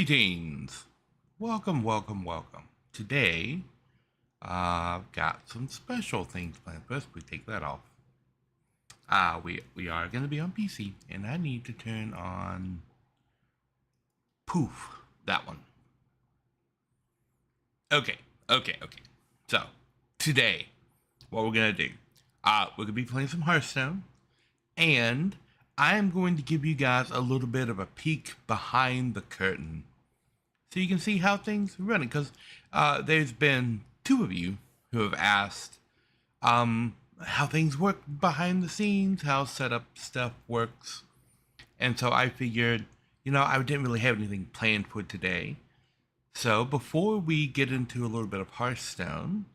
Greetings. Welcome, welcome, welcome. Today, I've got some special things planned. First, we take that off. We are going to be on PC, and I need to turn on Poof, that one. Okay. So, today, what we're going to do, we're going to be playing some Hearthstone, and I am going to give you guys a little bit of a peek behind the curtain so you can see how things are running, because there's been two of you who have asked how things work behind the scenes, how setup stuff works. And so I figured, I didn't really have anything planned for today. So before we get into a little bit of Hearthstone,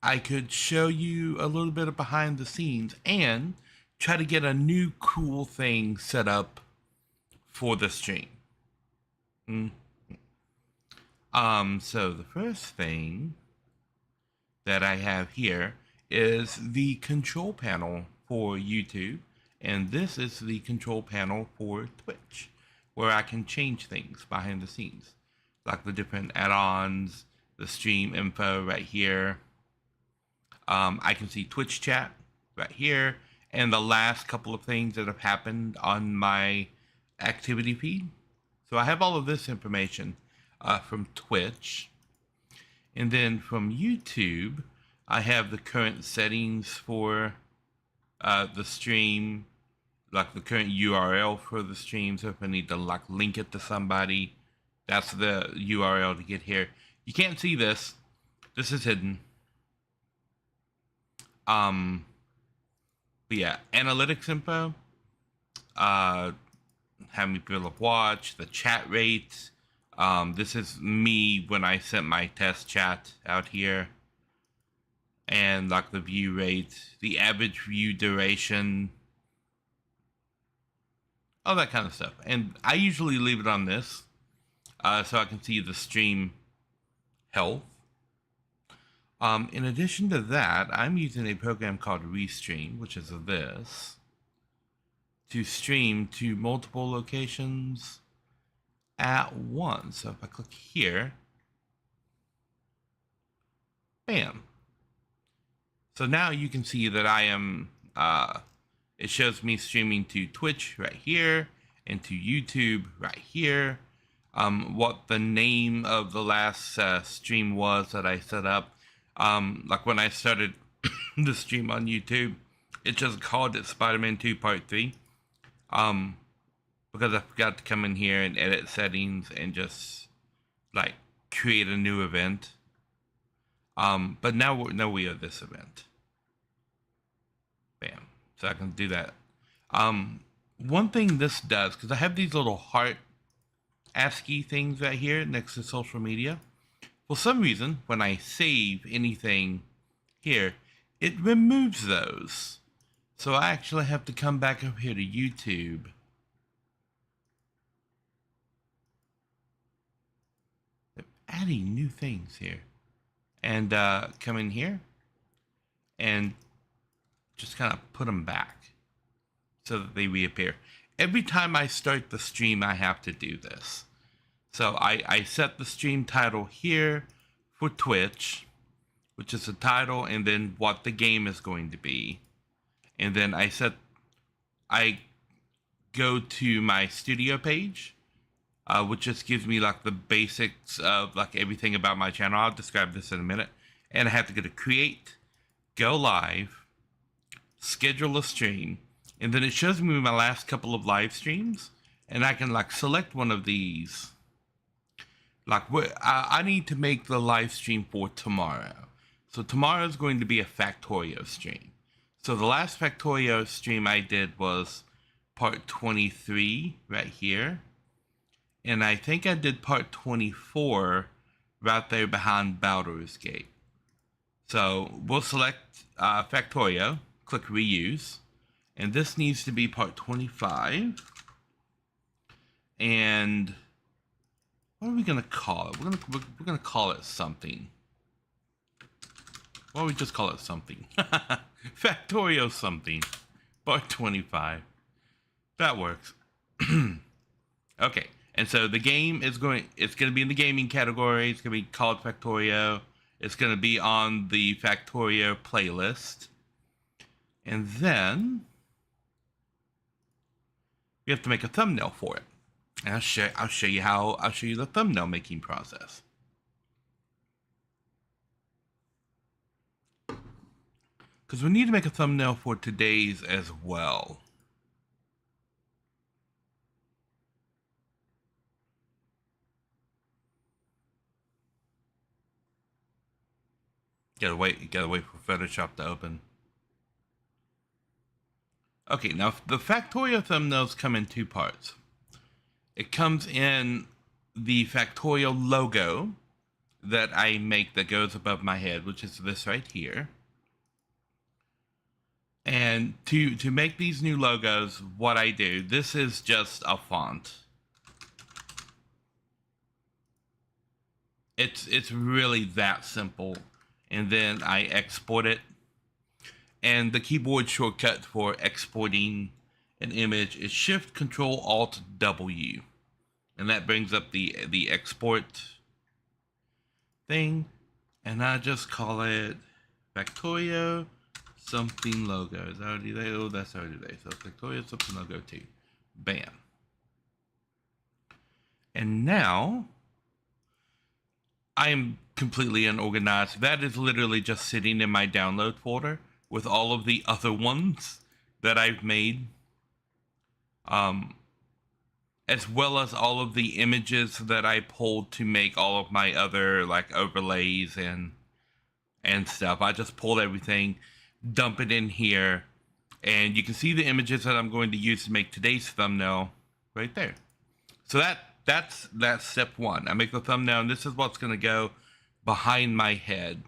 I could show you a little bit of behind the scenes and try to get a new cool thing set up for the stream. So the first thing that I have here is the control panel for YouTube, and this is the control panel for Twitch, where I can change things behind the scenes, like the different add-ons, the stream info right here. I can see Twitch chat right here, and the last couple of things that have happened on my activity feed. So I have all of this information from Twitch. And then from YouTube, I have the current settings for the stream, like the current URL for the stream. So if I need to link it to somebody, that's the URL to get here. You can't see this. This is hidden. But yeah, analytics info, how many people have watched, the chat rate. This is me when I sent my test chat out here, and like the view rate, the average view duration, all that kind of stuff. And I usually leave it on this, so I can see the stream health. In addition to that, I'm using a program called Restream, which is this, to stream to multiple locations at once. So if I click here, bam. So now you can see that I am, it shows me streaming to Twitch right here and to YouTube right here. What the name of the last stream was that I set up. Like when I started the stream on YouTube, it just called it Spider-Man 2 Part 3. Because I forgot to come in here and edit settings and just like create a new event. But now we are this event. Bam. So I can do that. One thing this does, because I have these little heart ASCII things right here next to social media. For some reason, when I save anything here, it removes those. So I actually have to come back up here to YouTube. They're adding new things here. And come in here and just kind of put them back so that they reappear. Every time I start the stream, I have to do this. So I set the stream title here for Twitch, which is the title and then what the game is going to be. And then I go to my studio page, which just gives me like the basics of like everything about my channel. I'll describe this in a minute. And I have to go to create, go live, schedule a stream, and then it shows me my last couple of live streams, and I can like select one of these. Like I need to make the live stream for tomorrow. So tomorrow is going to be a Factorio stream. So the last Factorio stream I did was part 23 right here. And I think I did part 24 right there behind Baldur's Gate. So we'll select Factorio, click reuse. And this needs to be part 25. And what are we going to call it? We're going to call it something. Why don't we just call it something? Factorio something. Part 25. That works. Okay. And so the game is it's going to be in the gaming category. It's going to be called Factorio. It's going to be on the Factorio playlist. And then we have to make a thumbnail for it. And I'll show you the thumbnail making process. Because we need to make a thumbnail for today's as well. You gotta wait for Photoshop to open. Okay, now the Factorio thumbnails come in two parts. It comes in the Factorio logo that I make that goes above my head, which is this right here. And to make these new logos, what I do, this is just a font. It's really that simple. And then I export it. And the keyboard shortcut for exporting an image is Shift Control Alt W. And that brings up the export thing. And I just call it Factorio something logo. Is that already there? Oh, that's already there. So Factorio something logo 2. Bam. And now I am completely unorganized. That is literally just sitting in my download folder with all of the other ones that I've made, as well as all of the images that I pulled to make all of my other like overlays and stuff. I just pulled everything, dump it in here, and you can see the images that I'm going to use to make today's thumbnail right there. So that's step one. I make the thumbnail, and this is what's going to go behind my head.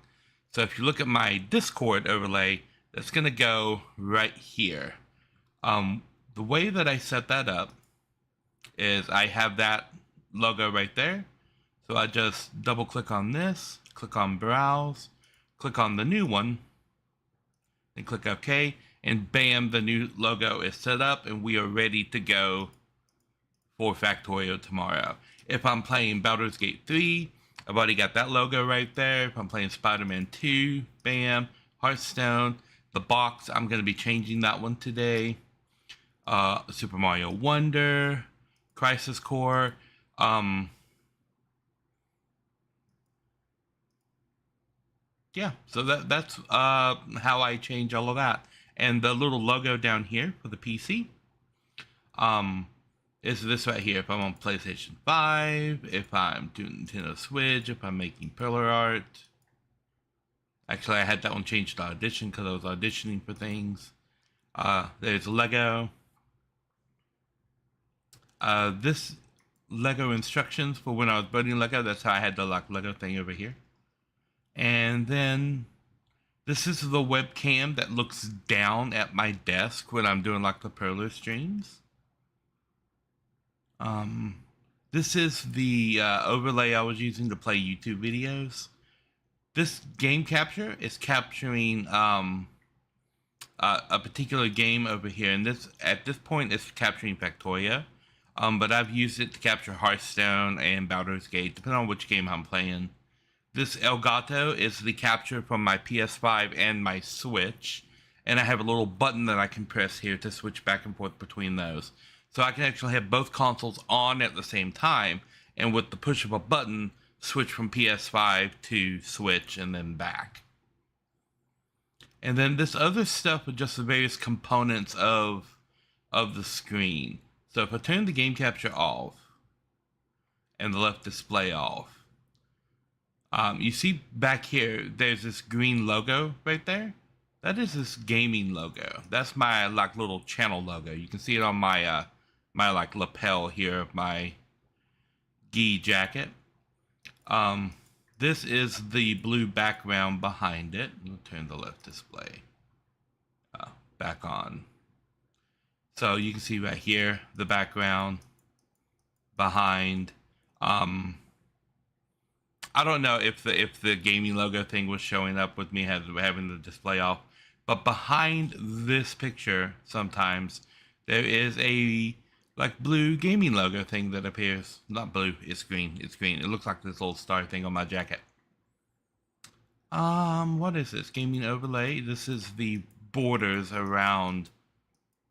So if you look at my Discord overlay, that's going to go right here. The way that I set that up is I have that logo right there. So I just double click on this, click on browse, click on the new one, and click OK, and bam, the new logo is set up and we are ready to go for Factorio tomorrow. If I'm playing Baldur's Gate 3, I've already got that logo right there. If I'm playing Spider-Man 2, bam. Hearthstone, the box, I'm going to be changing that one today. Super Mario Wonder, Crisis Core. Yeah, so that's how I change all of that. And the little logo down here for the PC is this right here. If I'm on PlayStation 5, if I'm doing Nintendo Switch, if I'm making pillar art. Actually, I had that one changed to audition because I was auditioning for things. There's Lego. This Lego instructions for when I was building Lego. That's how I had the Lego thing over here. And then this is the webcam that looks down at my desk when I'm doing like the Perler streams. This is the overlay I was using to play YouTube videos. This game capture is capturing a particular game over here, and this at this point it's capturing Factorio. But I've used it to capture Hearthstone and Baldur's Gate, depending on which game I'm playing. This Elgato is the capture from my PS5 and my Switch, and I have a little button that I can press here to switch back and forth between those. So I can actually have both consoles on at the same time, and with the push of a button, switch from PS5 to Switch and then back. And then this other stuff with just the various components of the screen. So if I turn the game capture off and the left display off, you see back here, there's this green logo right there. That is this gaming logo. That's my like little channel logo. You can see it on my my like lapel here of my gi jacket. This is the blue background behind it. We'll turn the left display back on. So you can see right here the background behind. I don't know if the gaming logo thing was showing up with me having the display off, but behind this picture sometimes there is a like blue gaming logo thing that appears. Not blue, it's green. It's green. It looks like this little star thing on my jacket. What is this? Gaming overlay. This is the borders around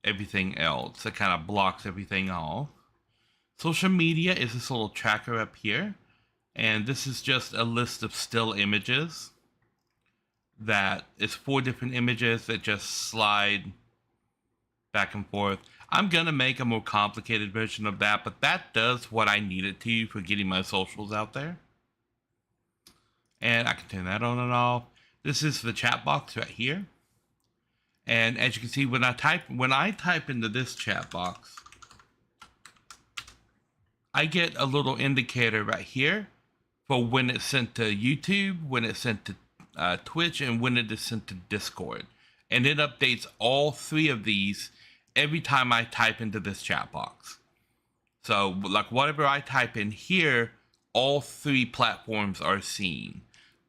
everything else. It kind of blocks everything off. Social media is this little tracker up here. And this is just a list of still images that is 4 different images that just slide back and forth. I'm going to make a more complicated version of that, but that does what I need it to for getting my socials out there. And I can turn that on and off. This is the chat box right here. And as you can see, when I type into this chat box, I get a little indicator right here for when it's sent to YouTube, when it's sent to Twitch, and when it is sent to Discord. And it updates all 3 of these every time I type into this chat box. So like whatever I type in here, all 3 platforms are seen.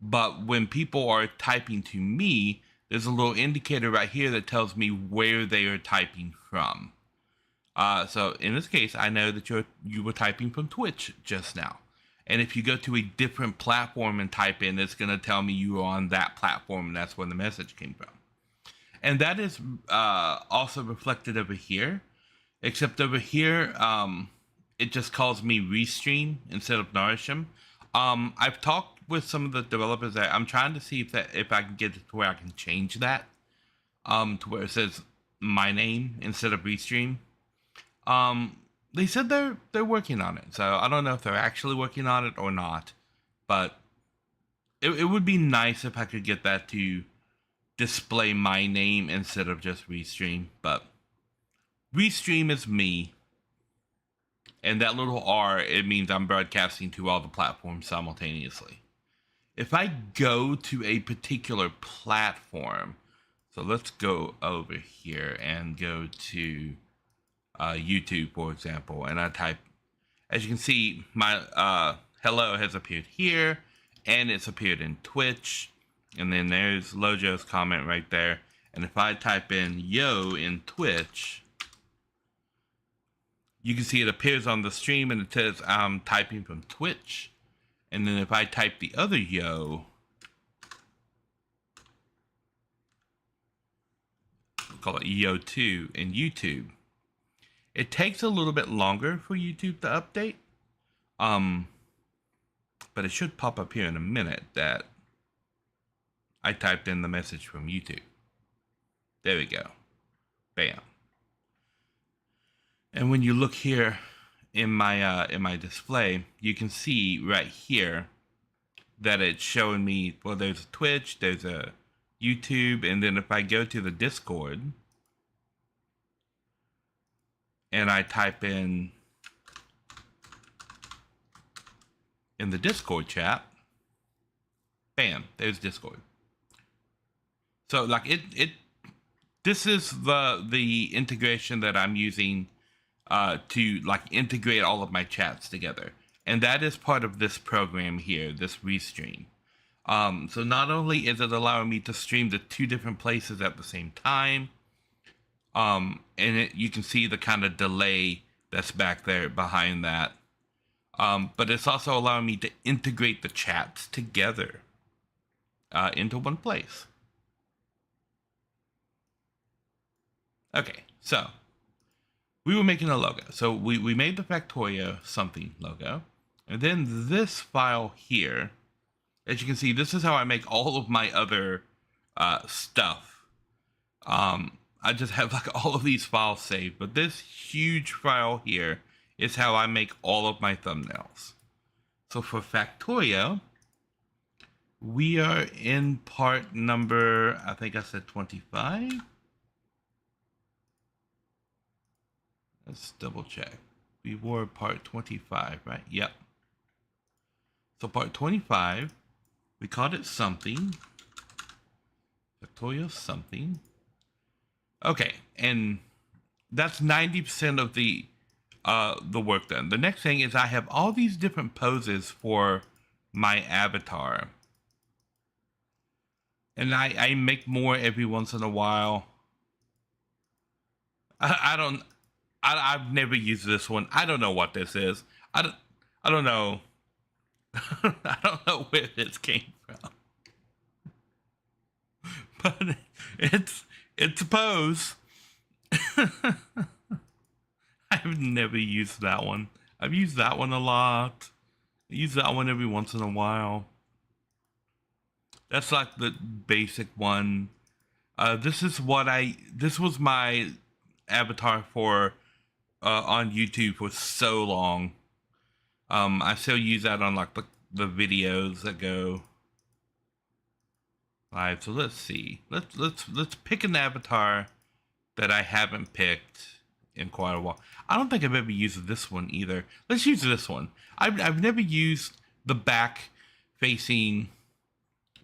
But when people are typing to me, there's a little indicator right here that tells me where they are typing from. So in this case, I know that you were typing from Twitch just now. And if you go to a different platform and type in, it's going to tell me you are on that platform, and that's where the message came from. And that is also reflected over here, except over here, it just calls me Restream instead of Narishm. I've talked with some of the developers that I'm trying to see if I can get it to where I can change that to where it says my name instead of Restream. They said they're working on it, so I don't know if they're actually working on it or not, but it would be nice if I could get that to display my name instead of just Restream. But Restream is me, and that little R, it means I'm broadcasting to all the platforms simultaneously. If I go to a particular platform, so let's go over here and go to YouTube, for example, and I type, as you can see, my hello has appeared here, and it's appeared in Twitch, and then there's Lojo's comment right there. And if I type in yo in Twitch, you can see it appears on the stream, and it says I'm typing from Twitch. And then if I type the other yo, we'll call it yo2 in YouTube, it takes a little bit longer for YouTube to update. But it should pop up here in a minute that I typed in the message from YouTube. There we go. Bam. And when you look here in my display, you can see right here that it's showing me, well, there's a Twitch, there's a YouTube, and then if I go to the Discord and I type in the Discord chat, bam, there's Discord. So like this is the integration that I'm using to like integrate all of my chats together. And that is part of this program here, this Restream. So not only is it allowing me to stream to 2 different places at the same time, and you can see the kind of delay that's back there behind that. But it's also allowing me to integrate the chats together into one place. Okay, so we were making a logo. So we made the Factorio something logo. And then this file here, as you can see, this is how I make all of my other stuff. I just have like all of these files saved, but this huge file here is how I make all of my thumbnails. So for Factorio, we are in part number, I think I said 25. Let's double check. We were part 25, right? Yep. So part 25, we called it something. Factorio something. Okay, and that's 90% of the work done. The next thing is I have all these different poses for my avatar. And I make more every once in a while. I I've never used this one. I don't know what this is. I don't know. I don't know where this came from. But it's a pose. I've never used that one. I've used that one a lot. I use that one every once in a while. That's like the basic one. This was my avatar for on YouTube for so long. I still use that on like the videos that go live. So let's see. Let's pick an avatar that I haven't picked in quite a while. I don't think I've ever used this one either. Let's use this one. I've never used the back facing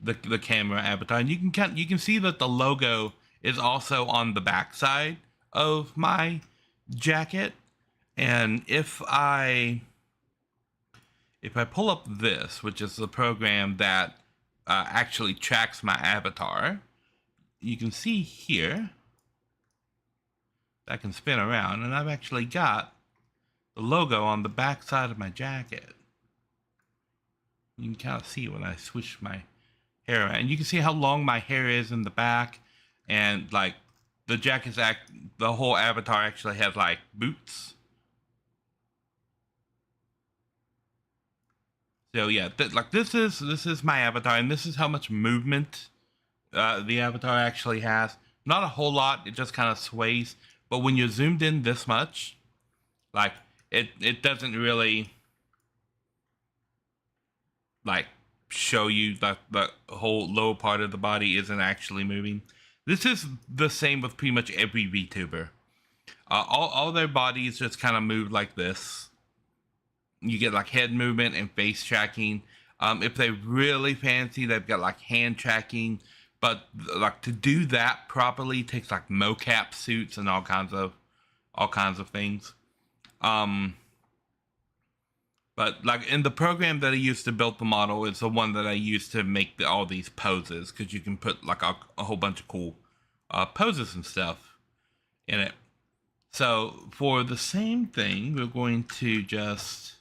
the camera avatar, and you can see that the logo is also on the back side of my jacket. And if I pull up this, which is the program that actually tracks my avatar, you can see here that I can spin around, and I've actually got the logo on the back side of my jacket. You can kind of see when I switch my hair around, and you can see how long my hair is in the back, and like the jacket's the whole avatar actually has like boots. So yeah, like this is my avatar, and this is how much movement the avatar actually has. Not a whole lot. It just kind of sways. But when you're zoomed in this much, like it doesn't really like show you that the whole lower part of the body isn't actually moving. This is the same with pretty much every VTuber. All their bodies just kind of move like this. You get like head movement and face tracking. If they really fancy, they've got like hand tracking. But like to do that properly takes like mocap suits and all kinds of things. But like in the program that I used to build the model is the one that I used to make all these poses, because you can put like a whole bunch of cool poses and stuff in it. So for the same thing, we're going to just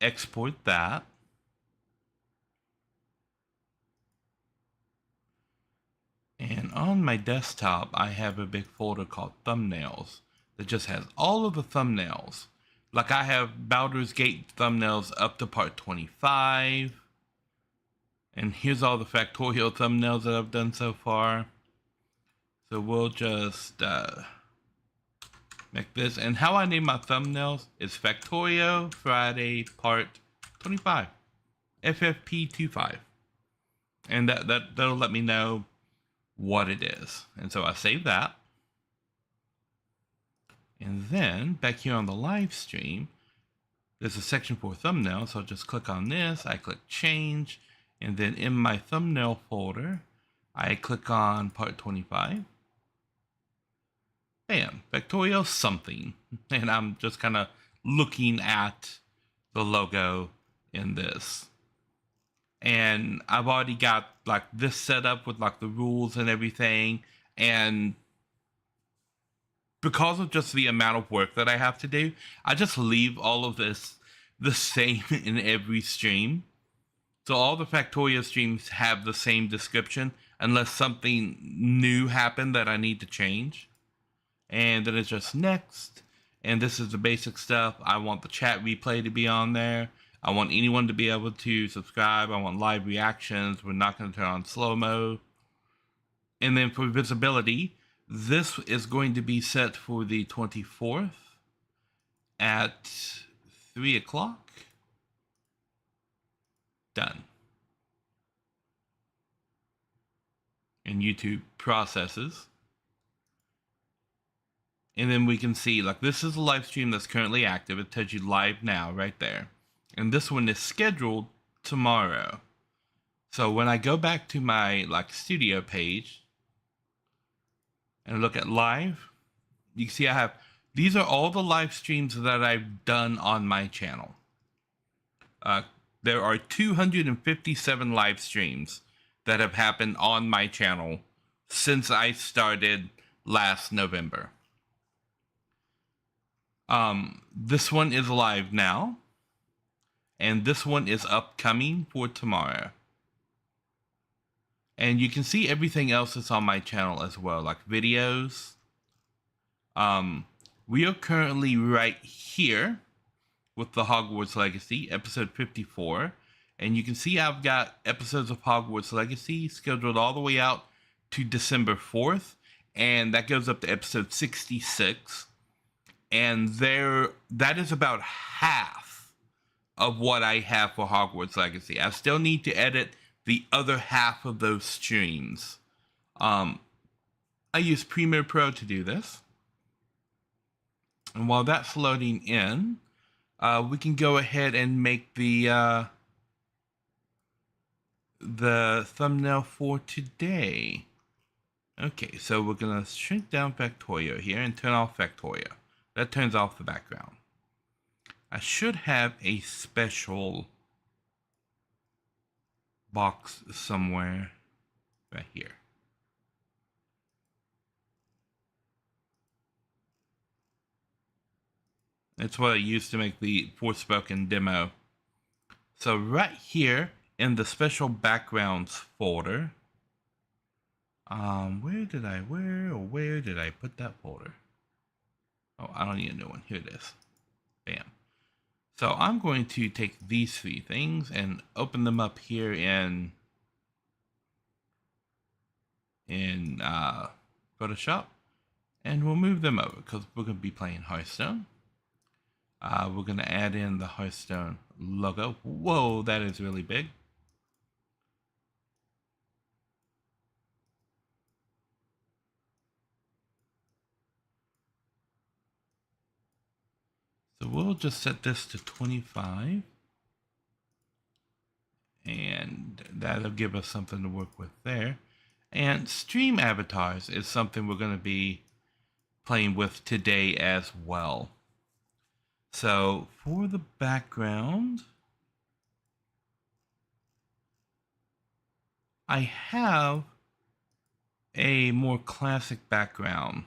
export that. And on my desktop, I have a big folder called thumbnails that just has all of the thumbnails. Like I have Baldur's Gate thumbnails up to part 25. And here's all the Factorial thumbnails that I've done so far. So we'll just make this. And how I name my thumbnails is Factorio Friday part 25. FFP25. And that'll let me know what it is. And so I save that. And then back here on the live stream, there's a section for thumbnails. So I'll just click on this. I click change. And then in my thumbnail folder, I click on part 25. Bam, Factorial something. And I'm just kind of looking at the logo in this. And I've already got like this set up with like the rules and everything. And because of just the amount of work that I have to do, I just leave all of this the same in every stream. So all the Factorio streams have the same description unless something new happened that I need to change. And then it's just next. And this is the basic stuff. I want the chat replay to be on there. I want anyone to be able to subscribe. I want live reactions. We're not going to turn on slow-mo. And then for visibility, this is going to be set for the 24th at 3 o'clock. Done. And YouTube processes. And then we can see, like, this is a live stream that's currently active. It tells you live now right there. And this one is scheduled tomorrow. So when I go back to my like studio page and look at live, you can see I have, these are all the live streams that I've done on my channel. There are 257 live streams that have happened on my channel since I started last November. This one is live now, and this one is upcoming for tomorrow. And you can see everything else that's on my channel as well, like videos. We are currently right here with the Hogwarts Legacy, episode 54. And you can see I've got episodes of Hogwarts Legacy scheduled all the way out to December 4th. And that goes up to episode 66. And that is about half of what I have for Hogwarts Legacy. I still need to edit the other half of those streams. I use Premiere Pro to do this. And while that's loading in, we can go ahead and make the thumbnail for today. Okay, so we're going to shrink down Factorio here and turn off Factorio. That turns off the background. I should have a special box somewhere right here. That's what I used to make the Forspoken demo. So right here in the special backgrounds folder, where did I put that folder? Oh, I don't need a new one. Here it is. Bam. So I'm going to take these three things and open them up here in Photoshop, and we'll move them over because we're going to be playing Hearthstone. We're going to add in the Hearthstone logo. Whoa, that is really big. So we'll just set this to 25. And that'll give us something to work with there. And stream avatars is something we're going to be playing with today as well. So for the background, I have a more classic background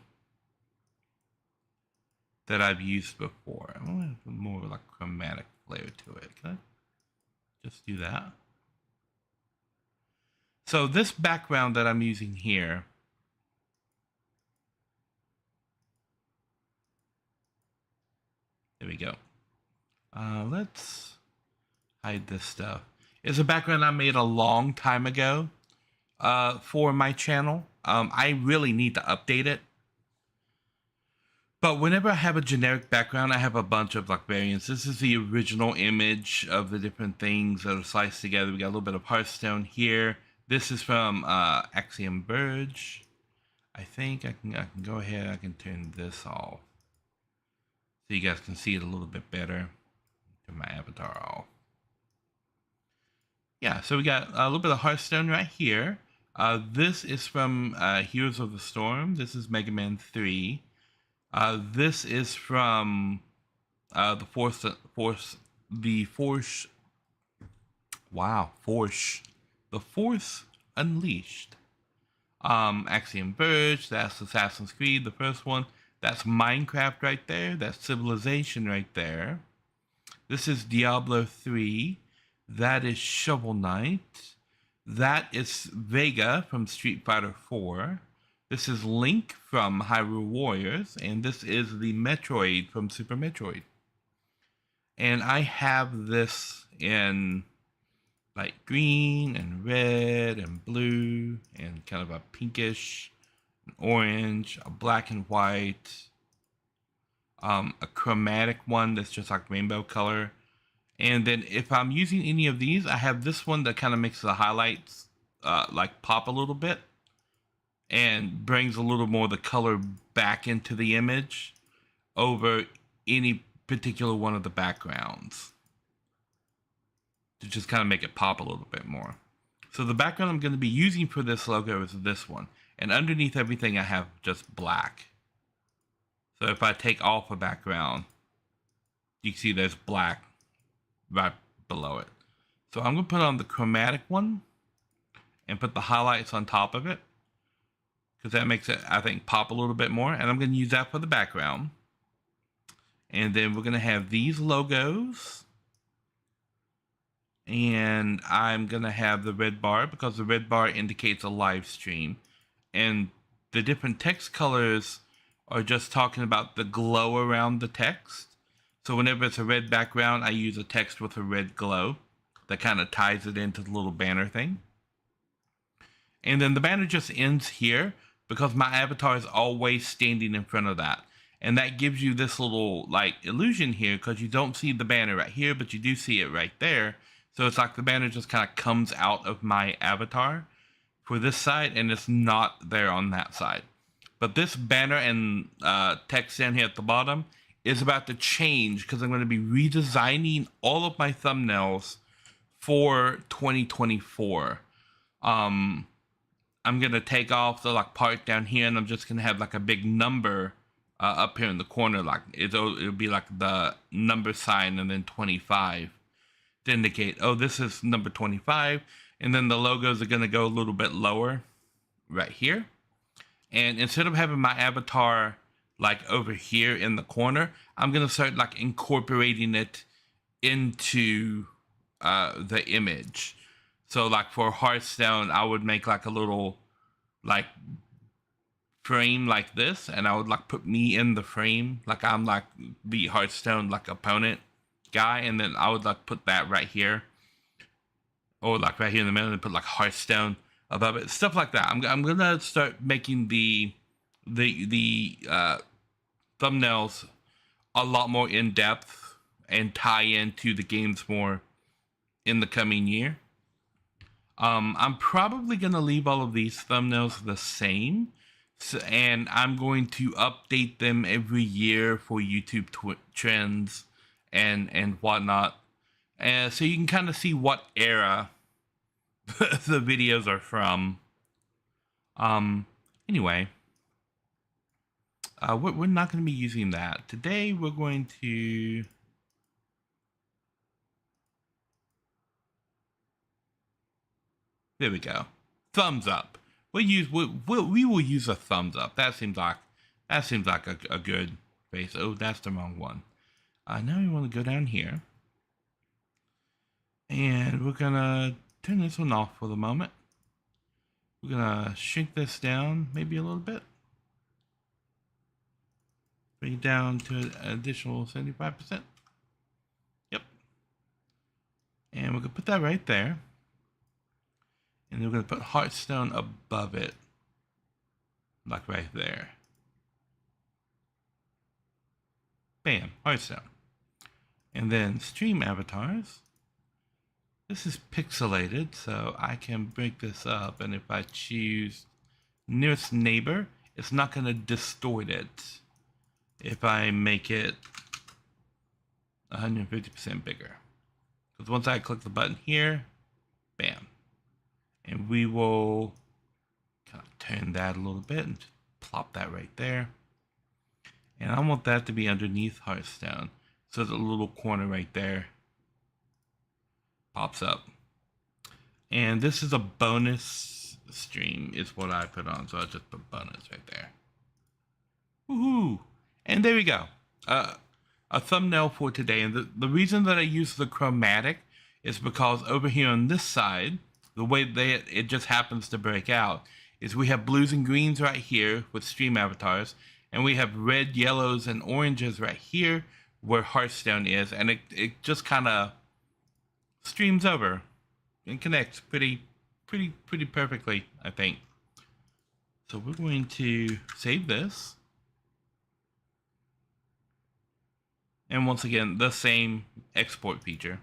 that I've used before. I want to have more like chromatic flair to it. Can I just do that? So this background that I'm using here, there we go. Let's hide this stuff. It's a background I made a long time ago for my channel. I really need to update it. But whenever I have a generic background, I have a bunch of like variants. This is the original image of the different things that are sliced together. We got a little bit of Hearthstone here. This is from Axiom Verge. I think I can go ahead. I can turn this off so you guys can see it a little bit better. Turn my avatar off. Yeah, so we got a little bit of Hearthstone right here. This is from Heroes of the Storm. This is Mega Man 3. This is from the Force Unleashed. Axiom Verge, that's Assassin's Creed, the first one. That's Minecraft right there. That's Civilization right there. This is Diablo 3. That is Shovel Knight. That is Vega from Street Fighter 4. This is Link from Hyrule Warriors, and this is the Metroid from Super Metroid. And I have this in light green and red and blue and kind of a pinkish, an orange, a black and white, a chromatic one that's just like rainbow color. And then if I'm using any of these, I have this one that kind of makes the highlights like pop a little bit and brings a little more of the color back into the image over any particular one of the backgrounds to just kind of make it pop a little bit more. So the background I'm going to be using for this logo is this one. And underneath everything I have just black. So if I take off a background, you can see there's black right below it. So I'm going to put on the chromatic one and put the highlights on top of it, because that makes it, I think, pop a little bit more. And I'm going to use that for the background. And then we're going to have these logos. And I'm going to have the red bar because the red bar indicates a live stream. And the different text colors are just talking about the glow around the text. So whenever it's a red background, I use a text with a red glow that kind of ties it into the little banner thing. And then the banner just ends here because my avatar is always standing in front of that. And that gives you this little like illusion here because you don't see the banner right here, but you do see it right there. So it's like the banner just kind of comes out of my avatar for this side and it's not there on that side. But this banner and text down here at the bottom is about to change because I'm going to be redesigning all of my thumbnails for 2024. I'm going to take off the like part down here and I'm just going to have like a big number up here in the corner. Like it'll be like the number sign and then 25 to indicate, oh, this is number 25. And then the logos are going to go a little bit lower right here. And instead of having my avatar like over here in the corner, I'm going to start like incorporating it into the image. So like for Hearthstone, I would make like a little like frame like this, and I would like put me in the frame, like I'm like the Hearthstone like opponent guy, and then I would like put that right here, or like right here in the middle, and put like Hearthstone above it, stuff like that. I'm gonna start making the thumbnails a lot more in depth and tie into the games more in the coming year. I'm probably going to leave all of these thumbnails the same, and I'm going to update them every year for YouTube trends and whatnot. So you can kind of see what era the videos are from. Anyway, we're not going to be using that. Today we're going to... There we go. Thumbs up. We will use a thumbs up. That seems like a good face. Oh, that's the wrong one. Now we want to go down here, and we're gonna turn this one off for the moment. We're gonna shrink this down maybe a little bit. Bring it down to an additional 75%. Yep. And we're gonna put that right there. And we're going to put Hearthstone above it, like right there. Bam, Hearthstone. And then stream avatars. This is pixelated, so I can break this up. And if I choose nearest neighbor, it's not going to distort it. If I make it 150% bigger. Because once I click the button here, bam. And we will kind of turn that a little bit and plop that right there. And I want that to be underneath Hearthstone. So the little corner right there pops up. And this is a bonus stream is what I put on. So I just put bonus right there. Woohoo! And there we go. A thumbnail for today. And the reason that I use the chromatic is because over here on this side, the way that it just happens to break out is we have blues and greens right here with stream avatars, and we have red, yellows, and oranges right here where Hearthstone is, and it just kind of streams over and connects pretty perfectly, I think. So we're going to save this. And once again, the same export feature.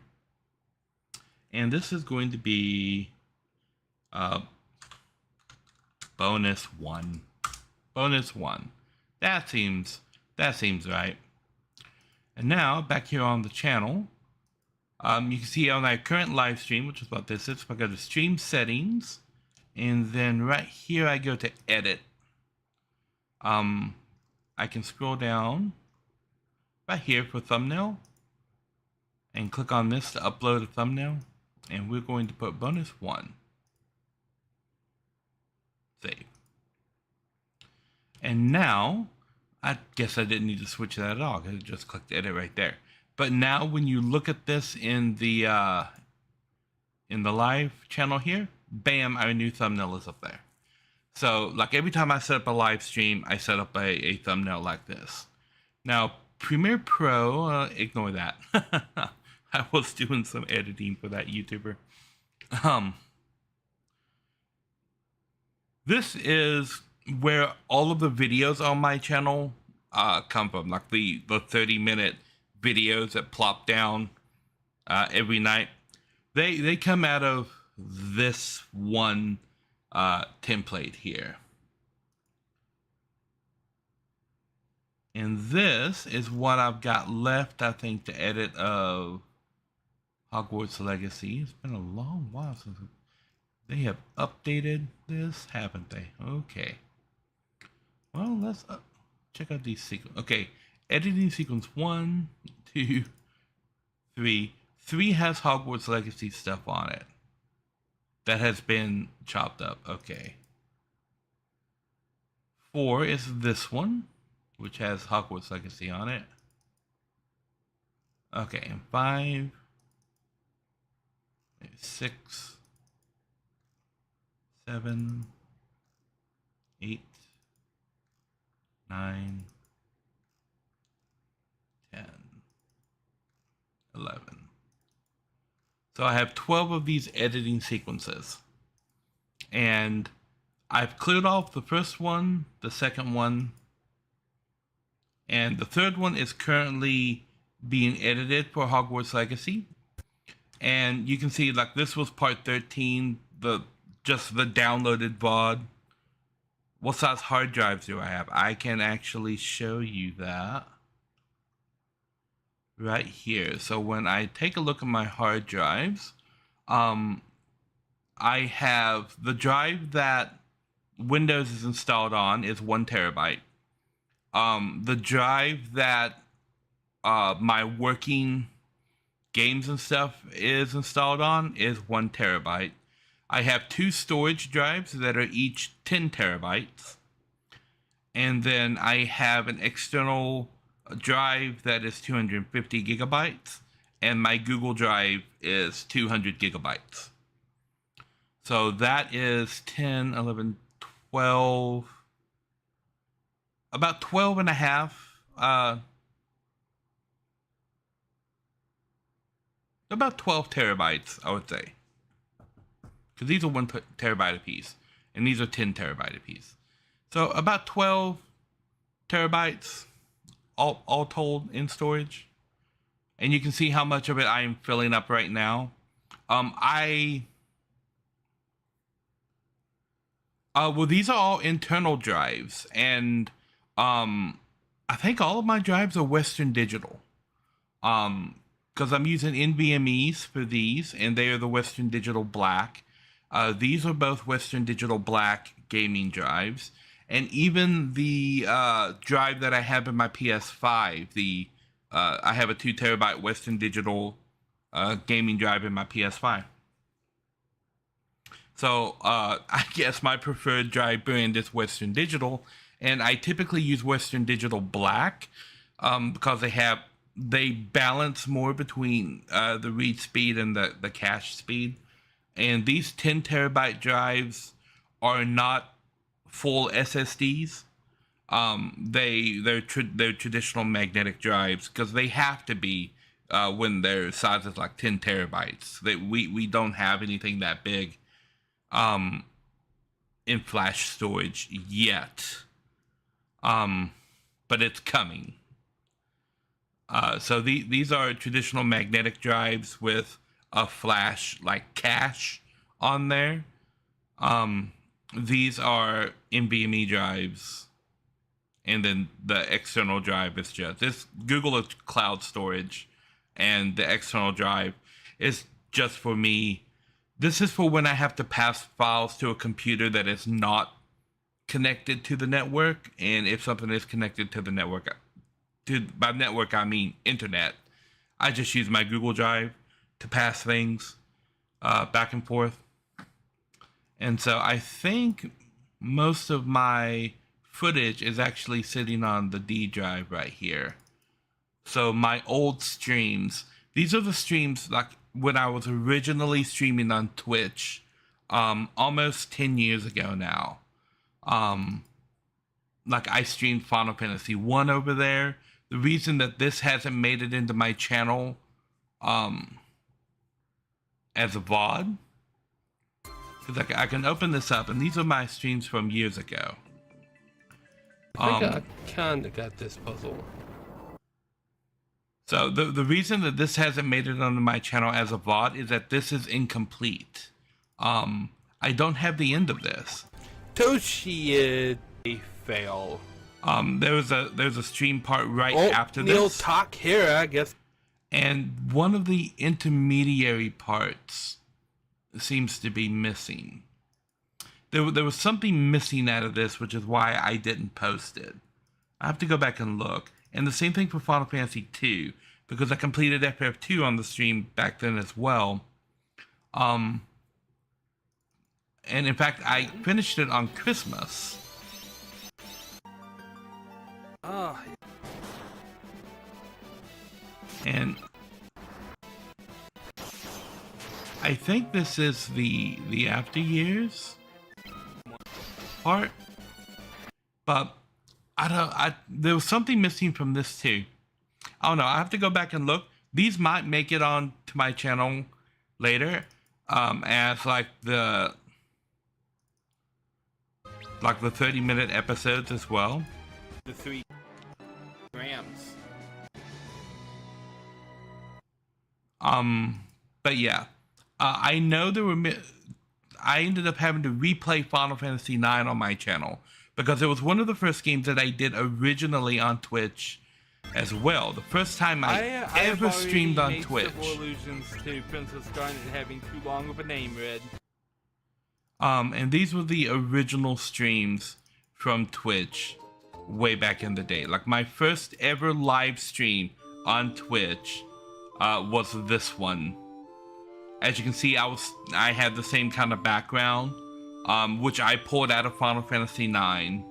And this is going to be bonus one. That seems right. And now back here on the channel, you can see on our current live stream, which is what this is. If I go to stream settings, and then right here I go to edit. I can scroll down right here for thumbnail and click on this to upload a thumbnail, and we're going to put bonus one. Save. And now I guess I didn't need to switch that at all. I just clicked edit right there. But now when you look at this in the live channel here, bam, our new thumbnail is up there. So like every time I set up a live stream, I set up a thumbnail like this. Now Premiere Pro, ignore that. I was doing some editing for that YouTuber. This is where all of the videos on my channel come from, like the 30-minute videos that plop down every night. They come out of this one template here. And this is what I've got left, I think, to edit of Hogwarts Legacy. It's been a long while since they have updated this, haven't they? Okay. Well, let's check out these sequences. Okay, editing sequence 1, 2, 3. 3 has Hogwarts Legacy stuff on it. That has been chopped up. Okay. 4 is this one, which has Hogwarts Legacy on it. Okay, and 5, 6, 7, 8, 9, 10, 11. So I have 12 of these editing sequences. And I've cleared off the first one, the second one, and the third one is currently being edited for Hogwarts Legacy. And you can see like this was part 13, just the downloaded VOD. What size hard drives do I have? I can actually show you that right here. So when I take a look at my hard drives, I have the drive that Windows is installed on is 1 terabyte. The drive that my working games and stuff is installed on is 1 terabyte. I have 2 storage drives that are each 10 terabytes. And then I have an external drive that is 250 gigabytes. And my Google Drive is 200 gigabytes. So that is 10, 11, 12, about 12 and a half, about 12 terabytes, I would say. Because these are 1 terabyte apiece, and these are 10 terabyte apiece. So about 12 terabytes, all told in storage. And you can see how much of it I am filling up right now. Well, these are all internal drives, and I think all of my drives are Western Digital. Because I'm using NVMe's for these, and they are the Western Digital Black. These are both Western Digital Black gaming drives. And even the drive that I have in my PS5, I have a 2 terabyte Western Digital gaming drive in my PS5. So I guess my preferred drive brand is Western Digital, and I typically use Western Digital Black because they balance more between the read speed and the cache speed. And these 10 terabyte drives are not full SSDs. They're traditional magnetic drives because they have to be when their size is like 10 terabytes. We don't have anything that big in flash storage yet, but it's coming. So these are traditional magnetic drives with a flash like cache on there. These are NVMe drives, and then the external drive is just this Google Cloud Storage, and the external drive is just for me. This is for when I have to pass files to a computer that is not connected to the network, and if something is connected to the network, by network I mean internet, I just use my Google Drive to pass things back and forth. And so I think most of my footage is actually sitting on the D drive right here. So my old streams, these are the streams like when I was originally streaming on Twitch, almost 10 years ago now. Like I streamed Final Fantasy 1 over there. The reason that this hasn't made it into my channel as a VOD, because I can open this up, and these are my streams from years ago. I think I kind of got this puzzle. So the reason that this hasn't made it onto my channel as a VOD is that this is incomplete. I don't have the end of this. Toshi fail. There's a stream part right after Neil this. talk here, I guess. And one of the intermediary parts seems to be missing. There was something missing out of this, which is why I didn't post it. I have to go back and look. And the same thing for Final Fantasy 2, because I completed FF2 on the stream back then as well. And in fact, I finished it on Christmas. And I think this is the after years part, but there was something missing from this too. I don't know. I have to go back and look. These might make it on to my channel later, as like the 30-minute episodes as well. The 3 grams. But yeah, I know there were. I ended up having to replay Final Fantasy IX on my channel because it was one of the first games that I did originally on Twitch as well. The first time I ever streamed on Twitch. Allusions to Princess Garnet having too long of a name, Red. And these were the original streams from Twitch way back in the day. Like my first ever live stream on Twitch was this one. As you can see, I had the same kind of background, which I pulled out of Final Fantasy IX.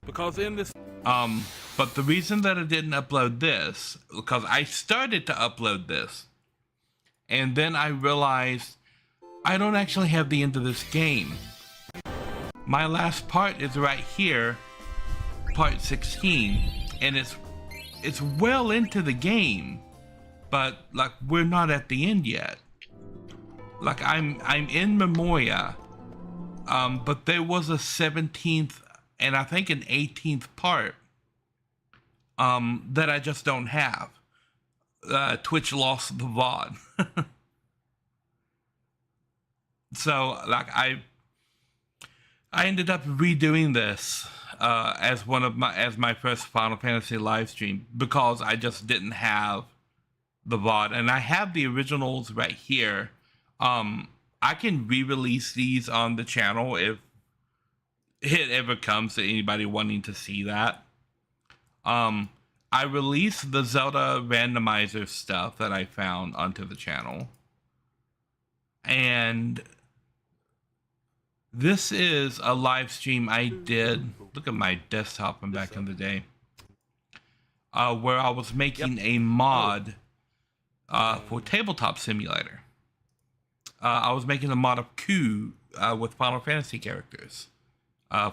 Because in this... But the reason that I didn't upload this, because I started to upload this, and then I realized I don't actually have the end of this game. My last part is right here, part 16, and it's well into the game. But like we're not at the end yet. Like I'm in Memoria, but there was a 17th and I think an 18th part that I just don't have. Twitch lost the VOD. So like I ended up redoing this as my first Final Fantasy live stream because I just didn't have the VOD, and I have the originals right here. I can re-release these on the channel if it ever comes to anybody wanting to see that. I released the Zelda randomizer stuff that I found onto the channel, and this is a live stream I did. Look at my desktop from back in the day, where I was making a mod for Tabletop Simulator. I was making a mod of Ku with Final Fantasy characters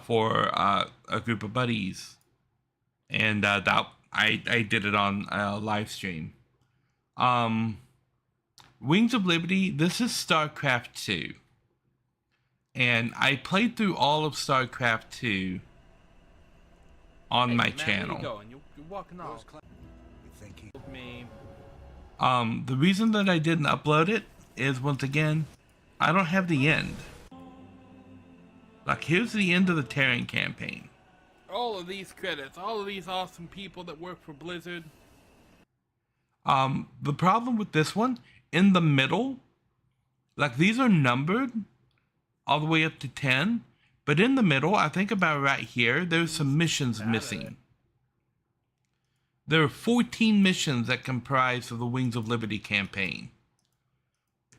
for a group of buddies, and that I did it on a live stream. Wings of Liberty. This is StarCraft 2, and I played through all of StarCraft 2 on my channel. You're walking off. Me. The reason that I didn't upload it is, once again, I don't have the end. Like, here's the end of the Terran campaign. All of these credits, all of these awesome people that work for Blizzard. The problem with this one, in the middle, like, these are numbered all the way up to 10, but in the middle, I think about right here, there's some missions missing. There are 14 missions that comprise of the Wings of Liberty campaign,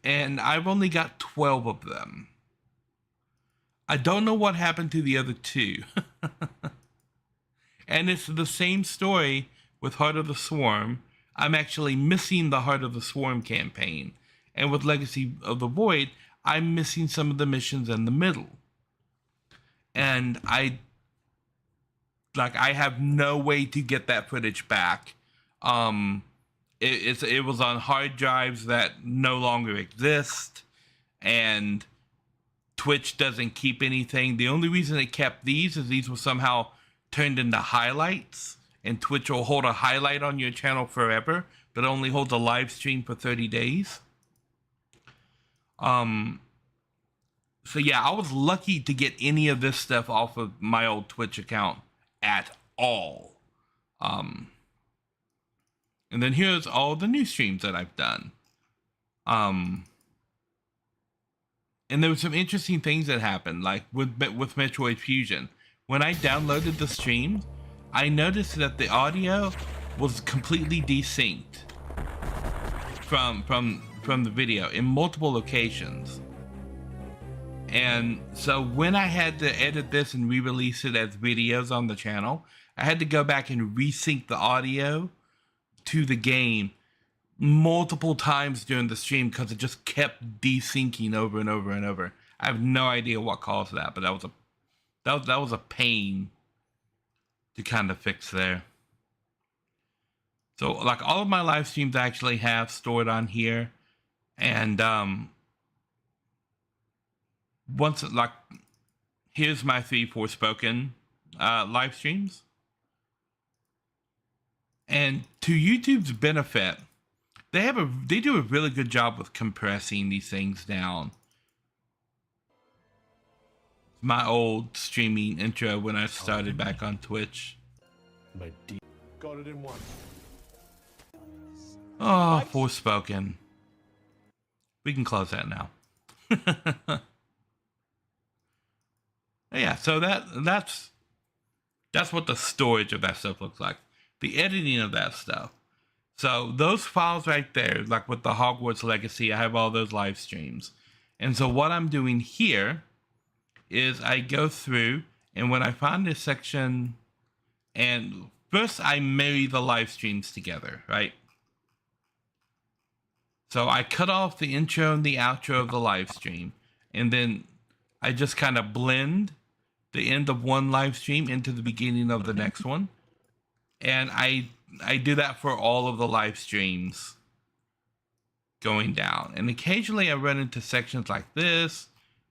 and I've only got 12 of them. I don't know what happened to the other two. And it's the same story with Heart of the Swarm. I'm actually missing the Heart of the Swarm campaign. And with Legacy of the Void, I'm missing some of the missions in the middle. And I have no way to get that footage back. It was on hard drives that no longer exist, and Twitch doesn't keep anything. The only reason it kept these is these were somehow turned into highlights, and Twitch will hold a highlight on your channel forever, but only holds a live stream for 30 days. So yeah, I was lucky to get any of this stuff off of my old Twitch account at all. And then here's all the new streams that I've done. And there were some interesting things that happened, like with Metroid Fusion. When I downloaded the stream, I noticed that the audio was completely desynced from the video in multiple locations. And so when I had to edit this and re-release it as videos on the channel, I had to go back and resync the audio to the game multiple times during the stream because it just kept desyncing over and over and over. I have no idea what caused that, but that was a pain to kind of fix there. So like all of my live streams I actually have stored on here, and once like here's my 3 Forspoken live streams. And to YouTube's benefit, they do a really good job with compressing these things down. My old streaming intro when I started back on Twitch. Got it in one. Oh, Forspoken. We can close that now. Yeah, so that's what the storage of that stuff looks like. The editing of that stuff. So those files right there, like with the Hogwarts Legacy, I have all those live streams. And so what I'm doing here is I go through, and when I find this section, and first I marry the live streams together, right? So I cut off the intro and the outro of the live stream, and then I just kind of blend the end of one live stream into the beginning of the next one. And I do that for all of the live streams going down. And occasionally I run into sections like this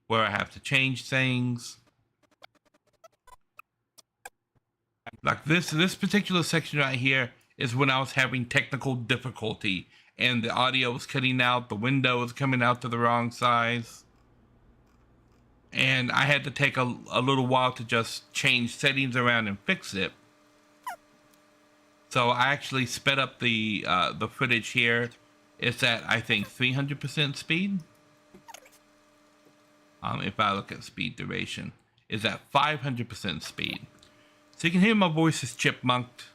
where I have to change things. Like this particular section right here is when I was having technical difficulty and the audio was cutting out, the window was coming out to the wrong size. And I had to take a little while to just change settings around and fix it. So I actually sped up the footage here. It's at, I think, 300% speed. If I look at speed duration, is at 500% speed. So you can hear my voice is chipmunked.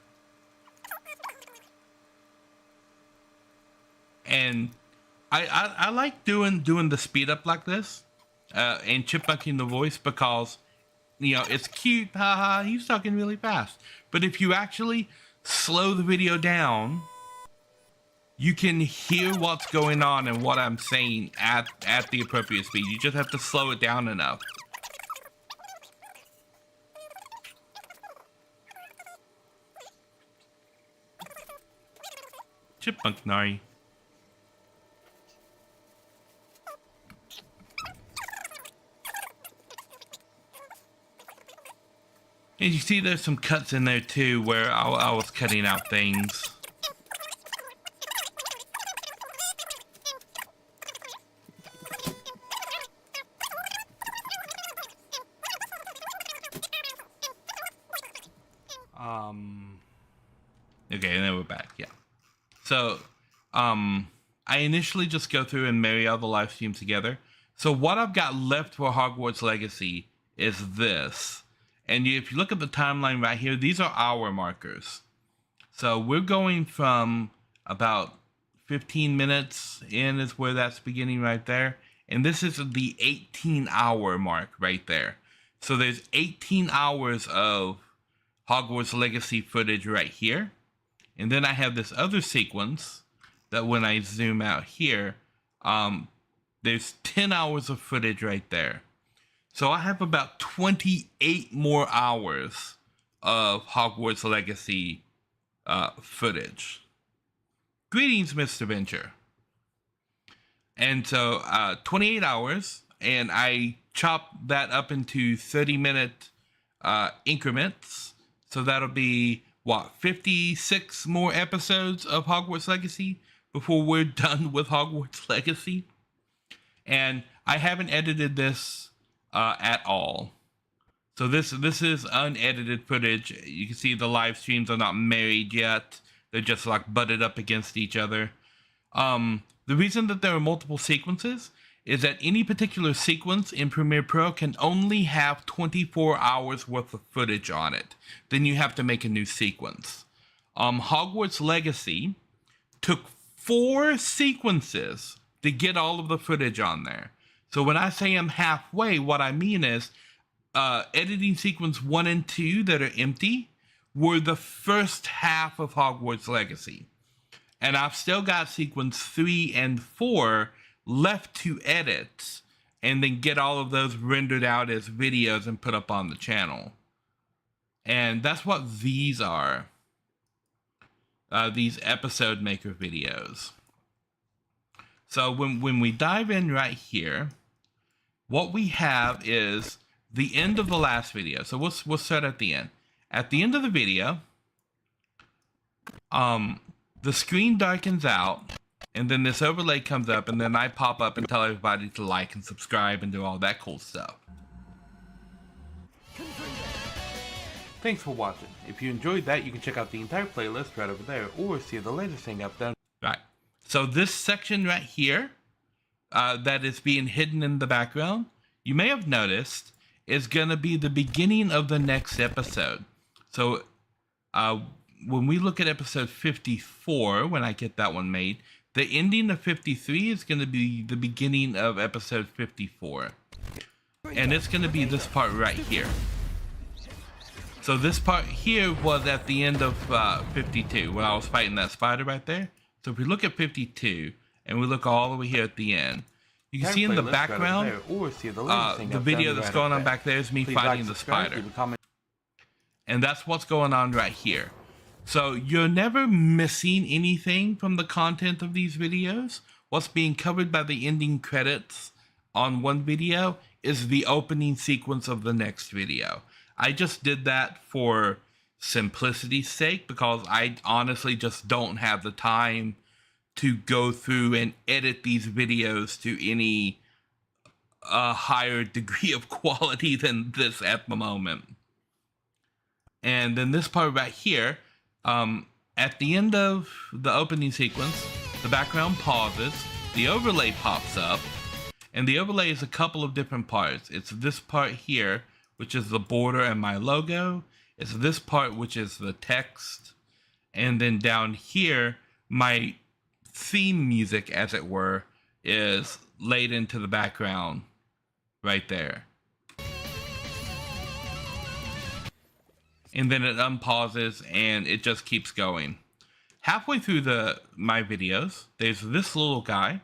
And I like doing the speed up like this. And chipmunking the voice because, you know, it's cute, haha, he's talking really fast. But if you actually slow the video down, you can hear what's going on and what I'm saying at the appropriate speed. You just have to slow it down enough. Chipmunk Nari. And you see there's some cuts in there too where I was cutting out things. Okay, and then we're back, yeah. So, I initially just go through and marry all the live streams together. So what I've got left for Hogwarts Legacy is this. And if you look at the timeline right here, these are hour markers. So we're going from about 15 minutes in is where that's beginning right there. and this is the 18-hour mark right there. So there's 18 hours of Hogwarts Legacy footage right here. And then I have this other sequence that when I zoom out here, there's 10 hours of footage right there. So I have about 28 more hours of Hogwarts Legacy footage. Greetings, Mr. Venture. And so 28 hours, and I chopped that up into 30-minute increments. So that'll be, what, 56 more episodes of Hogwarts Legacy before we're done with Hogwarts Legacy. And I haven't edited this at all. So this is unedited footage. You can see the live streams are not married yet. They're just like butted up against each other. The reason that there are multiple sequences is that any particular sequence in Premiere Pro can only have 24 hours worth of footage on it. Then you have to make a new sequence. Hogwarts Legacy took 4 sequences to get all of the footage on there. So when I say I'm halfway, what I mean is editing sequence 1 and 2 that are empty were the first half of Hogwarts Legacy. And I've still got sequence 3 and 4 left to edit and then get all of those rendered out as videos and put up on the channel. And that's what these are. These episode maker videos. So when we dive in right here, what we have is the end of the last video. So we'll start at the end. At the end of the video, the screen darkens out, and then this overlay comes up, and then I pop up and tell everybody to like and subscribe and do all that cool stuff. Thanks for watching. If you enjoyed that, you can check out the entire playlist right over there, or see the latest thing up there. Right. So this section right here, that is being hidden in the background, you may have noticed, is going to be the beginning of the next episode. So, when we look at episode 54, when I get that one made, the ending of 53 is going to be the beginning of episode 54. And it's going to be this part right here. So this part here was at the end of 52, when I was fighting that spider right there. So if we look at 52, and we look all the way here at the end, you can see in the background, the video that's going on back there is me fighting the spider. And that's what's going on right here. So you're never missing anything from the content of these videos. What's being covered by the ending credits on one video is the opening sequence of the next video. I just did that for simplicity's sake because I honestly just don't have the time to go through and edit these videos to any higher degree of quality than this at the moment. And then this part right here, at the end of the opening sequence, the background pauses, the overlay pops up, and the overlay is a couple of different parts. It's this part here, which is the border and my logo. It's this part, which is the text. And then down here, my theme music, as it were, is laid into the background right there. And then it unpauses and it just keeps going. Halfway through my videos, there's this little guy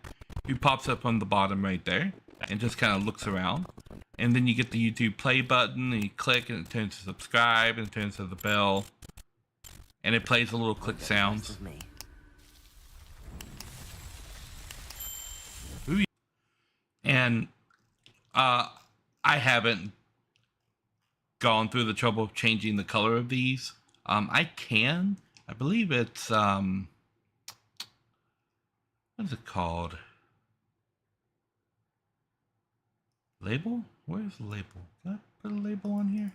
who pops up on the bottom right there and just kind of looks around. And then you get the YouTube play button and you click and it turns to subscribe and it turns to the bell. And it plays a little click sounds. Ooh. And I haven't gone through the trouble of changing the color of these. I believe it's what is it called? Label? Where's the label? Can I put a label on here?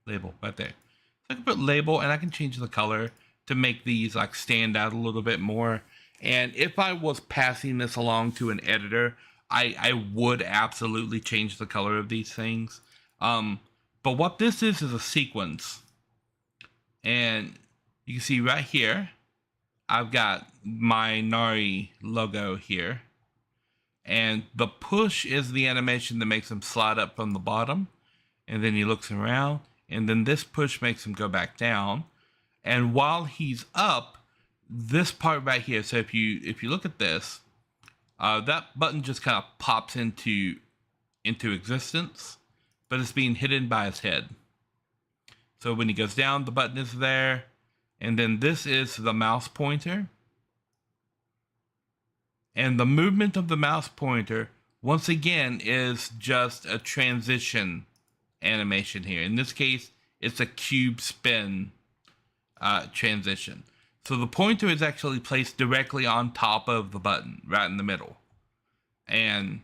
Label right there. So I can put label and I can change the color to make these like stand out a little bit more. And if I was passing this along to an editor, I would absolutely change the color of these things. But what this is a sequence. And you can see right here, I've got my Nari logo here. And the push is the animation that makes him slide up from the bottom. And then he looks around. And then this push makes him go back down. And while he's up, this part right here. So if you look at this, that button just kind of pops into existence, but it's being hidden by his head. So when he goes down, the button is there. And then this is the mouse pointer. And the movement of the mouse pointer, once again, is just a transition animation here. In this case, it's a cube spin transition. So the pointer is actually placed directly on top of the button, right in the middle. And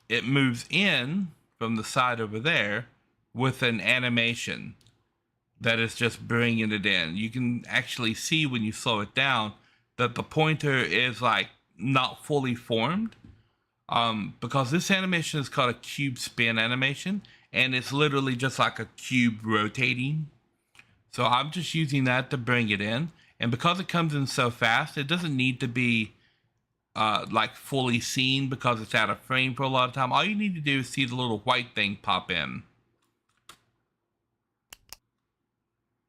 it moves in from the side over there with an animation that is just bringing it in. You can actually see when you slow it down that the pointer is like not fully formed, because this animation is called a cube spin animation, and it's literally just like a cube rotating. So I'm just using that to bring it in, and because it comes in so fast, it doesn't need to be like fully seen because it's out of frame for a lot of time. All you need to do is see the little white thing pop in.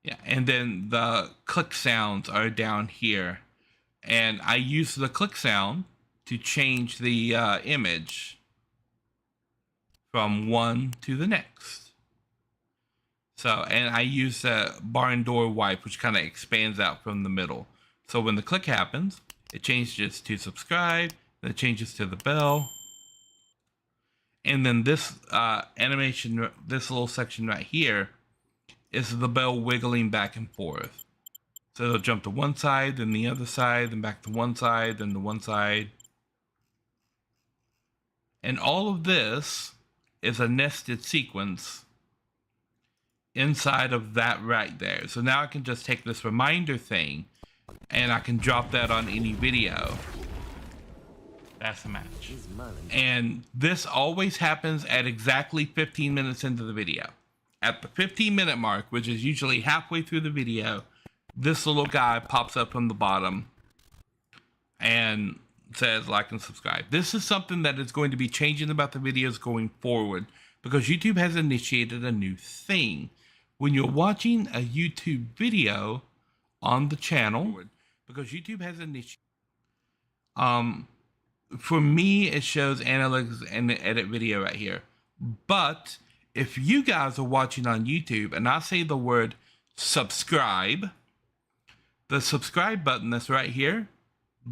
Yeah, and then the click sounds are down here. And I use the click sound to change the image from one to the next. So, and I use the barn door wipe, which kind of expands out from the middle. So when the click happens, it changes to subscribe, then it changes to the bell. And then this animation, this little section right here, is the bell wiggling back and forth. So it'll jump to one side, then the other side, then back to one side, then to one side. And all of this is a nested sequence inside of that right there. So now I can just take this reminder thing and I can drop that on any video. That's the match. And this always happens at exactly 15 minutes into the video. At the 15-minute mark, which is usually halfway through the video, this little guy pops up from the bottom and says like and subscribe. This is something that is going to be changing about the videos going forward, because YouTube has initiated a new thing. When you're watching a YouTube video on the channel, because YouTube has initiated, for me, it shows analytics and the edit video right here. But if you guys are watching on YouTube and I say the word subscribe, the subscribe button that's right here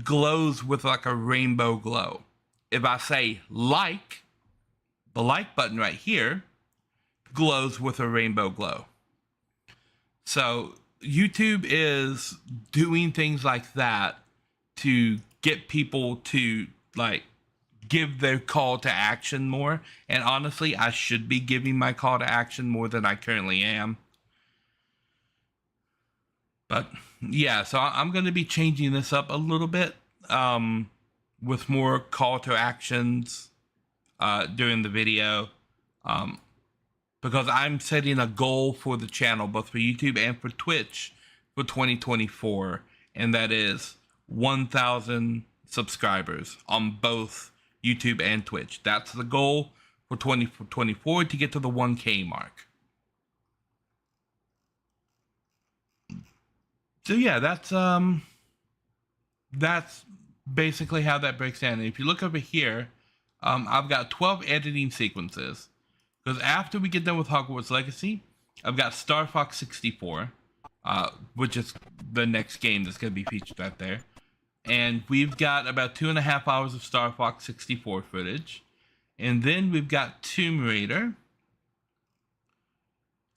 glows with like a rainbow glow. If I say like, the like button right here glows with a rainbow glow. So YouTube is doing things like that to get people to like give their call to action more. And honestly, I should be giving my call to action more than I currently am. But yeah, so I'm going to be changing this up a little bit with more call to actions during the video, because I'm setting a goal for the channel, both for YouTube and for Twitch, for 2024, and that is 1,000 subscribers on both YouTube and Twitch. That's the goal for 2024, to get to the 1K mark. So yeah, that's basically how that breaks down. And if you look over here, I've got 12 editing sequences, because after we get done with Hogwarts Legacy, I've got Star Fox 64, which is the next game that's going to be featured right there. And we've got about 2.5 hours of Star Fox 64 footage. And then we've got Tomb Raider.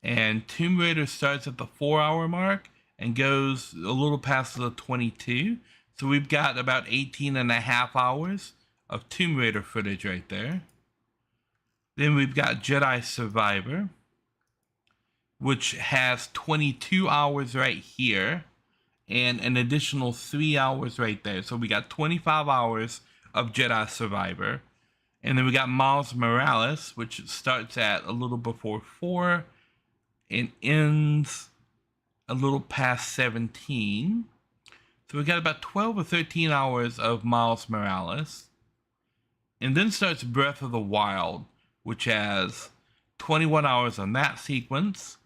And Tomb Raider starts at the 4-hour mark and goes a little past the 22. So we've got about 18.5 hours of Tomb Raider footage right there. Then we've got Jedi Survivor, which has 22 hours right here and an additional 3 hours right there. So we got 25 hours of Jedi Survivor. And then we got Miles Morales, which starts at a little before 4 and ends a little past 17. So we got about 12 or 13 hours of Miles Morales. And then starts Breath of the Wild, which has 21 hours on that sequence,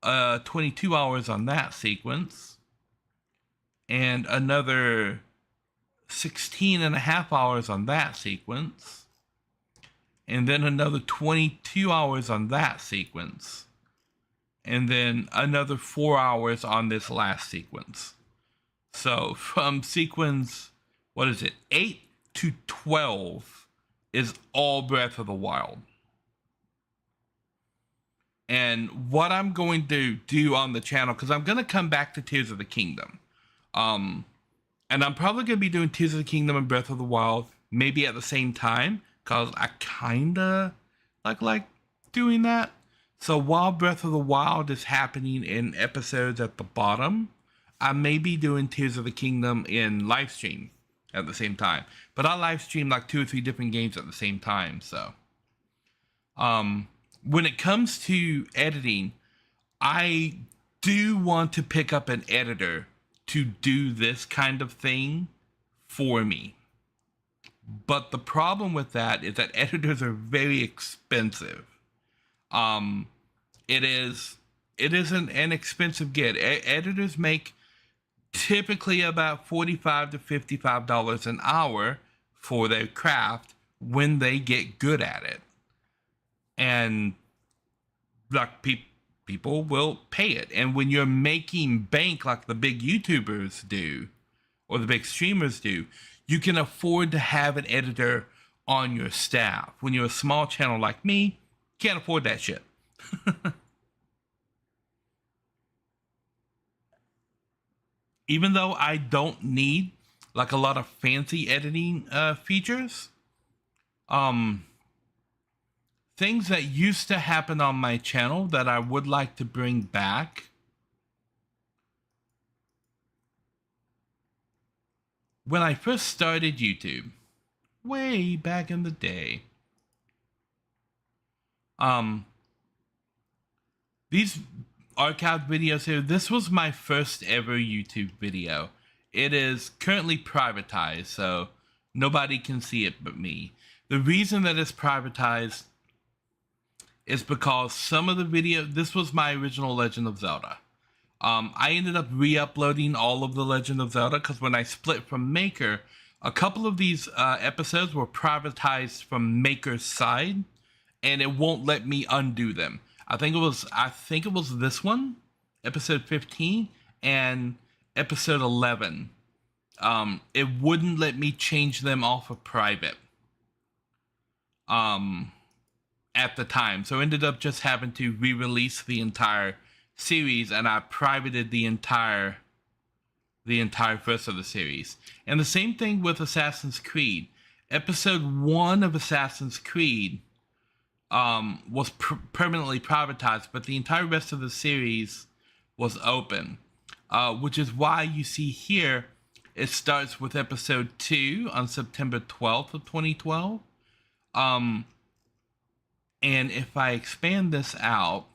22 hours on that sequence, and another 16 and a half hours on that sequence, and then another 22 hours on that sequence, and then another 4 hours on this last sequence. So from sequence, 8 to 12 is all Breath of the Wild. And what I'm going to do on the channel, because I'm going to come back to Tears of the Kingdom. And I'm probably going to be doing Tears of the Kingdom and Breath of the Wild maybe at the same time, because I kind of like doing that. So while Breath of the Wild is happening in episodes at the bottom, I may be doing Tears of the Kingdom in live stream at the same time. But I live stream like 2 or 3 different games at the same time. So when it comes to editing, I do want to pick up an editor to do this kind of thing for me. But the problem with that is that editors are very expensive. It isn't an expensive get. Editors make typically about $45 to $55 an hour for their craft when they get good at it. And like people will pay it. And when you're making bank like the big YouTubers do, or the big streamers do, you can afford to have an editor on your staff. When you're a small channel like me, can't afford that shit. Even though I don't need like a lot of fancy editing features, things that used to happen on my channel that I would like to bring back. When I first started YouTube, way back in the day, these archived videos here, this was my first ever YouTube video. It is currently privatized, so nobody can see it but me. The reason that it's privatized is because some of the video, this was my original Legend of Zelda. I ended up re-uploading all of the Legend of Zelda because when I split from Maker, a couple of these episodes were privatized from Maker's side, and it won't let me undo them. I think it was this one, episode 15, and episode 11. It wouldn't let me change them off of private. At the time, so I ended up just having to re-release the entire series, and I privated the entire first of the series. And the same thing with Assassin's Creed. Episode 1 of Assassin's Creed was permanently privatized, but the entire rest of the series was open, which is why you see here it starts with episode 2 on September 12th of 2012. And if I expand this out,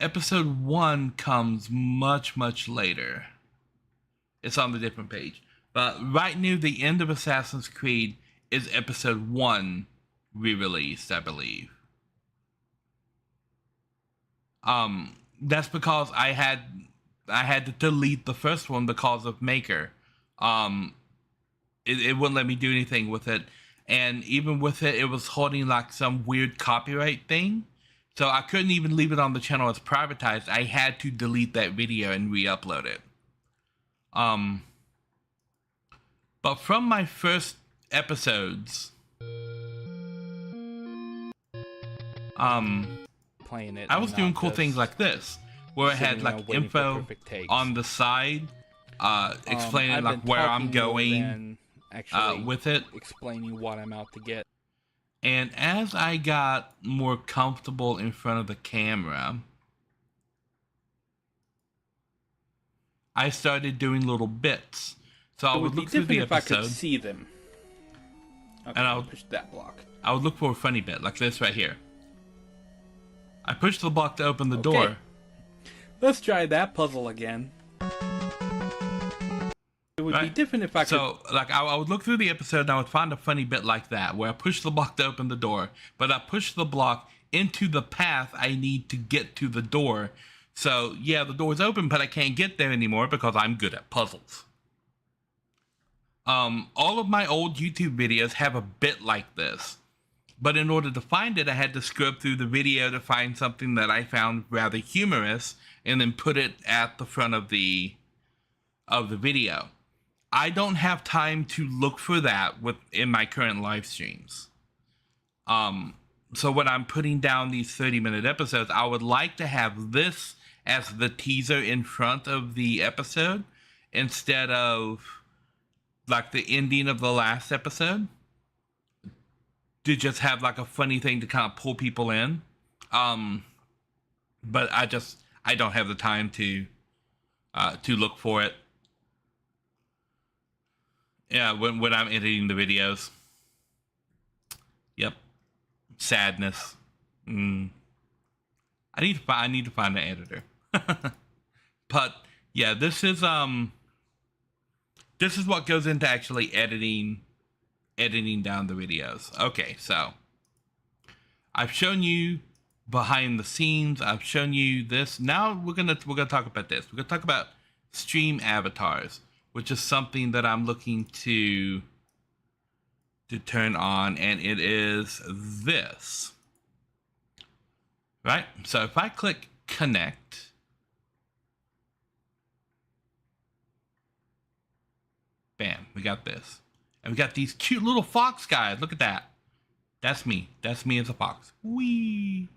episode 1 comes much, much later. It's on the different page. But right near the end of Assassin's Creed is episode 1 re-released, I believe. That's because I had to delete the first one because of Maker. It wouldn't let me do anything with it. And even with it, it was holding like some weird copyright thing. So I couldn't even leave it on the channel as privatized. I had to delete that video and re-upload it. But from my first episodes, playing it, I was doing cool things like this, where it had like info on the side, explaining like where I'm going. With it, explaining what I'm out to get. And as I got more comfortable in front of the camera, I started doing little bits. So I would look through the episode. If I could see them. Okay, and I would push that block. I would look for a funny bit, like this right here. I pushed the block to open the door. Let's try that puzzle again. It would be Right. different if I could. So, like, I would look through the episode and I would find a funny bit like that where I push the block to open the door, but I push the block into the path I need to get to the door. So, yeah, the door's open, but I can't get there anymore because I'm good at puzzles. All of my old YouTube videos have a bit like this, but in order to find it, I had to scrub through the video to find something that I found rather humorous and then put it at the front of the video. I don't have time to look for that in my current live streams. So when I'm putting down these 30-minute episodes, I would like to have this as the teaser in front of the episode instead of like the ending of the last episode, to just have like a funny thing to kind of pull people in. But I don't have the time to look for it. Yeah, when I'm editing the videos. Yep. Sadness. I need to find an editor. But yeah, this is what goes into actually editing down the videos. Okay, so I've shown you behind the scenes. I've shown you this. Now we're gonna talk about this. We're gonna talk about stream avatars, which is something that I'm looking to turn on, and it is this. Right? So if I click connect, bam, we got this. And we got these cute little fox guys. Look at that. That's me. That's me as a fox. Whee!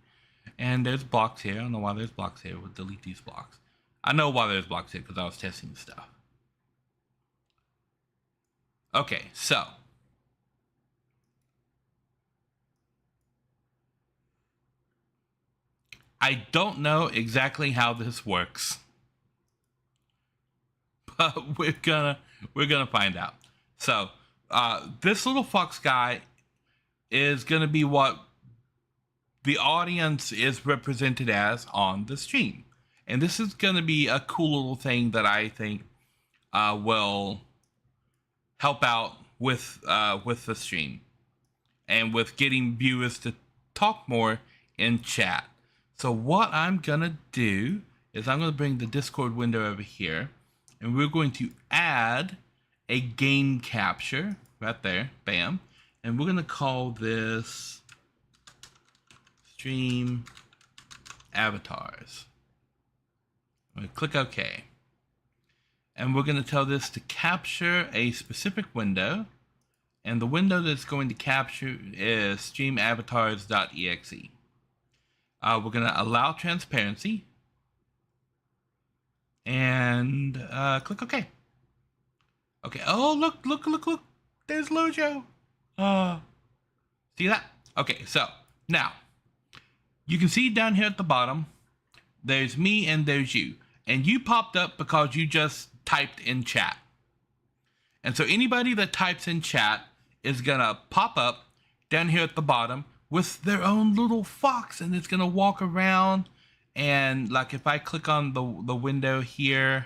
And there's blocks here. I don't know why there's blocks here. We'll delete these blocks. I know why there's blocks here because I was testing stuff. Okay, so I don't know exactly how this works, but we're gonna find out. So this little fox guy is gonna be what the audience is represented as on the stream, and this is gonna be a cool little thing that I think will help out with the stream and with getting viewers to talk more in chat. So what I'm gonna do is I'm gonna bring the Discord window over here, and we're going to add a game capture right there, bam, and we're gonna call this stream avatars. I'm gonna click OK, and we're gonna tell this to capture a specific window, and the window that's going to capture is streamavatars.exe. We're going to allow transparency and click OK. Okay. Oh, look. There's Lojo. See that? Okay, so now you can see down here at the bottom, there's me and there's you. And you popped up because you just typed in chat. And so anybody that types in chat is going to pop up down here at the bottom with their own little fox, and it's gonna walk around, and like if I click on the window here,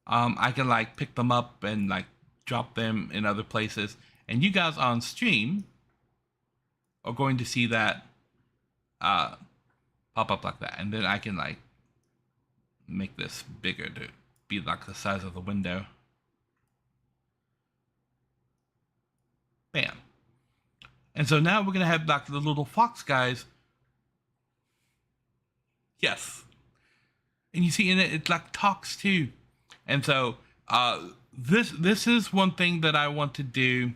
I can like pick them up and like drop them in other places, and you guys on stream are going to see that pop up like that, and then I can like make this bigger to be like the size of the window. Bam. And so now we're going to have like the little fox guys. Yes. And you see in it, it like talks too. And so this is one thing that I want to do,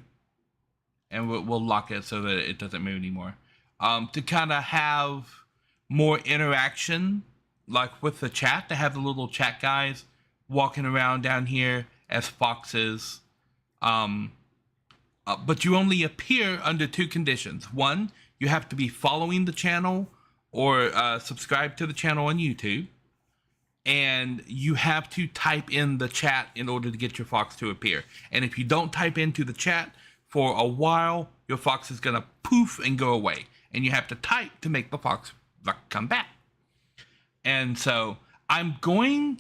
and we'll lock it so that it doesn't move anymore. To kind of have more interaction, like with the chat, to have the little chat guys walking around down here as foxes. But you only appear under two conditions. One, you have to be following the channel or subscribe to the channel on YouTube. And you have to type in the chat in order to get your fox to appear. And if you don't type into the chat for a while, your fox is going to poof and go away. And you have to type to make the fox come back. And so I'm going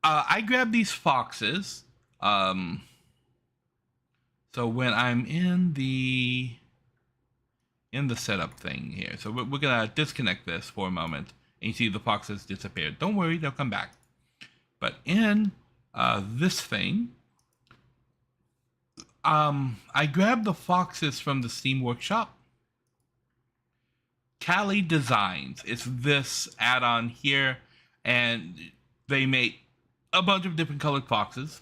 I grab these foxes. Um, so when I'm in the setup thing here, so we're gonna disconnect this for a moment, and you see the foxes disappeared. Don't worry, they'll come back. But in this thing, I grabbed the foxes from the Steam Workshop. Cali Designs. It's this add-on here, and they make a bunch of different colored foxes.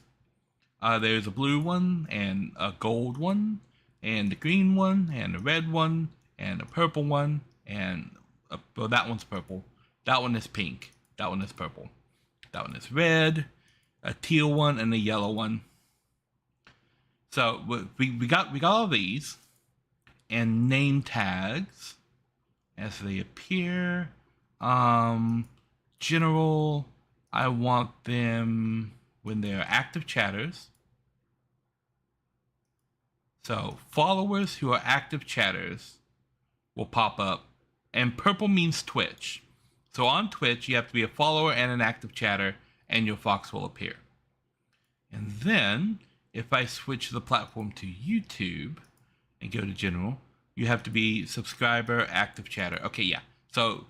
There's a blue one, and a gold one, and a green one, and a red one, and a purple one, and well, that one's purple. That one is pink. That one is purple. That one is red, a teal one, and a yellow one. So we got all these, and name tags as they appear. General, I want them when they're active chatters. So followers who are active chatters will pop up, and purple means Twitch. So on Twitch, you have to be a follower and an active chatter, and your fox will appear. And then, if I switch the platform to YouTube and go to general, you have to be subscriber, active chatter. Okay, yeah. So,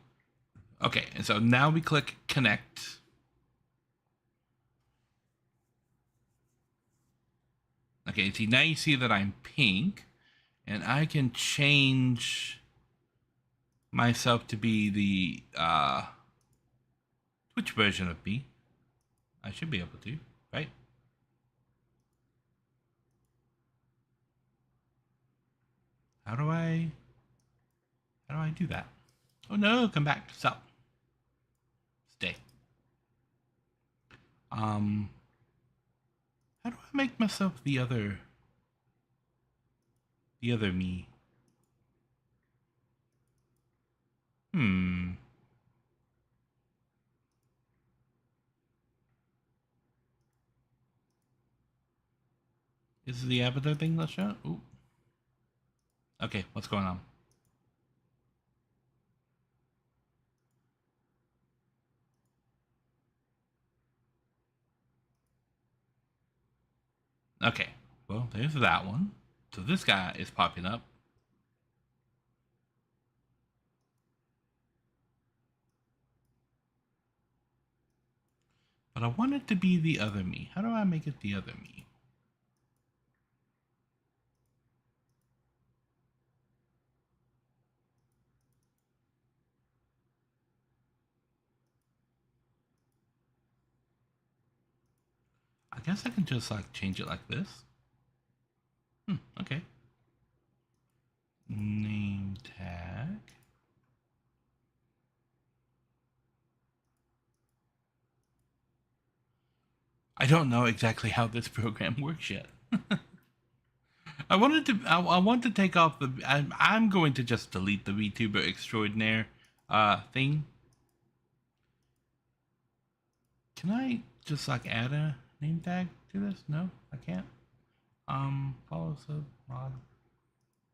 okay, and so now we click connect. Okay, see, now you see that I'm pink, and I can change myself to be the Twitch version of me. I should be able to, right? How do I do that? Oh no, come back. Stop. Stay. How do I make myself the other me? Is the avatar thing let's show? Ooh. Okay, what's going on? Okay, well, there's that one. So this guy is popping up. But I want it to be the other me. How do I make it the other me? I guess I can just like change it like this. Okay. Name tag. I don't know exactly how this program works yet. I want to take off the. I'm going to just delete the VTuber extraordinaire thing. Can I just like add a name tag to this? No, I can't. Follow sub mod.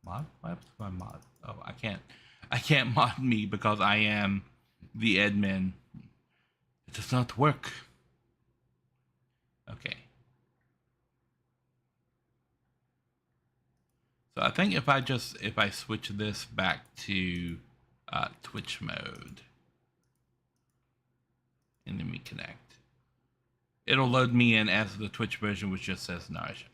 What happens to my mod? Oh, I can't mod me because I am the admin. It does not work. Okay. So I think if I switch this back to Twitch mode and then we connect, it'll load me in as the Twitch version, which just says Narishm.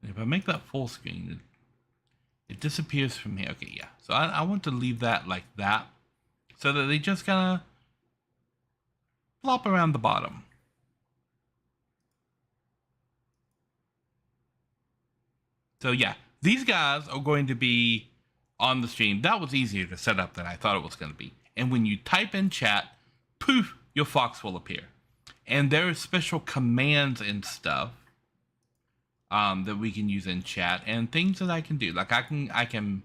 And if I make that full screen, it disappears from here. Okay, yeah. So I want to leave that like that, so that they just kind of flop around the bottom. So yeah, these guys are going to be on the stream. That was easier to set up than I thought it was going to be. And when you type in chat, poof, your fox will appear. And there are special commands and stuff that we can use in chat, and things that I can do. Like I can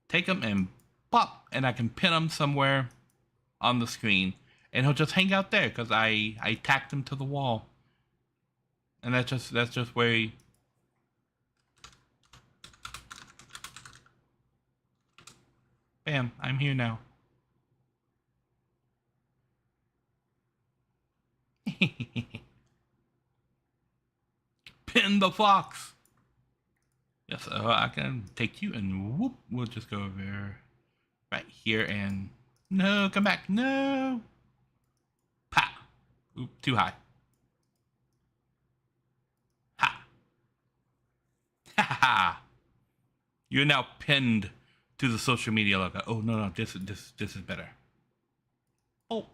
take them and pop, and I can pin them somewhere on the screen, and he'll just hang out there because I tacked him to the wall. And that's just where he. Bam, I'm here now. pin the fox. Yes, I can take you and whoop. We'll just go over right here and no, come back. No. Pa. Oop, too high. Ha. Ha ha ha. You're now pinned to the social media logo. Oh no, this is better. Oh.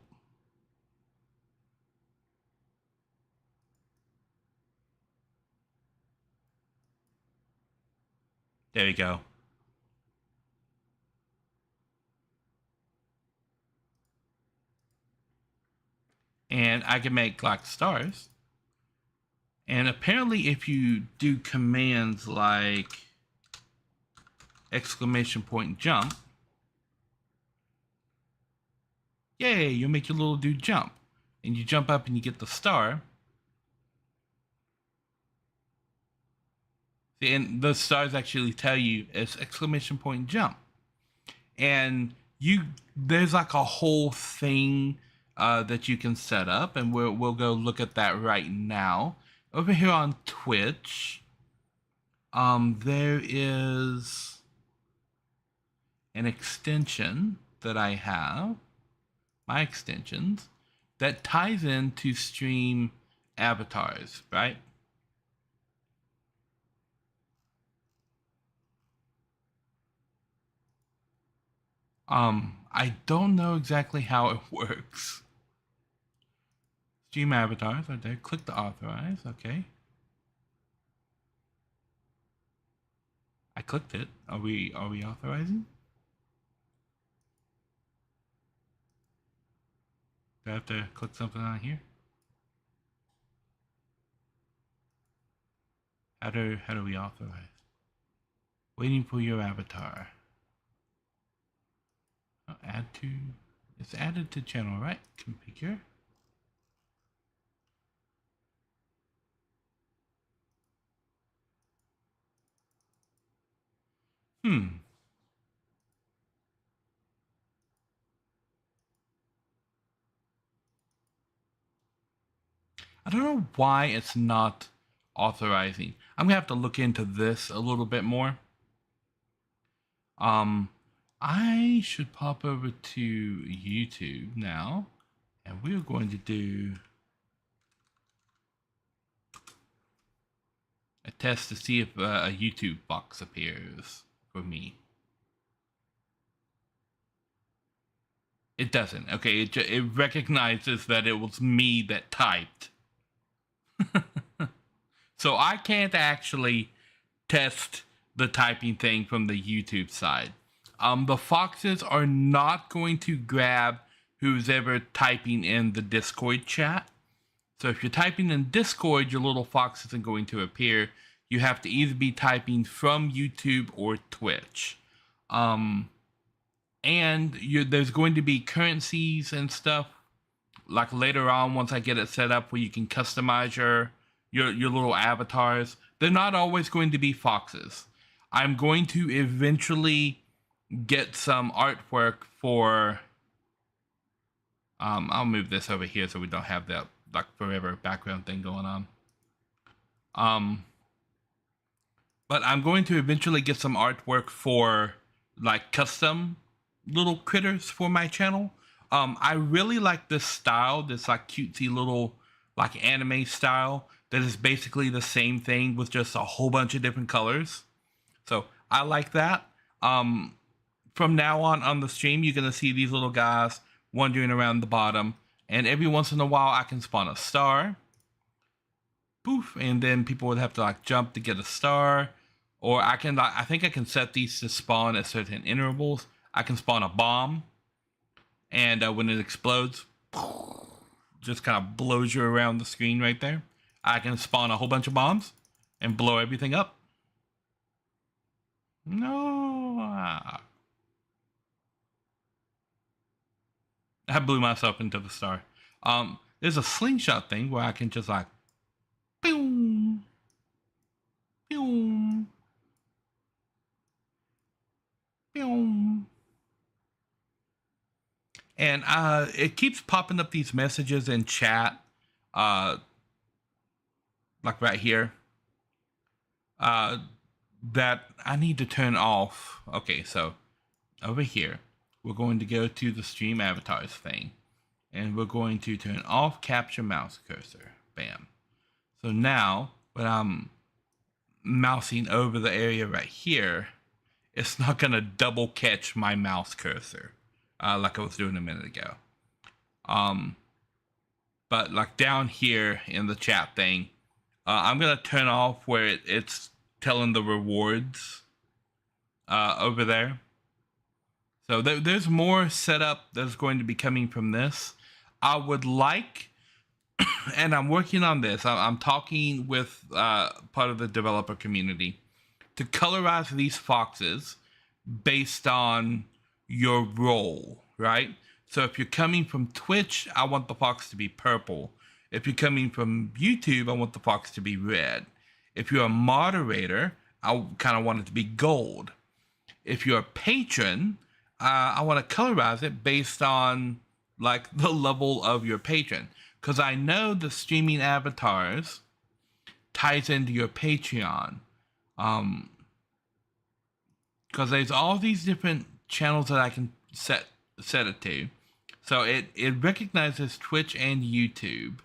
There we go. And I can make like stars. And apparently if you do commands like exclamation point jump, yay, you'll make your little dude jump. And you jump up and you get the star. And the stars actually tell you it's exclamation point jump. And there's like a whole thing that you can set up, and we'll go look at that right now. Over here on Twitch, there is an extension that I have, my extensions, that ties into stream avatars, right? I don't know exactly how it works. Stream avatars right there. Click to authorize. Okay. I clicked it. Are we authorizing? Do I have to click something on here? How do we authorize? Waiting for your avatar. Oh, add to. It's added to channel, right? Configure. I don't know why it's not authorizing. I'm gonna have to look into this a little bit more. I should pop over to YouTube now, and we're going to do a test to see if a YouTube box appears for me. It doesn't. Okay, it recognizes that it was me that typed. So I can't actually test the typing thing from the YouTube side. The foxes are not going to grab who's ever typing in the Discord chat. So if you're typing in Discord, your little fox isn't going to appear. You have to either be typing from YouTube or Twitch. And there's going to be currencies and stuff like later on once I get it set up where you can customize your little avatars. They're not always going to be foxes. I'm going to eventually get some artwork for I'll move this over here so we don't have that like forever background thing going on. But I'm going to eventually get some artwork for like custom little critters for my channel. I really like this style, this like cutesy little like anime style that is basically the same thing with just a whole bunch of different colors. So I like that. From now on the stream, you're gonna see these little guys wandering around the bottom, and every once in a while I can spawn a star. Poof, and then people would have to like jump to get a star. Or I think I can set these to spawn at certain intervals. I can spawn a bomb, and when it explodes, just kind of blows you around the screen right there. I can spawn a whole bunch of bombs and blow everything up. No. I blew myself into the star. There's a slingshot thing where I can just like, boom, boom, boom. And it keeps popping up these messages in chat, like right here. that I need to turn off. Okay, so over here, we're going to go to the stream avatars thing, and we're going to turn off capture mouse cursor. Bam. So now, when I'm mousing over the area right here, it's not going to double catch my mouse cursor like I was doing a minute ago. But like down here in the chat thing, I'm going to turn off where it's telling the rewards over there. So there's more setup that's going to be coming from this. I would like, and I'm working on this, I'm talking with part of the developer community to colorize these foxes based on your role, right? So if you're coming from Twitch, I want the fox to be purple. If you're coming from YouTube, I want the fox to be red. If you're a moderator, I kind of want it to be gold. If you're a patron, I want to colorize it based on like the level of your patron. Because I know the streaming avatars ties into your Patreon. Because there's all these different channels that I can set it to. So it recognizes Twitch and YouTube.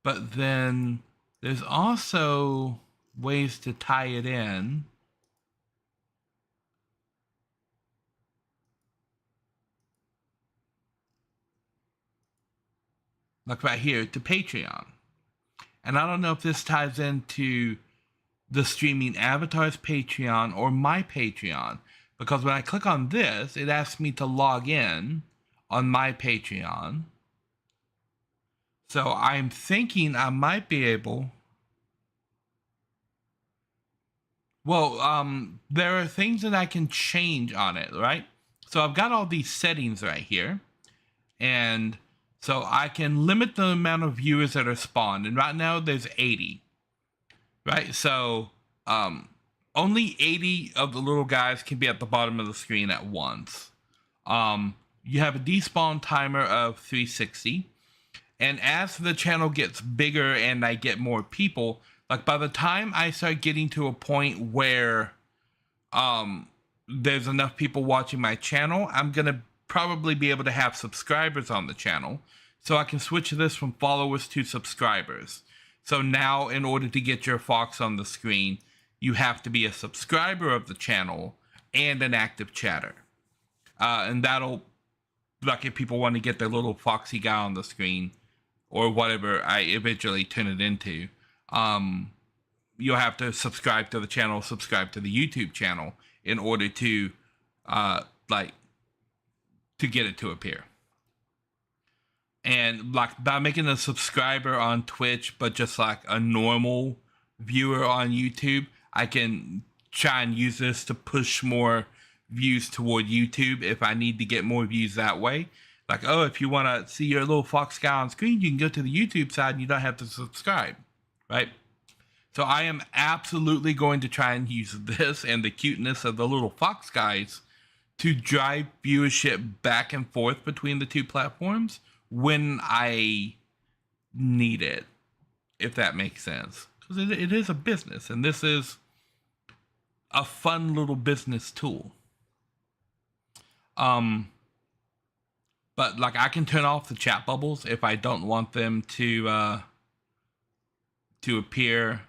But then there's also ways to tie it in. Like right here to Patreon. And I don't know if this ties into the streaming avatars Patreon or my Patreon, because when I click on this, it asks me to log in on my Patreon. So I'm thinking I might be able. Well, there are things that I can change on it, right? So I've got all these settings right here, and so I can limit the amount of viewers that are spawned. And right now there's 80. Right, so only 80 of the little guys can be at the bottom of the screen at once. You have a despawn timer of 360, and as the channel gets bigger and I get more people, like by the time I start getting to a point where there's enough people watching my channel, I'm gonna probably be able to have subscribers on the channel, so I can switch this from followers to subscribers. So now, in order to get your fox on the screen, you have to be a subscriber of the channel and an active chatter. And that'll, like if people want to get their little foxy guy on the screen, or whatever I eventually turn it into, you'll have to subscribe to the channel, subscribe to the YouTube channel in order to, to get it to appear. And like by making a subscriber on Twitch, but just like a normal viewer on YouTube, I can try and use this to push more views toward YouTube if I need to get more views that way. Like, oh, if you want to see your little fox guy on screen, you can go to the YouTube side and you don't have to subscribe, right? So I am absolutely going to try and use this and the cuteness of the little fox guys to drive viewership back and forth between the two platforms when I need it, if that makes sense. Because it is a business, and this is a fun little business tool. But like I can turn off the chat bubbles if I don't want them to appear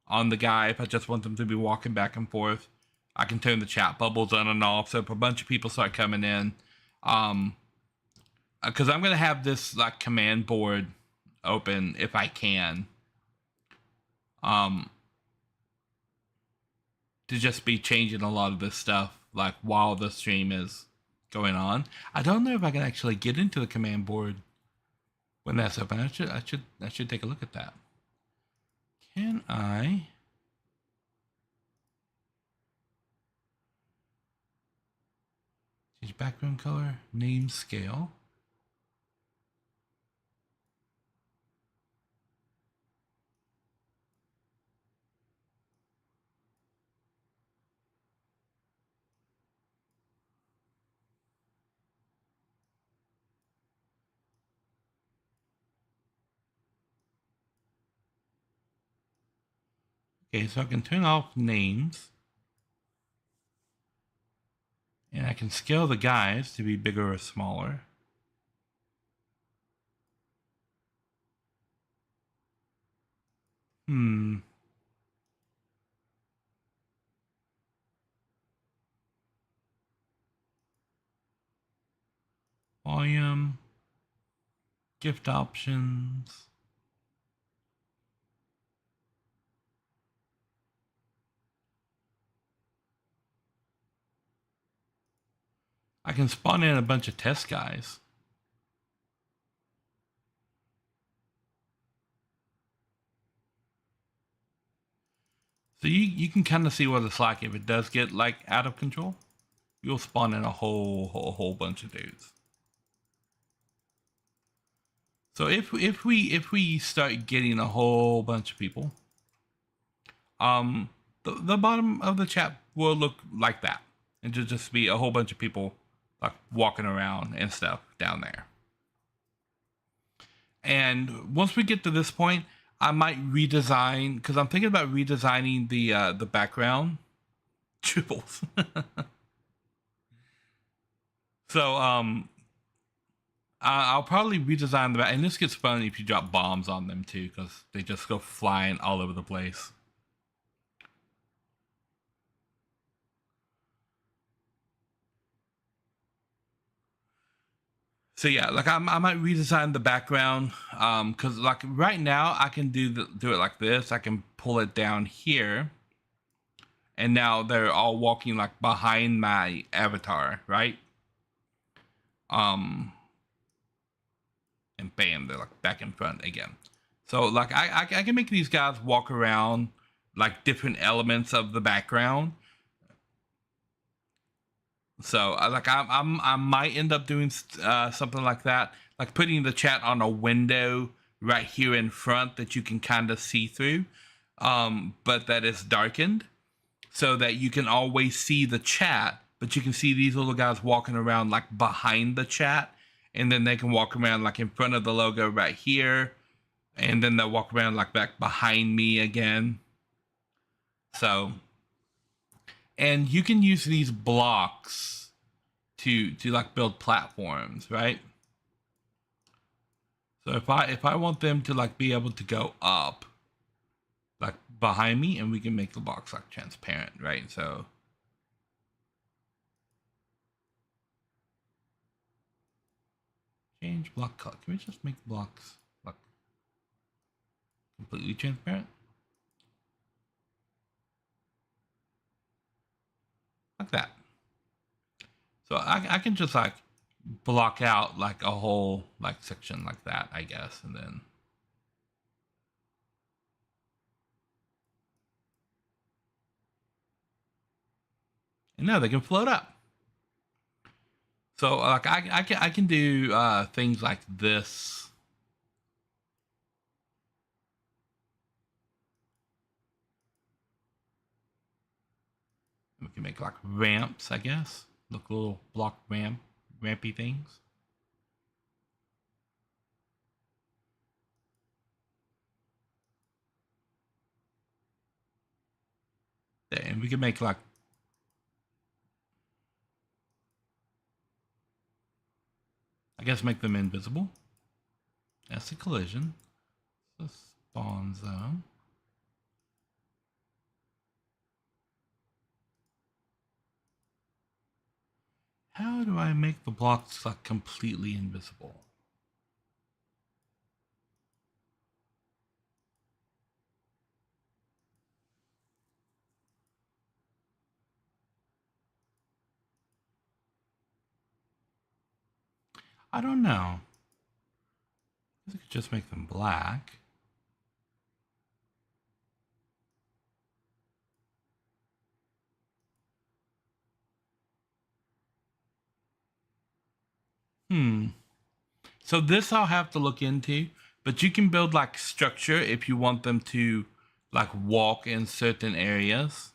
on the guy. If I just want them to be walking back and forth, I can turn the chat bubbles on and off. So if a bunch of people start coming in, because I'm gonna have this like command board open if I can, to just be changing a lot of this stuff like while the stream is going on. I don't know if I can actually get into the command board when that's open. I should take a look at that. Can I? Change background color, name scale. Okay, so I can turn off names. And I can scale the guys to be bigger or smaller. Volume. Gift options. I can spawn in a bunch of test guys. So you can kind of see what it's like if it does get like out of control. You'll spawn in a whole bunch of dudes. So if we start getting a whole bunch of people, the bottom of the chat will look like that, and just be a whole bunch of people like walking around and stuff down there. And once we get to this point, I might redesign, because I'm thinking about redesigning the background. Triples. So I'll probably redesign the back, and this gets fun if you drop bombs on them too, because they just go flying all over the place. So yeah, like I might redesign the background, because like right now I can do it like this. I can pull it down here, and now they're all walking like behind my avatar, right? And bam, they're like back in front again. So like I can make these guys walk around like different elements of the background. So like I might end up doing something like that, like putting the chat on a window right here in front that you can kind of see through, but that is darkened, so that you can always see the chat, but you can see these little guys walking around like behind the chat, and then they can walk around like in front of the logo right here, and then they'll walk around like back behind me again. So, and you can use these blocks to like build platforms, right? So if I want them to like be able to go up like behind me, and we can make the box like transparent, right? So change block color. Can we just make the blocks like completely transparent? Like that. So I can just like block out like a whole like section like that, I guess, and then now they can float up. So like I can do things like this. We can make like ramps, I guess. Look, little block rampy things. There, and we can make like I guess make them invisible. That's a collision. The spawn zone. How do I make the blocks like completely invisible? I don't know. I could just make them black. So this I'll have to look into, but you can build like structure if you want them to like walk in certain areas.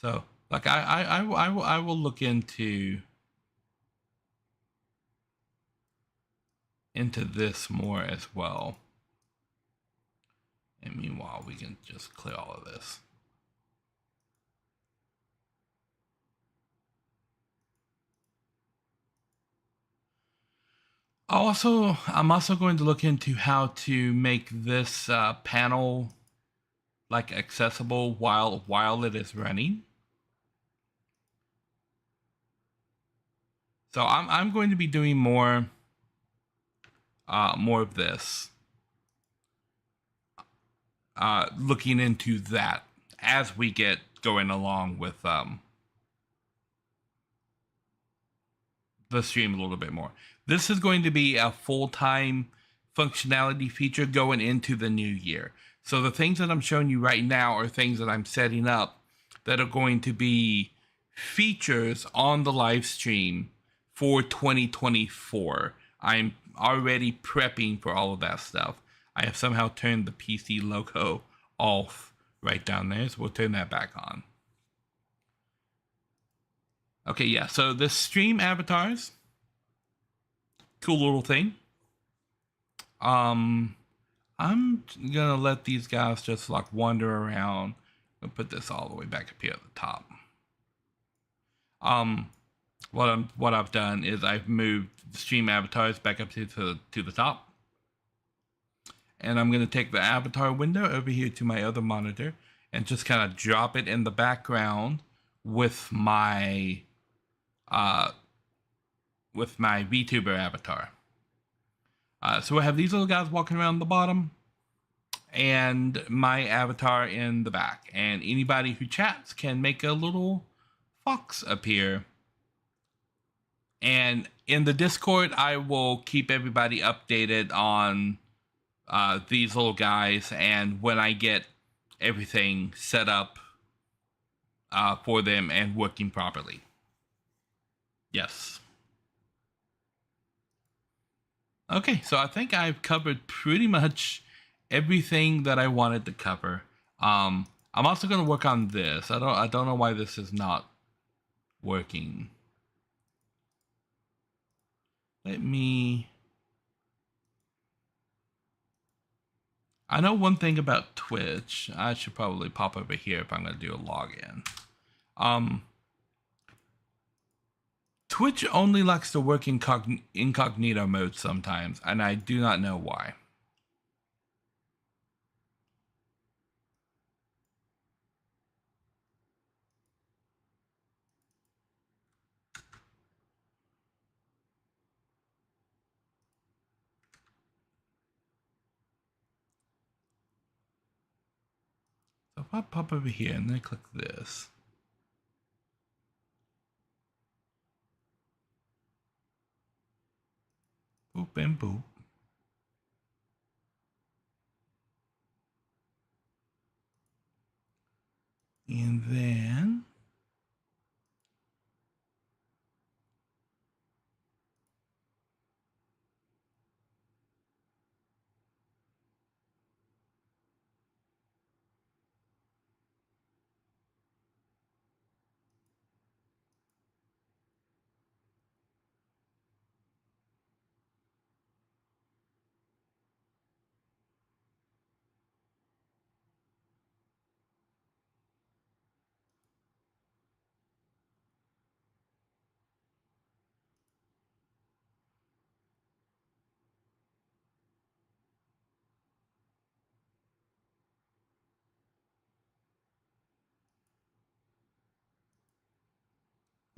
So like I will look into into this more as well. And meanwhile, we can just clear all of this. I'm also going to look into how to make this panel like accessible while it is running. So I'm going to be doing more of this, looking into that as we get going along with the stream a little bit more. This is going to be a full-time functionality feature going into the new year. So the things that I'm showing you right now are things that I'm setting up that are going to be features on the live stream for 2024. I'm already prepping for all of that stuff. I have somehow turned the PC logo off right down there, so we'll turn that back on. Okay, yeah, so the stream avatars, cool little thing. I'm gonna let these guys just like wander around. I'll put this all the way back up here at the top. What I've done is I've moved the stream avatars back up to the top. And I'm gonna take the avatar window over here to my other monitor and just kind of drop it in the background with my VTuber avatar. So we'll have these little guys walking around the bottom and my avatar in the back. And anybody who chats can make a little fox appear. And in the Discord, I will keep everybody updated on these little guys and when I get everything set up for them and working properly. Yes. Okay, so I think I've covered pretty much everything that I wanted to cover. I'm also going to work on this. I don't know why this is not working. I know one thing about Twitch. I should probably pop over here if I'm going to do a login. Twitch only likes to work in incognito mode sometimes, and I do not know why. So if I pop over here and then click this. Boop and boop. And then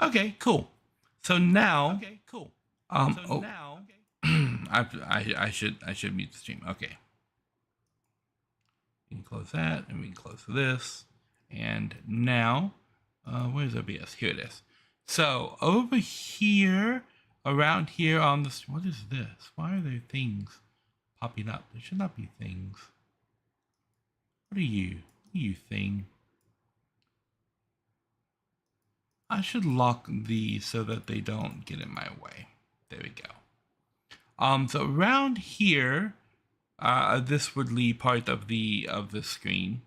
okay, cool. So now, I should mute the stream. Okay, we can close that, and we can close this. And now, where's OBS? Here it is. So over here, around here on this, what is this? Why are there things popping up? There should not be things. What are you? You thing. I should lock these so that they don't get in my way. There we go. So around here, this would leave part of the screen.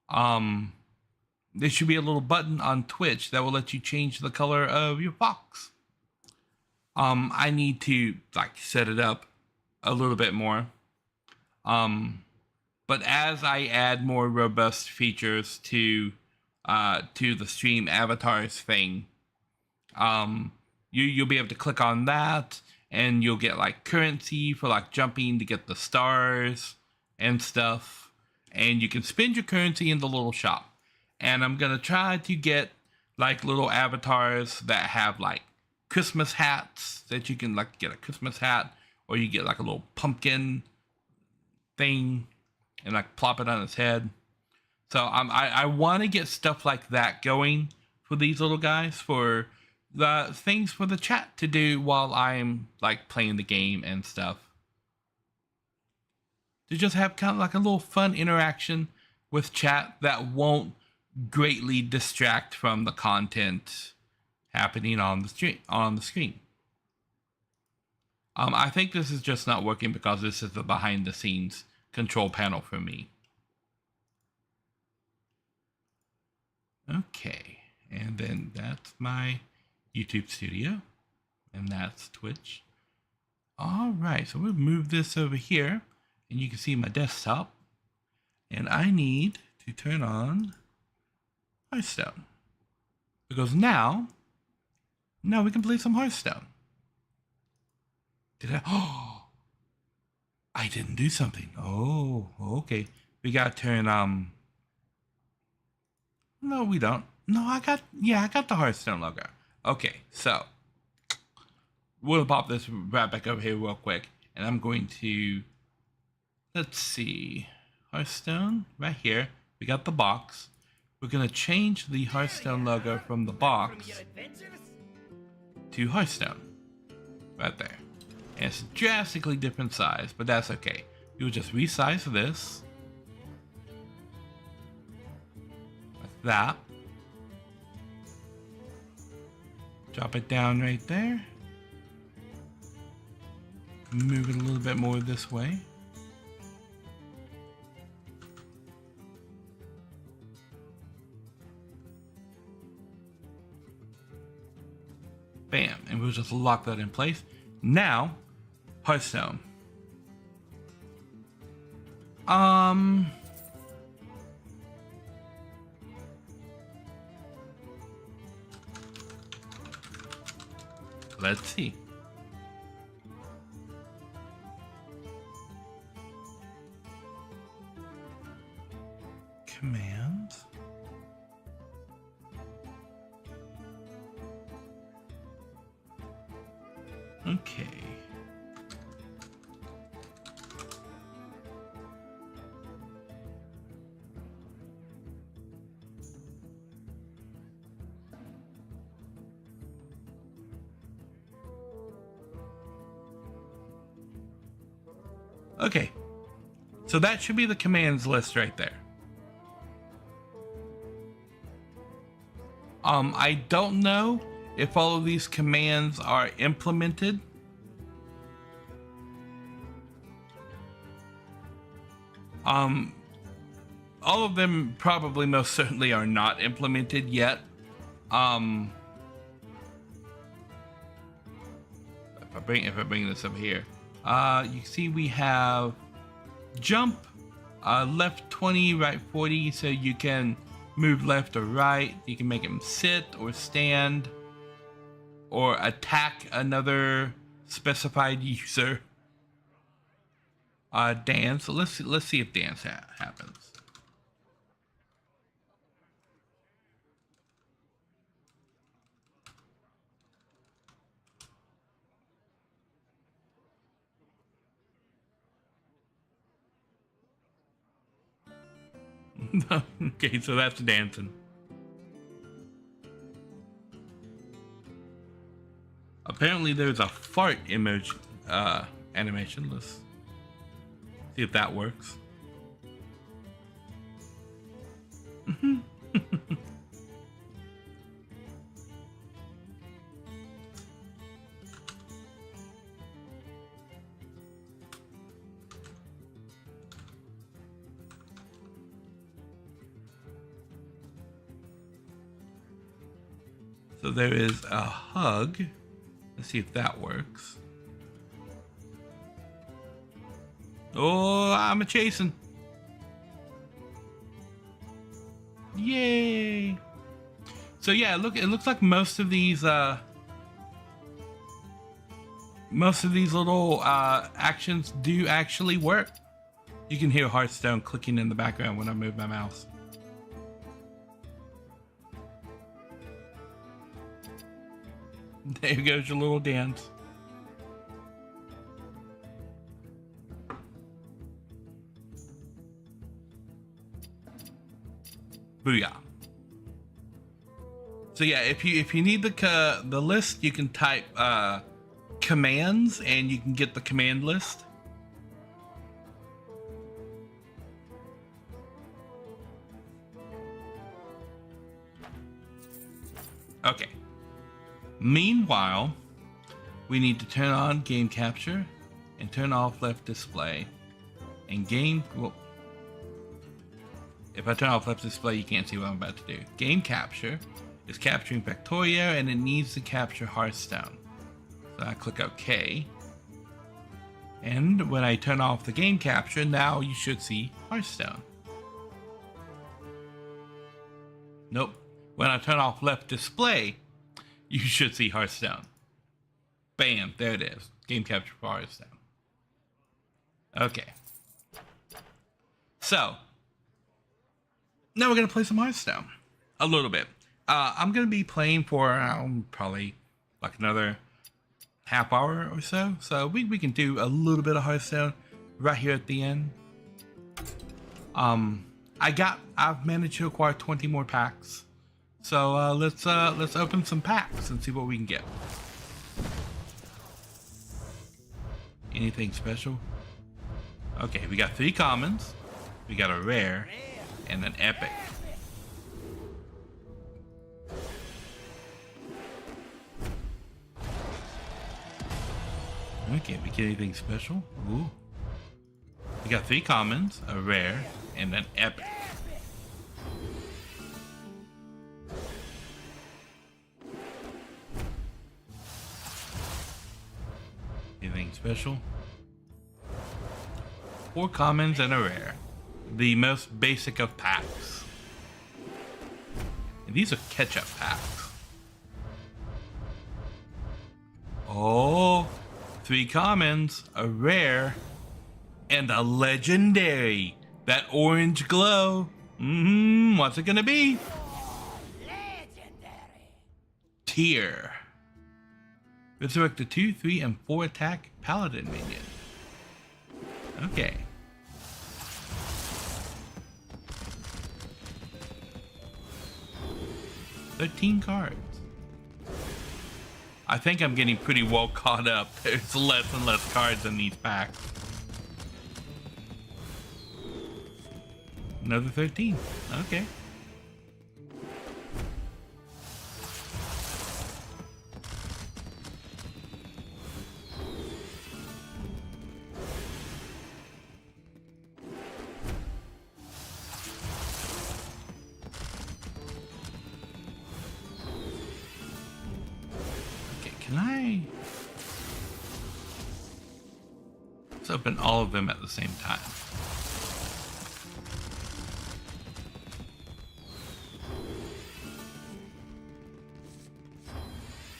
There should be a little button on Twitch that will let you change the color of your box. I need to like set it up a little bit more. But as I add more robust features to the stream avatars thing, you'll be able to click on that, and you'll get like currency for like jumping to get the stars and stuff. And you can spend your currency in the little shop. And I'm gonna try to get like little avatars that have like Christmas hats that you can like get a Christmas hat, or you get like a little pumpkin thing and like plop it on its head. So I want to get stuff like that going for these little guys, for the things for the chat to do while I'm like playing the game and stuff. To just have kind of like a little fun interaction with chat that won't greatly distract from the content happening on the screen. I think this is just not working because this is the behind the scenes control panel for me. Okay, and then that's my YouTube studio, and that's Twitch. All right, so we'll move this over here, and you can see my desktop, and I need to turn on Hearthstone, because now we can play some Hearthstone. Did I? Oh, I didn't do something. Oh, okay. We gotta turn No, we don't. No, I got the Hearthstone logo. Okay, so we'll pop this right back over here real quick, and I'm going to, let's see, Hearthstone right here. We got the box. We're gonna change the Hearthstone logo from the box to Hearthstone right there. And it's a drastically different size, but that's okay. You'll just resize this like that. Drop it down right there. Move it a little bit more this way. Bam, and we'll just lock that in place. Now, Hearthstone. Let's see. Commands. Okay. Okay. So that should be the commands list right there. I don't know if all of these commands are implemented. All of them probably most certainly are not implemented yet. If I bring this up here, you see we have jump, left 20, right 40, so you can move left or right. You can make him sit or stand or attack another specified user. Dance. Let's see if dance happens. Okay, so that's dancing. Apparently there's a fart image animation. Let's see if that works. So there is a hug. Let's see if that works. Oh, I'm a chasing. Yay! So yeah, look, it looks like most of these little actions do actually work. You can hear Hearthstone clicking in the background when I move my mouse. There goes your little dance. Booyah. So yeah, if you need the list, you can type commands and you can get the command list. Okay. Meanwhile, we need to turn on game capture and turn off left display. And well, if I turn off left display, you can't see what I'm about to do. Game capture is capturing Factorio and it needs to capture Hearthstone. So I click OK. And when I turn off the game capture, now you should see Hearthstone. Nope. When I turn off left display, you should see Hearthstone. Bam, there it is. Game capture for Hearthstone. Okay. So, now we're going to play some Hearthstone. A little bit. I'm going to be playing for probably like another half hour or so. So we can do a little bit of Hearthstone right here at the end. I've managed to acquire 20 more packs. So let's open some packs and see what we can get. Anything special? Okay, we got 3 commons, we got a rare, and an epic. Okay, we get anything special? Ooh. We got 3 commons, a rare, and an epic. Anything special? 4 commons and a rare. The most basic of packs. And these are catch-up packs. Oh, 3 commons, a rare, and a legendary. That orange glow. What's it gonna be? Legendary. Tier. Resurrect a 2, 3, and 4 attack paladin minion. Okay. $13 cards. I think I'm getting pretty well caught up. There's less and less cards in these packs. Another 13. Okay. Can I? Let's open all of them at the same time.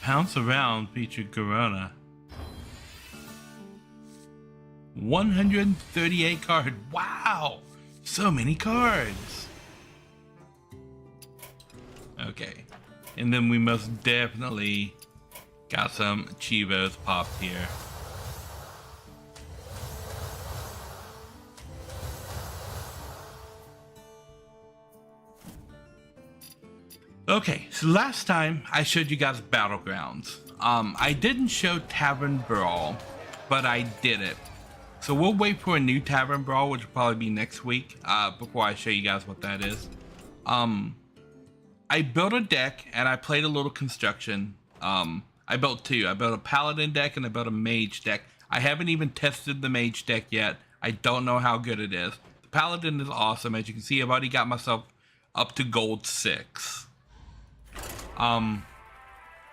Pounce Around featured Corona. 138 card. Wow! So many cards. Okay. And then we most definitely got some Chivos popped here. Okay, so last time I showed you guys Battlegrounds. I didn't show Tavern Brawl, but I did it. So we'll wait for a new Tavern Brawl, which will probably be next week, before I show you guys what that is. I built a deck and I played a little construction. I built 2. I built a Paladin deck and I built a Mage deck. I haven't even tested the Mage deck yet. I don't know how good it is. The Paladin is awesome. As you can see, I've already got myself up to gold 6.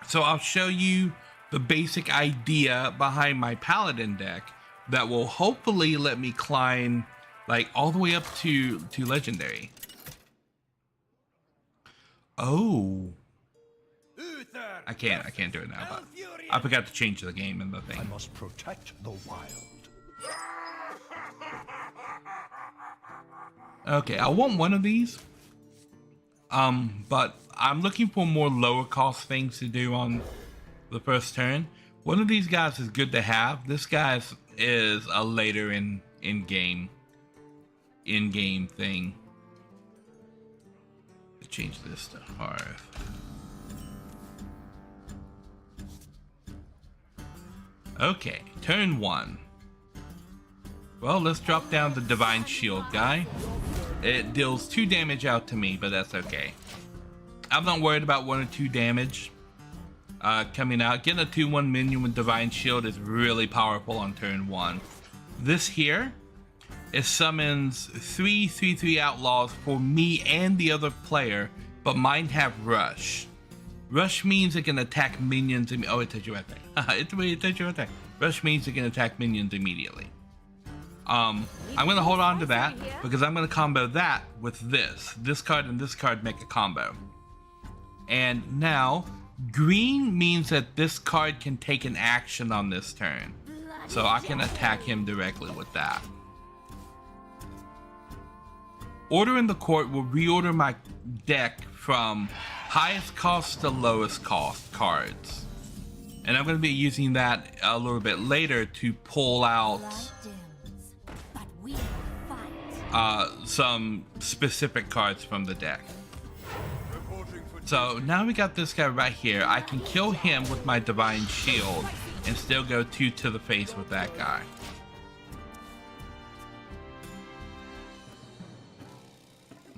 So I'll show you the basic idea behind my Paladin deck. that will hopefully let me climb like all the way up to legendary. Oh, I can't do it now, but I forgot to change the game and the thing. I must protect the wild. Okay, I want one of these. But I'm looking for more lower cost things to do on the first turn. One of these guys is good to have. This guy is a later in game thing. Let's change this to Hearth. Okay, turn 1. Well, let's drop down the Divine Shield guy. It deals 2 damage out to me, but that's okay. I'm not worried about 1 or 2 damage coming out. Getting a 2/1 minion with Divine Shield is really powerful on turn 1. This here, it summons 3/3/3 outlaws for me and the other player, but mine have Rush. Rush means it can attack minions. Oh, it touched you right there. It touched you right there. Rush means it can attack minions immediately. I'm going to hold on to that because I'm going to combo that with this. This card and this card make a combo. And now, green means that this card can take an action on this turn. So I can attack him directly with that. Order in the Court will reorder my deck from highest cost to lowest cost cards. And I'm going to be using that a little bit later to pull out some specific cards from the deck. So now we got this guy right here. I can kill him with my Divine Shield and still go 2 to the face with that guy.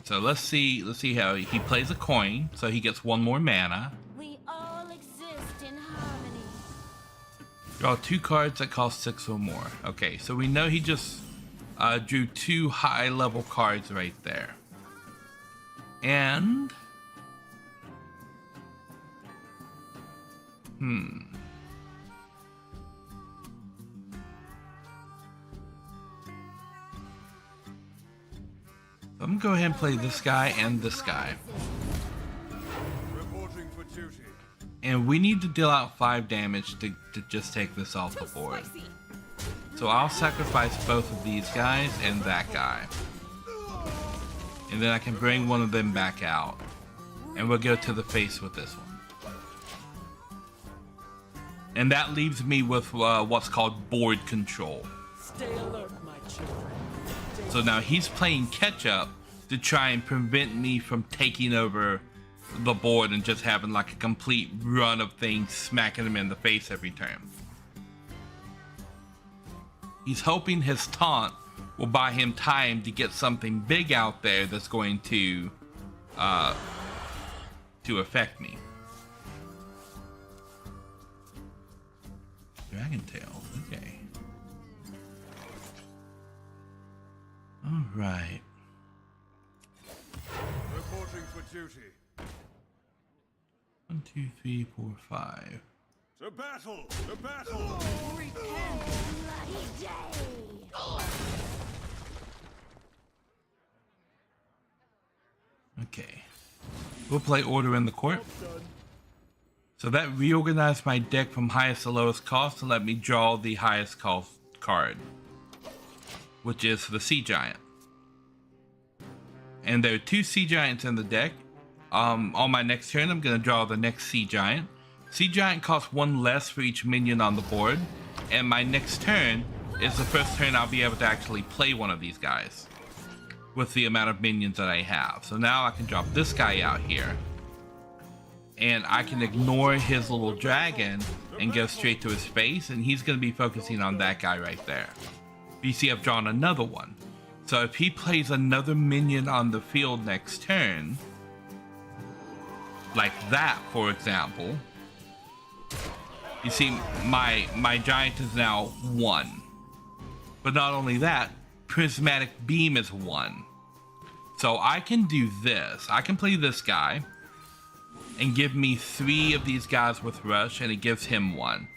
So let's see how he plays a coin, so he gets 1 more mana. We all exist in harmony. Draw 2 cards that cost 6 or more. Okay, so we know he just drew 2 high level cards right there. And I'm gonna go ahead and play this guy and this guy. Reporting for duty. And we need to deal out 5 damage to just take this off the board. So I'll sacrifice both of these guys and that guy. And then I can bring one of them back out. And we'll go to the face with this one. And that leaves me with what's called board control. Stay alert, my children. So now he's playing catch up to try and prevent me from taking over the board and just having like a complete run of things smacking him in the face every turn. He's hoping his taunt will buy him time to get something big out there that's going to affect me. Dragon Tail, okay. Alright. Reporting for duty. 1, 2, 3, 4, 5. To battle! To battle! Bloody day. Okay. We'll play Order in the Court. So that reorganized my deck from highest to lowest cost to let me draw the highest cost card, which is the Sea Giant. And there are 2 Sea Giants in the deck. On my next turn, I'm going to draw the next Sea Giant. Sea Giant costs 1 less for each minion on the board. And my next turn is the first turn I'll be able to actually play one of these guys with the amount of minions that I have. So now I can drop this guy out here. And I can ignore his little dragon and go straight to his face. And he's going to be focusing on that guy right there. You see, I've drawn another one. So if he plays another minion on the field next turn, like that, for example, you see my giant is now 1. But not only that, Prismatic Beam is 1. So I can do this. I can play this guy and give me 3 of these guys with Rush, and it gives him 1.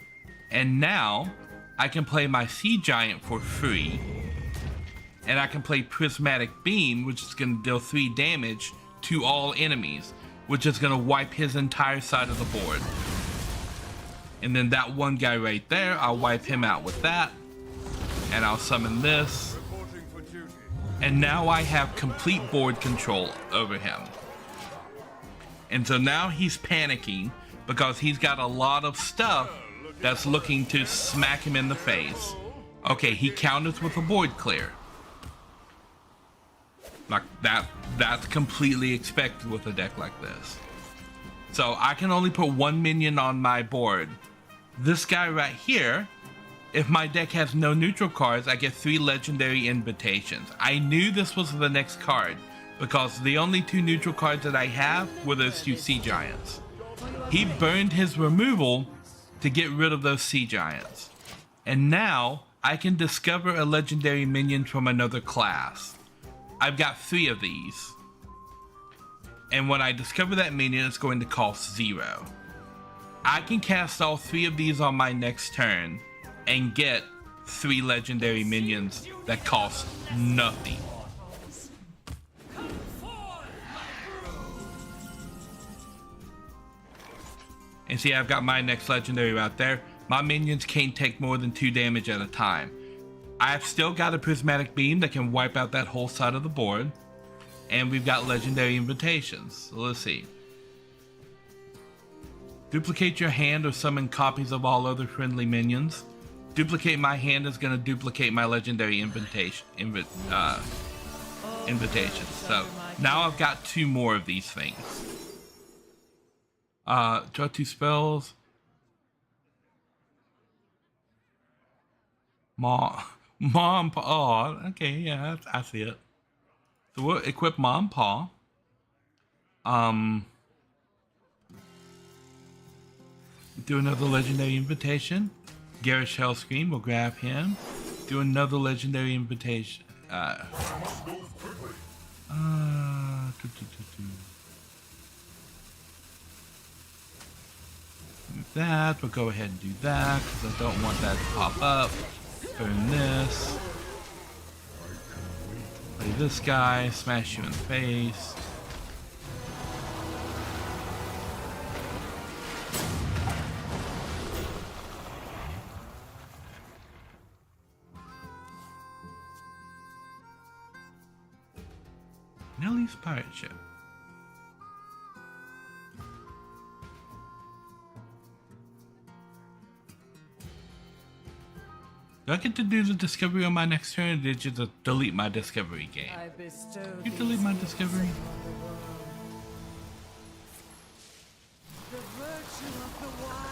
And now I can play my Sea Giant for free. And I can play Prismatic Beam, which is going to deal 3 damage to all enemies, which is going to wipe his entire side of the board. And then that one guy right there, I'll wipe him out with that. And I'll summon this. Reporting for duty. And now I have complete board control over him. And so now he's panicking because he's got a lot of stuff that's looking to smack him in the face. Okay, he counters with a board clear. Like that's completely expected with a deck like this. So I can only put 1 minion on my board. This guy right here, if my deck has no neutral cards, I get 3 legendary invitations. I knew this was the next card because the only 2 neutral cards that I have were those 2 Sea Giants. He burned his removal to get rid of those Sea Giants. And now I can discover a legendary minion from another class. I've got 3 of these. And when I discover that minion, it's going to cost 0. I can cast all 3 of these on my next turn and get 3 legendary minions that cost nothing. And see, I've got my next legendary right there. My minions can't take more than 2 damage at a time. I've still got a Prismatic Beam that can wipe out that whole side of the board. And we've got legendary invitations. So let's see. Duplicate your hand or summon copies of all other friendly minions. Duplicate my hand is going to duplicate my legendary invitations. So now I've got 2 more of these things. Draw 2 spells. Mom, Paw. Oh, okay, yeah, I see it. So we'll equip Mom, Paw. Do another legendary invitation. Garish Hellscream, we'll grab him. Do another legendary invitation. That, we'll go ahead and do that because I don't want that to pop up. Burn this. Play this guy, smash you in the face. Nellie's pirate ship. Do I get to do the discovery on my next turn, or did you just delete my discovery game? You delete my discovery? The virtue of the wine.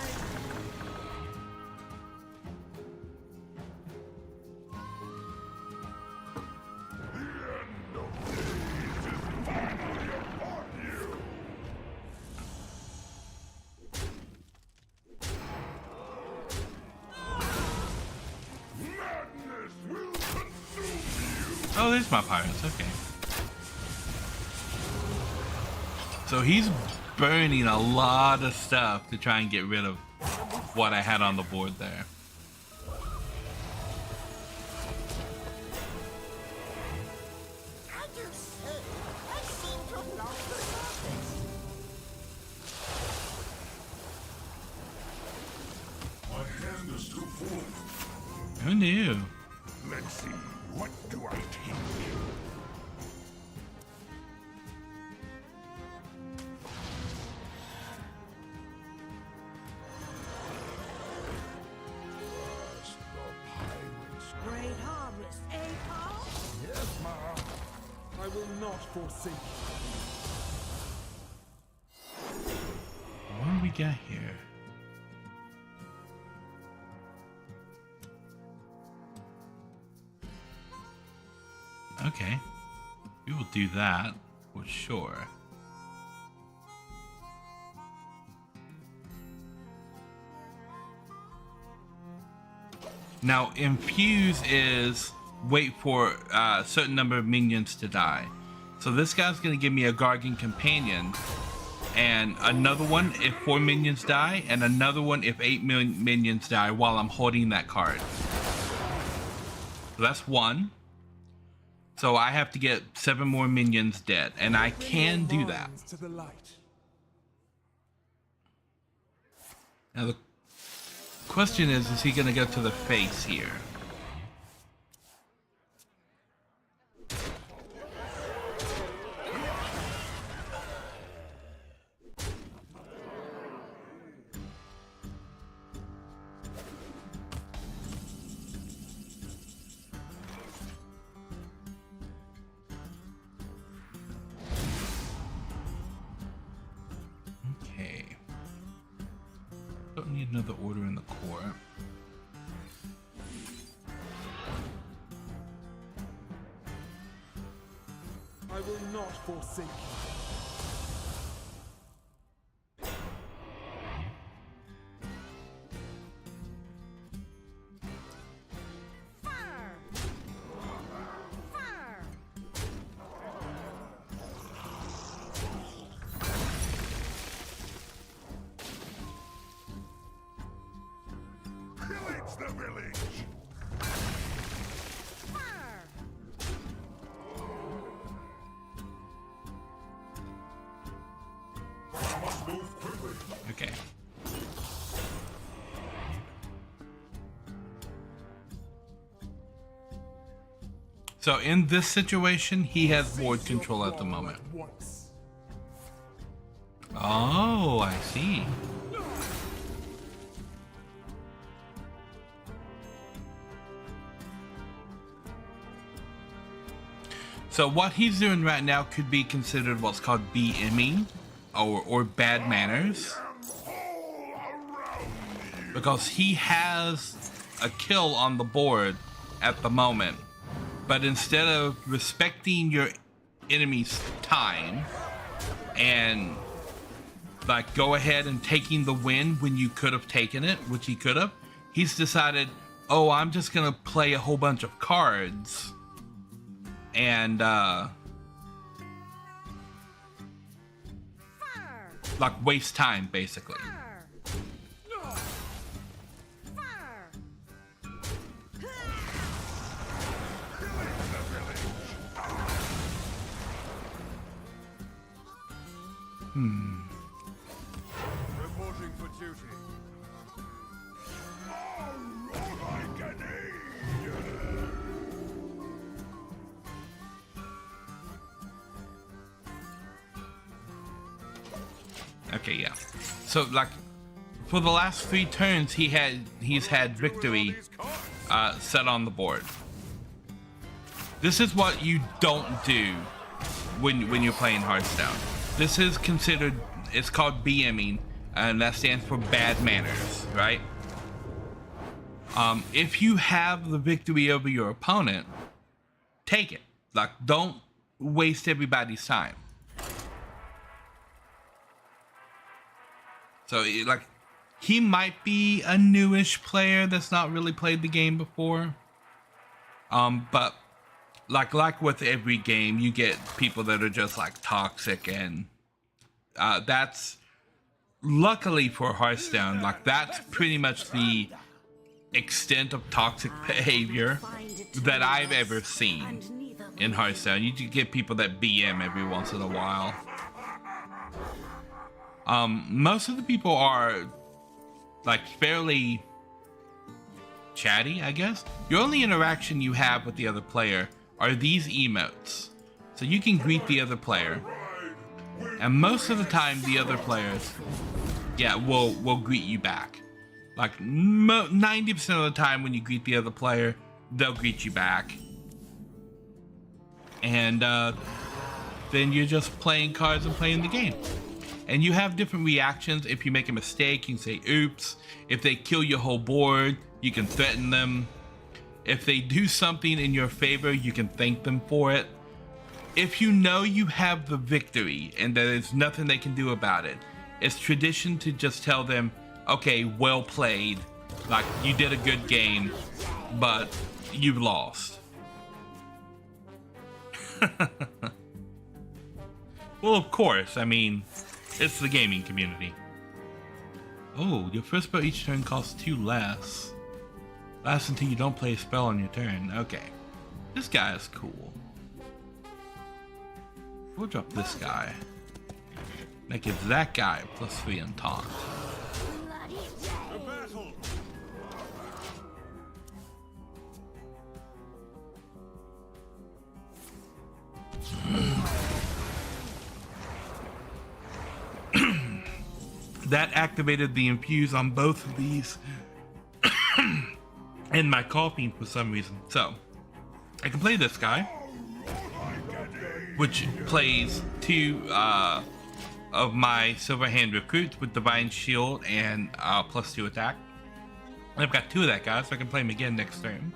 Oh, there's my pirates, okay. So he's burning a lot of stuff to try and get rid of what I had on the board there. My hand is too full. Who knew? Let's see. What do I take? Great harvest, eh, Paul? Yes, Ma. I will not forsake What do we got here? Okay, we will do that for sure. Now, infuse is wait for a certain number of minions to die. So this guy's going to give me a Gargan Companion, and another one if 4 minions die, and another one if 8 minions die while I'm holding that card. So that's 1. So I have to get 7 more minions dead, and I can do that. To the light. Now the question is he gonna go to the face here? Don't need another order in the core. I will not forsake you. Pillage the village. I must move quickly. Okay. So in this situation, he has board control at the moment. Once. Oh, I see. So what he's doing right now could be considered what's called BMing or bad manners, because he has a kill on the board at the moment, but instead of respecting your enemy's time and like go ahead and taking the win when you could have taken it, which he could have, he's decided, oh, I'm just gonna play a whole bunch of cards and like waste time basically. Reporting for duty. All I can eat. Okay, yeah. So like for the last 3 turns he's had victory set on the board. This is what you don't do when you're playing Hearthstone. This is considered, it's called BMing, and that stands for bad manners, right? If you have the victory over your opponent, take it. Like, don't waste everybody's time. So, like, he might be a newish player that's not really played the game before. But like with every game, you get people that are just like toxic, and that's luckily for Hearthstone, like that's pretty much the extent of toxic behavior that I've ever seen in Hearthstone. You do get people that BM every once in a while. Most of the people are like fairly chatty, I guess. Your only interaction you have with the other player are these emotes. So you can greet the other player, and most of the time the other players, yeah, will greet you back. Like 90% of the time when you greet the other player, they'll greet you back. And then you're just playing cards and playing the game. And you have different reactions. If you make a mistake, you can say oops. If they kill your whole board, you can threaten them. If they do something in your favor, you can thank them for it. If you know you have the victory and there's nothing they can do about it, it's tradition to just tell them, okay, well played, like you did a good game, but you lost. Well, of course, I mean, It's the gaming community. Oh, your first spell each turn costs 2 less. Lasts until you don't play a spell on your turn. Okay. This guy is cool. We'll drop this guy. That gives that guy +3 on taunt. Bloody To day. battle! That activated the infuse on both of these. And my coughing for some reason. So, I can play this guy. Which plays 2 of my Silver Hand recruits with Divine Shield and +2 attack. And I've got 2 of that guy, so I can play him again next turn.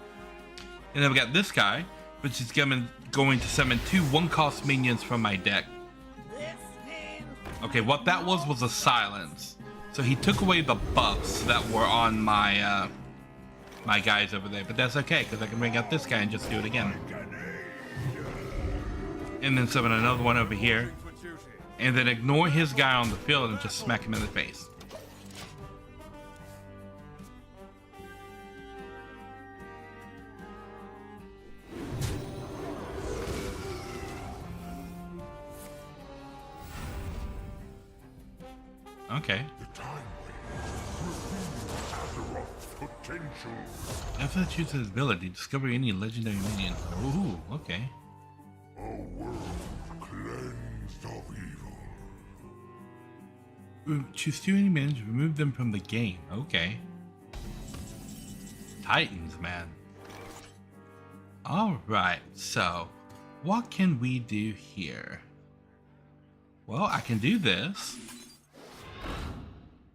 And I've got this guy, which is going to summon 2 1-cost minions from my deck. Okay, what that was a silence. So he took away the buffs that were on my my guys over there, but that's okay because I can bring out this guy and just do it again. And then summon another one over here, For duty. and then ignore his guy on the field and just smack him in the face. Okay. The time waits. Azeroth's potential. After chooses his ability, discover any legendary minion. Ooh, okay. A world cleansed of evil. Choose 2 any minions, remove them from the game. Okay. Titans, man. Alright, so what can we do here? Well, I can do this,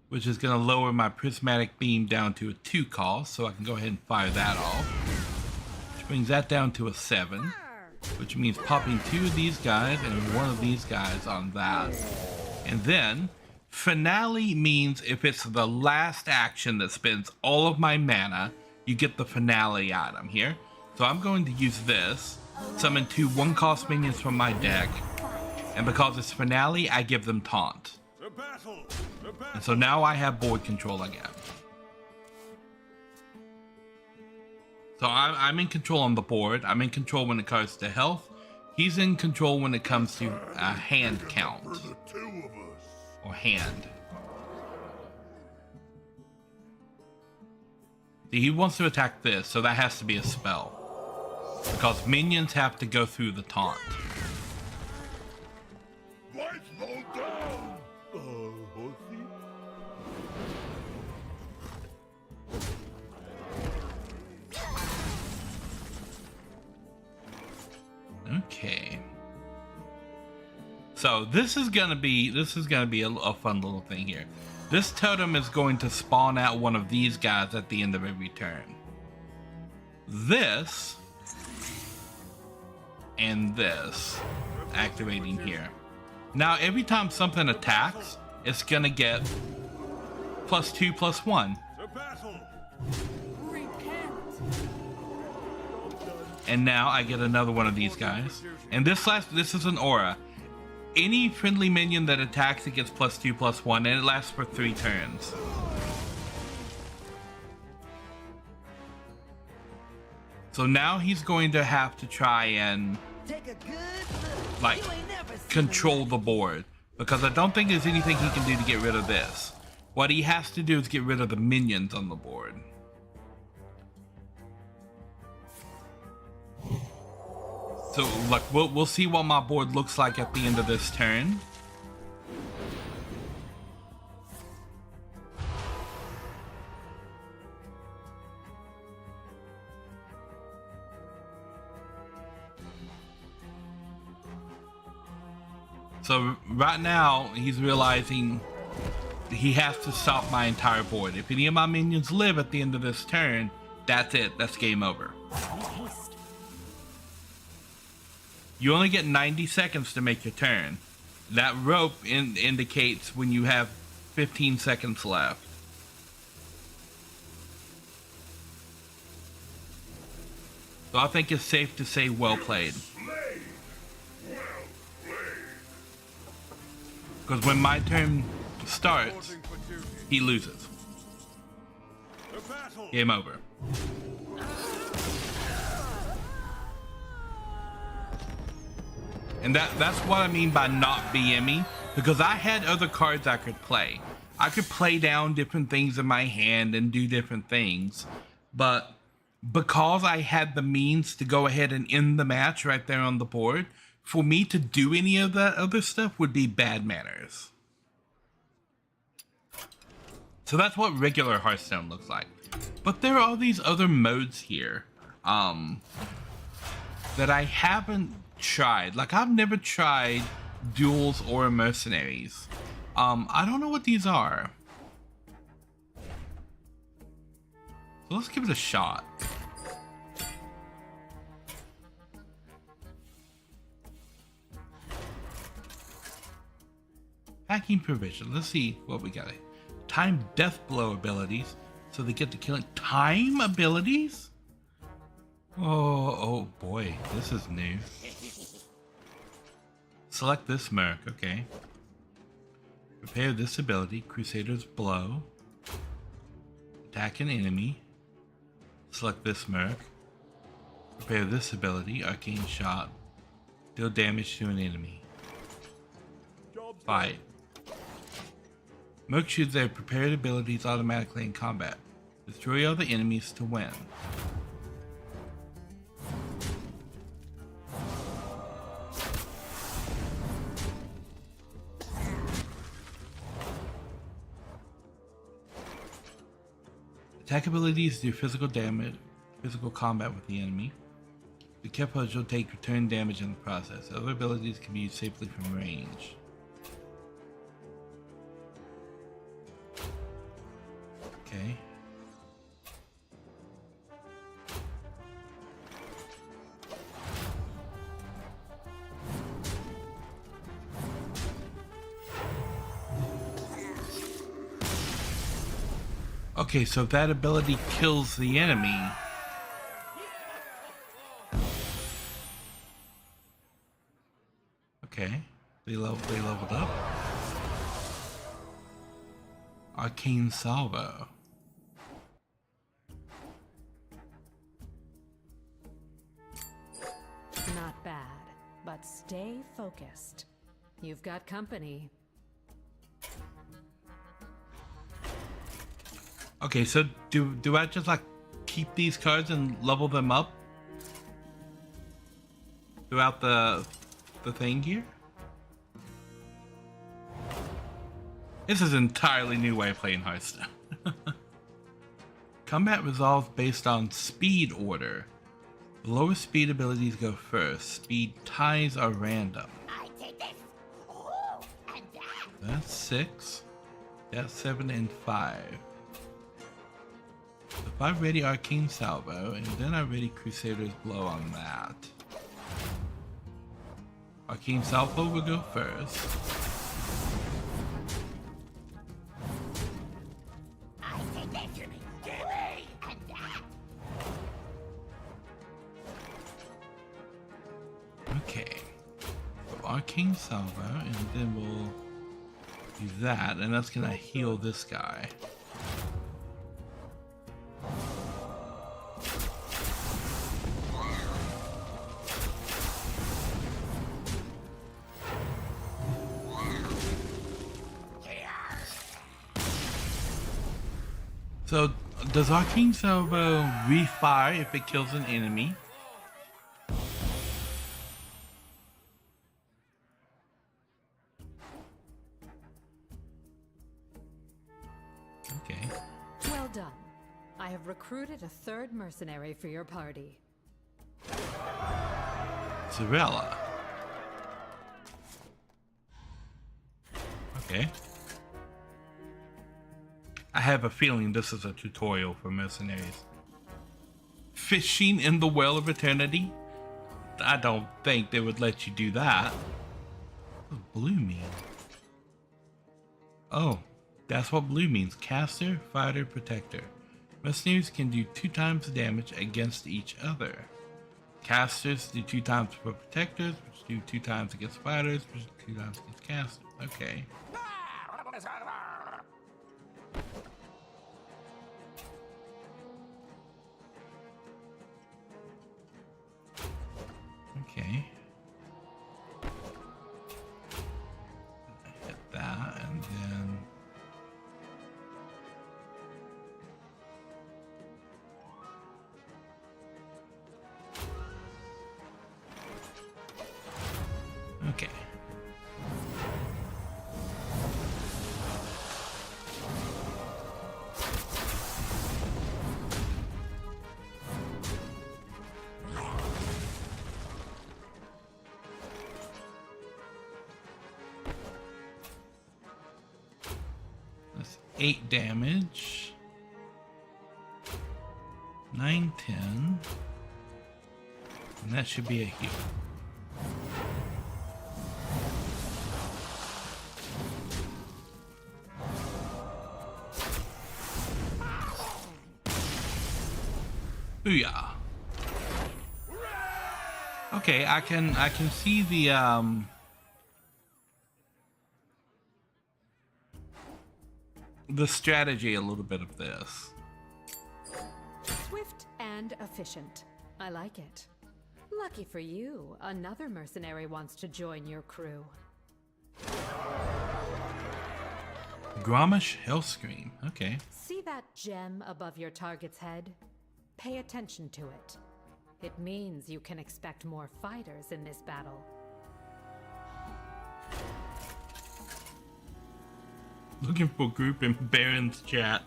which is going to lower my prismatic beam down to a 2 cost, so I can go ahead and fire that off. Which brings that down to a 7, which means popping 2 of these guys and 1 of these guys on that. And then, finale means if it's the last action that spends all of my mana, you get the finale item here. So I'm going to use this, summon 2 1-cost minions from my deck, and because it's finale, I give them taunt. To battle! To battle! And so now I have board control again. So I'm in control on the board. I'm in control when it comes to health. He's in control when it comes to hand count. For the 2 of us. Or hand. See, he wants to attack this, so that has to be a spell. Because minions have to go through the taunt. Lights low down! Horsey? Okay. So this is gonna be a fun little thing here. This totem is going to spawn out one of these guys at the end of every turn. This and this activating here. Now every time something attacks, it's gonna get +2/+1. To battle! And now I get another one of these guys. And this is an aura. Any friendly minion that attacks, it gets +2/+1, and it lasts for 3 turns. So now he's going to have to try and like control the board, because I don't think there's anything he can do to get rid of this. What he has to do is get rid of the minions on the board. So, like, we'll see what my board looks like at the end of this turn. So, right now, he's realizing he has to stop my entire board. If any of my minions live at the end of this turn, that's it. That's game over. You only get 90 seconds to make your turn. That rope indicates when you have 15 seconds left. So I think it's safe to say well played. Slay! Well played! Because when my turn starts, Reporting for duty. he loses. The battle. Game over. And that's what I mean by not BMing, because I had other cards I could play. I could play down different things in my hand and do different things, but because I had the means to go ahead and end the match right there on the board, for me to do any of that other stuff would be bad manners. So that's what regular Hearthstone looks like. But there are all these other modes here that I haven't tried. Like, I've never tried duels or mercenaries. I don't know what these are. So let's give it a shot. Hacking provision. Let's see what we got. Time death blow abilities. So they get to killing time abilities? Oh boy, this is new. Select this merc, okay. Prepare this ability, Crusader's Blow. Attack an enemy. Select this merc. Prepare this ability, Arcane Shot. Deal damage to an enemy. Job's Fight. Merc shoots their prepared abilities automatically in combat. Destroy all the enemies to win. Attack abilities do physical damage, physical combat with the enemy. Be careful as you'll take return damage in the process. Other abilities can be used safely from range. Okay. Okay, so if that ability kills the enemy, okay, they leveled up. Arcane Salvo. Not bad, but stay focused. You've got company. Okay, so do I just like keep these cards and level them up throughout the thing here? This is an entirely new way of playing Hearthstone. Combat resolves based on speed order. The lowest speed abilities go first. Speed ties are random. I take this. Oh, and that. That's 6. That's 7 and 5. So if I ready Arcane Salvo, and then I ready Crusader's Blow on that. Arcane Salvo will go first. I take this. Gimme. Gimme. And that. Okay. So Arcane Salvo, and then we'll do that, and that's gonna heal this guy. So, does Arcane Salvo refire if it kills an enemy? Okay. Well done. I have recruited a third mercenary for your party. Zarella. Okay. I have a feeling this is a tutorial for mercenaries. Fishing in the Well of Eternity? I don't think they would let you do that. What does blue mean? Oh, that's what blue means. Caster, fighter, protector. Mercenaries can do 2 times the damage against each other. Casters do 2 times for protectors, which do 2 times against fighters, which do 2 times against casters. Okay. Okay. Hit that, and then okay. That's 8 damage. 9, 10. And that should be a heal. Booyah. Okay, I can see the strategy a little bit of this. Swift and efficient. I like it. Lucky for you, another mercenary wants to join your crew. Gromish Hellscream. Okay. See that gem above your target's head? Pay attention to it. It means you can expect more fighters in this battle. Looking for group in Baron's chat.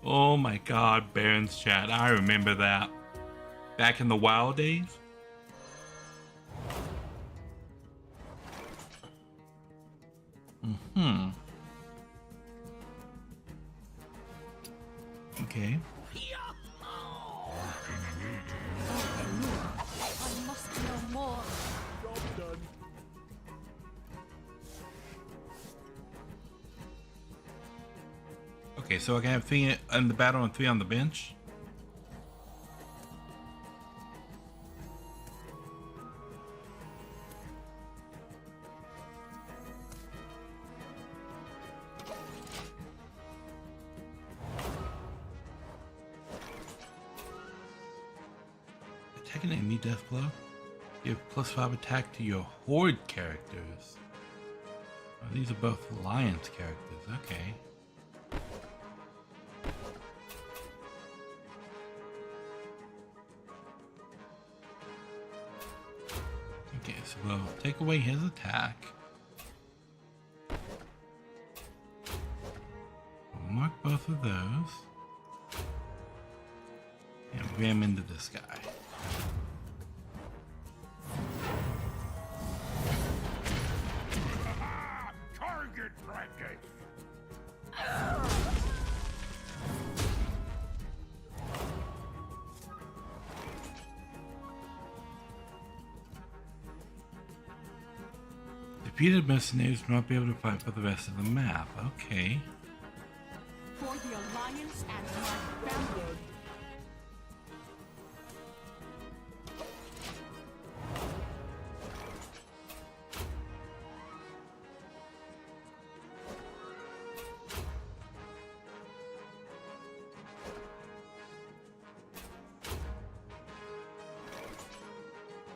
Oh my god, Baron's chat. I remember that. Back in the wild days. Okay. I must know more. Job done. Okay, so I can have 3 in the battle and 3 on the bench. Attacking enemy death blow. Give +5 attack to your horde characters. Oh, these are both alliance characters. Okay. Okay, so we'll take away his attack. We'll mark both of those. And ram into this guy. Target practice. Defeated mercenaries will not be able to fight for the rest of the map. Okay. For the Alliance and my family.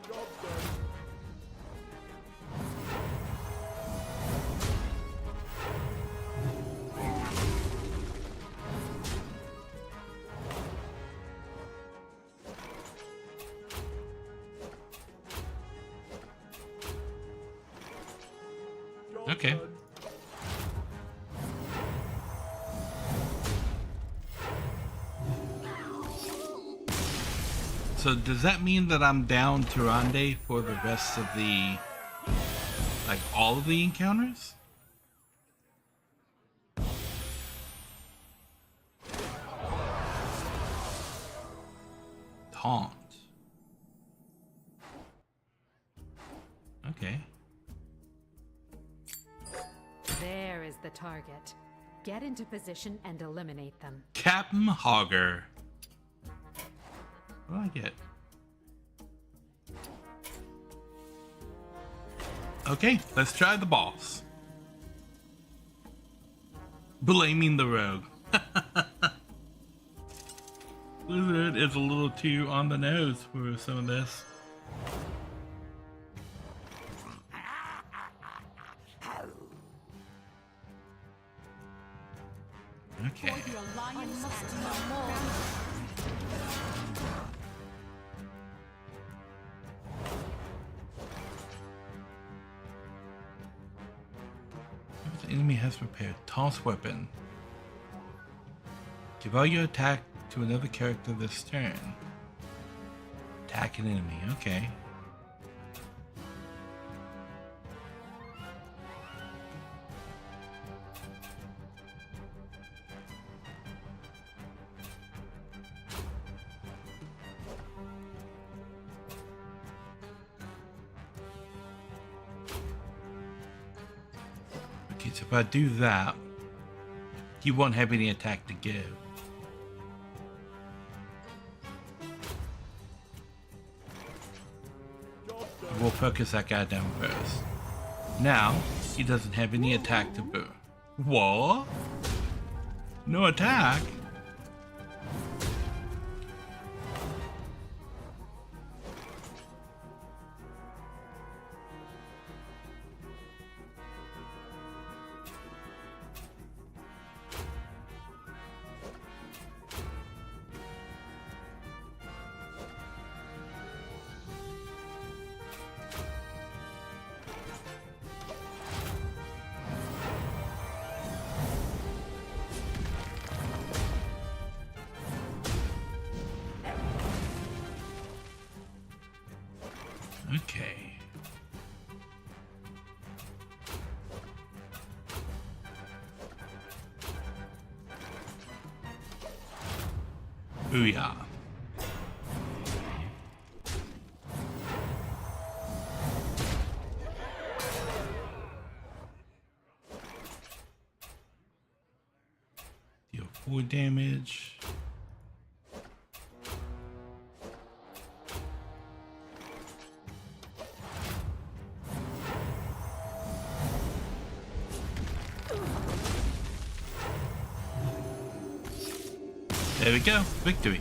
Job done. Job Okay. done. So does that mean that I'm down Tyrande for the rest of the, like all of the encounters? Taunt. Okay. There is the target. Get into position and eliminate them. Captain Hogger. What do I get? Okay, let's try the boss. Blaming the rogue. Blizzard is a little too on the nose for some of this. Okay. The enemy has prepared toss weapon. Give all your attack to another character this turn. Attack an enemy, okay. Okay, so if I do that, he won't have any attack to give. We'll focus that guy down first. Now, he doesn't have any attack to boo. What? No attack? Okay. Booyah. Deal 4 damage. There we go, victory.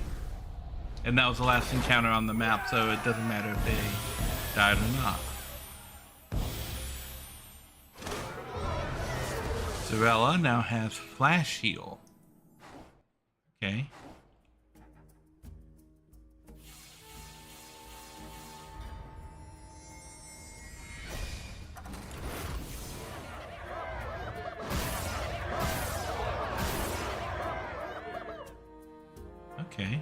And that was the last encounter on the map, so it doesn't matter if they died or not. Zarella now has flash heal. Okay. Okay.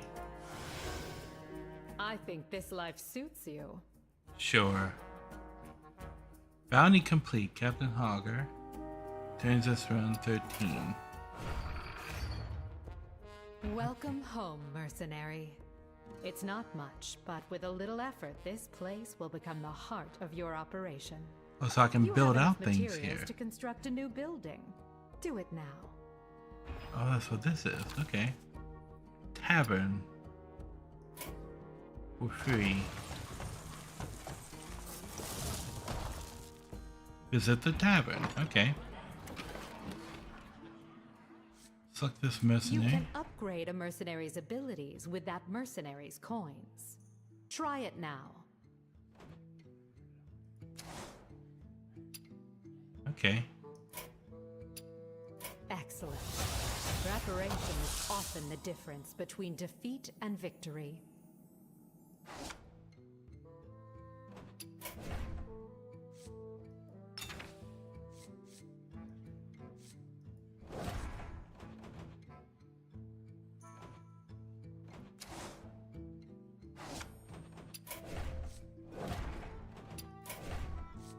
I think this life suits you. Sure. Bounty complete, Captain Hogger. Turns us around 13. Welcome home, mercenary. It's not much, but with a little effort, this place will become the heart of your operation. Oh, so I can You build have out enough things materials here. to construct a new building. Do it now. Oh, that's what this is. Okay. Tavern. For free. Visit the tavern. Okay. Select this You mercenary. can upgrade a mercenary's abilities with that mercenary's coins. Try it now. Okay. Excellent. Preparation is often the difference between defeat and victory.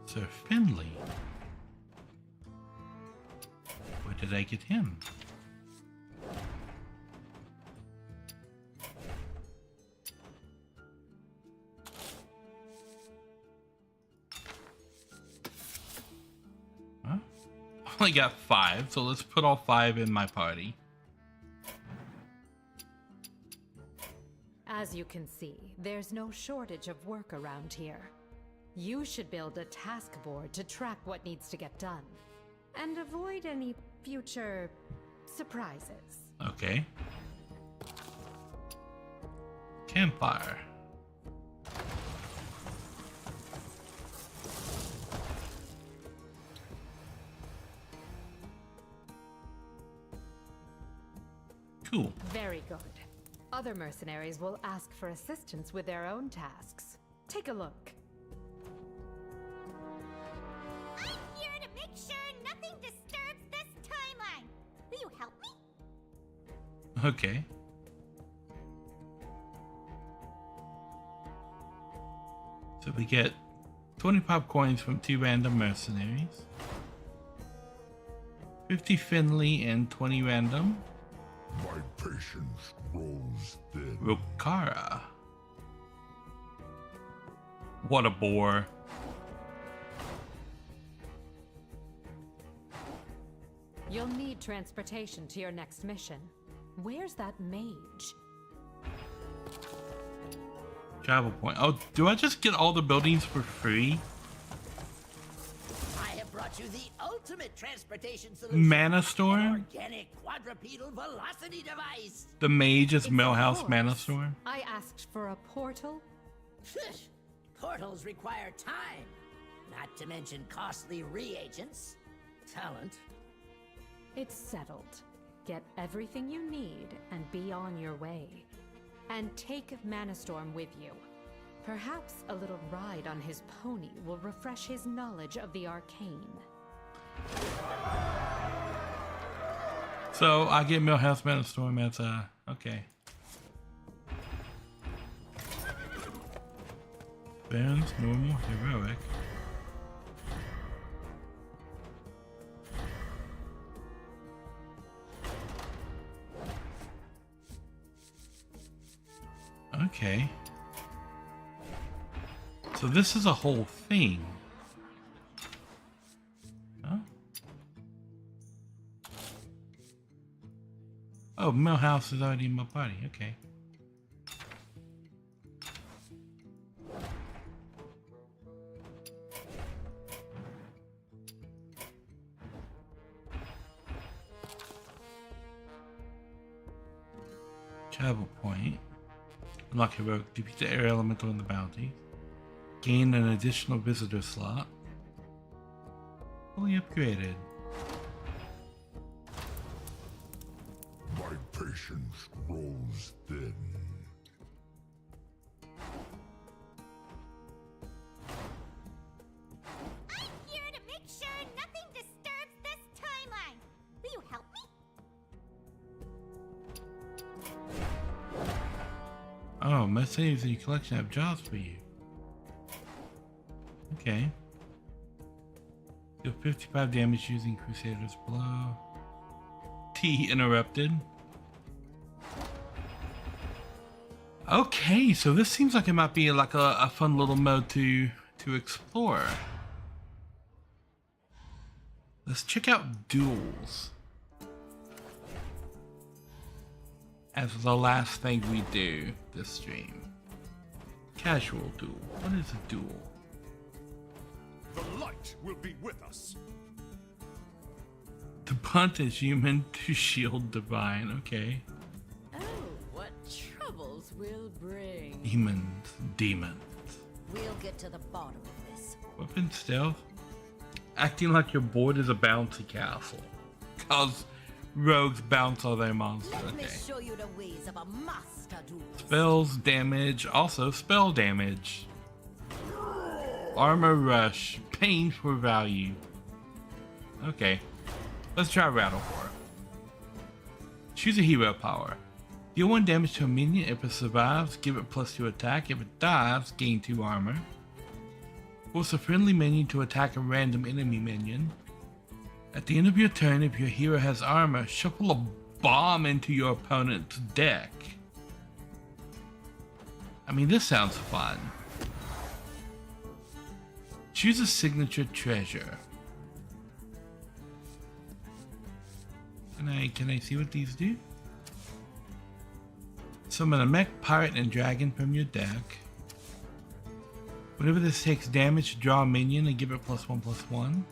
Sir Finley. Where did I get him? Huh? I only got 5, so let's put all 5 in my party. As you can see, there's no shortage of work around here. You should build a task board to track what needs to get done. And avoid any future surprises. Okay. Campfire. Cool. Very good. Other mercenaries will ask for assistance with their own tasks. Take a look. I'm here to make sure nothing disturbs this timeline. Will you help me? Okay. So we get 25 coins from 2 random mercenaries, 50 Finley and 20 random. My patience grows thin. Rokara. What a bore. You'll need transportation to your next mission. Where's that mage? Travel point. Oh, do I just get all the buildings for free? I have brought you the ultimate transportation solution. Mana An Storm? organic quadrupedal velocity device. The mage is It's Millhouse yours. Mana Storm? I asked for a portal. Portals require time, not to mention costly reagents, talent. It's settled. Get everything you need and be on your way. And take Manastorm with you. Perhaps a little ride on his pony will refresh his knowledge of the arcane. So I get Millhouse Mana Storm as a... Okay. Bounce, normal, heroic. Okay. So this is a whole thing. Huh? Oh, Millhouse is already in my party. Okay. Travel point. Unlock heroic. Defeat the air elemental in the bounty. Gain an additional visitor slot. Fully upgraded. My patience grows thin. I'm here to make sure nothing disturbs this timeline. Will you help me? Oh, mercenaries in your collection have jobs for you. Okay. Deal 55 damage using Crusader's Blow. T interrupted. Okay, so this seems like it might be like a fun little mode to explore. Let's check out duels as the last thing we do this stream. Casual duel. What is a duel? The light will be with us. To punt is human, to shield divine. Okay. Oh, what troubles we'll bring. Demons. We'll get to the bottom of this. Weapon stealth. Acting like your board is a bouncy castle. Cause rogues bounce all their monsters. Let me Okay. show you the ways of a master duelist. Spells damage, also spell damage. Armor rush, pain for value. Okay, let's try Rattle for it. Choose a hero power. Deal 1 damage to a minion. If it survives, give it +2 attack. If it dies, gain 2 armor. Force a friendly minion to attack a random enemy minion. At the end of your turn, if your hero has armor, shuffle a bomb into your opponent's deck. I mean, this sounds fun. Choose a signature treasure. Can I see what these do? Summon a mech, pirate, and dragon from your deck. Whenever this takes damage, draw a minion and give it +1/+1.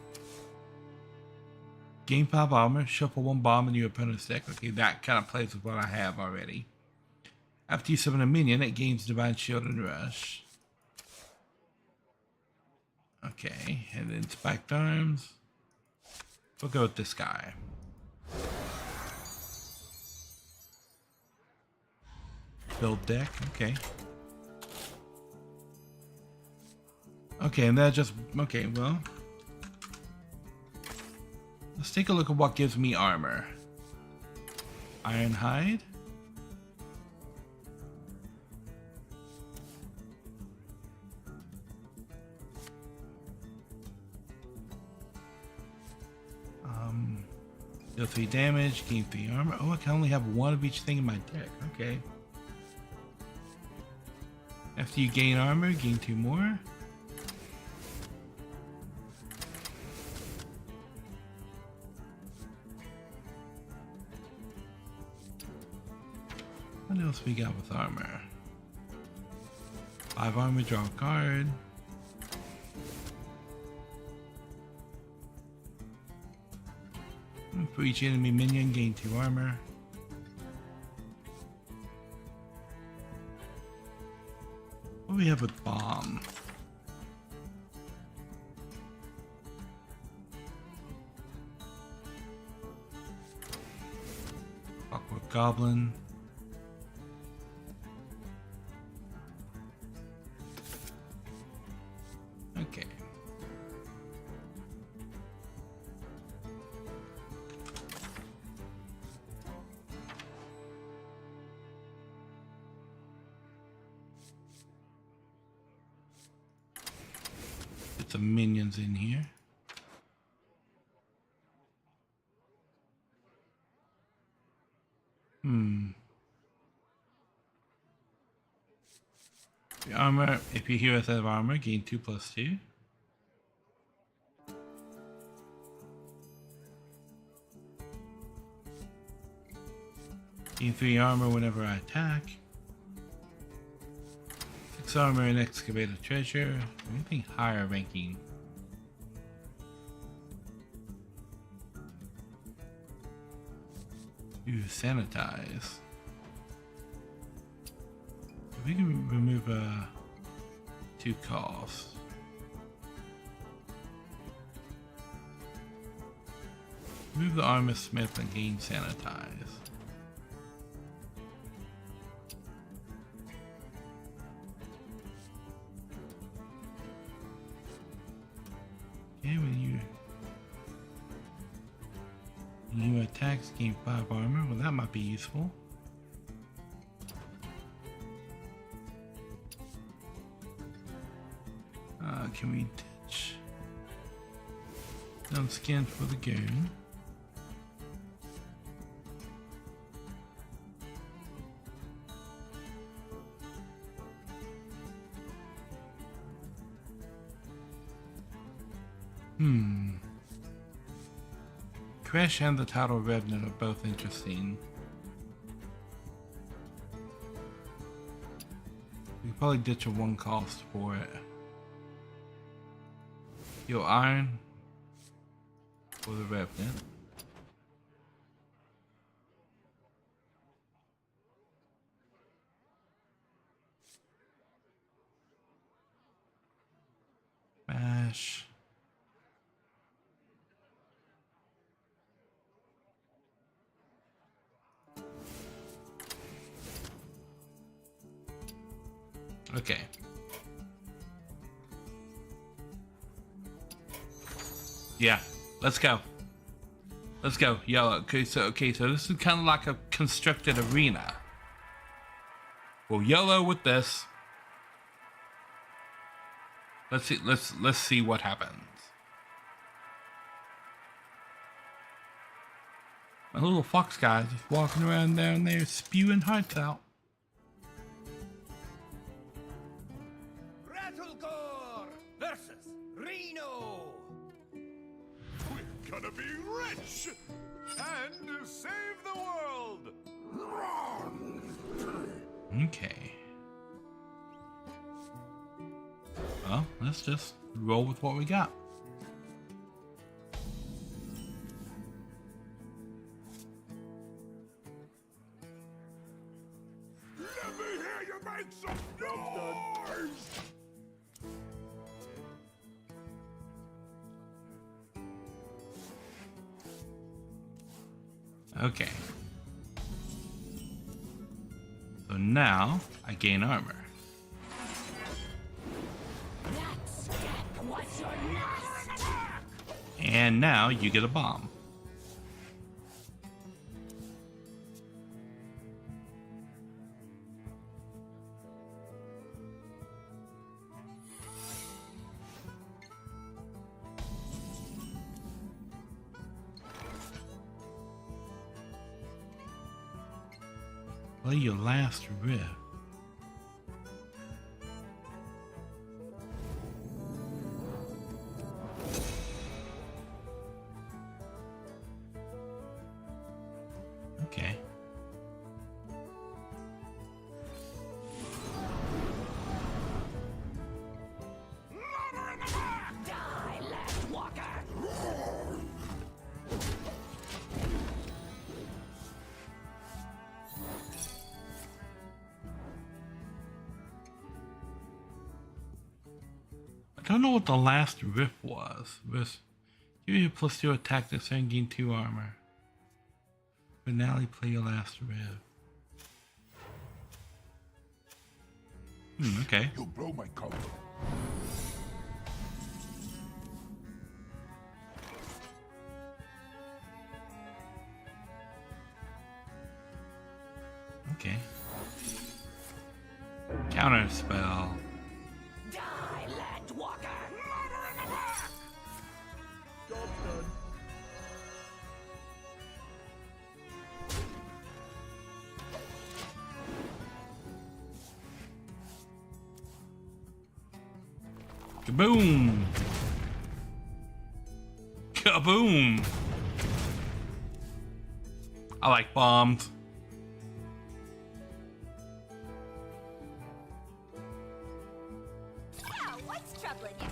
Gain 5 armor, shuffle 1 bomb in your opponent's deck. Okay, that kind of plays with what I have already. After you summon a minion, it gains Divine Shield and Rush. Okay, and then Spiked Arms. We'll go with this guy. Build deck, okay. Okay, and that just, okay, well. Let's take a look at what gives me armor. Iron Hide. Deal 3 damage, gain 3 armor. Oh, I can only have 1 of each thing in my deck. Okay. After you gain armor, gain 2 more. What else we got with armor? 5 armor, draw a card. For each enemy minion, gain 2 armor. What do we have with bomb? Clockwork Goblin. Okay. Get some minions in here. The armor, if your heroes have armor, gain 2/2. Gain 3 armor whenever I attack. 6 armor and excavate a treasure. Anything higher ranking? Ooh, sanitize. We can remove 2 costs. Remove the armor smith and gain sanitize. Okay, when you attacks gain 5 armor. Well, that might be useful. Can we ditch some skin for the goon? Crash and the Tidal Revenant are both interesting. We could probably ditch a 1 cost for it. Yo, Iron for the Revenant. Bash. Okay. Yeah, let's go. Let's go, yellow. Okay, so this is kind of like a constructed arena. We'll yellow with this. Let's see what happens. My little fox guy just walking around down there spewing hearts out. Rattlegore versus Reno. We're gonna be rich and save the world. Okay. Well, let's just roll with what we got. Let me hear you make some noise! Okay. So now I gain armor. And now you get a bomb. Play your last riff. Okay. I don't know what the last riff was. Give you a +2 attack this turn, gain 2 armor. Finale, play your last riff. Okay. You'll blow my cover. Okay. Counter spell. Kaboom! Kaboom! I like bombs. So, what's troubling you?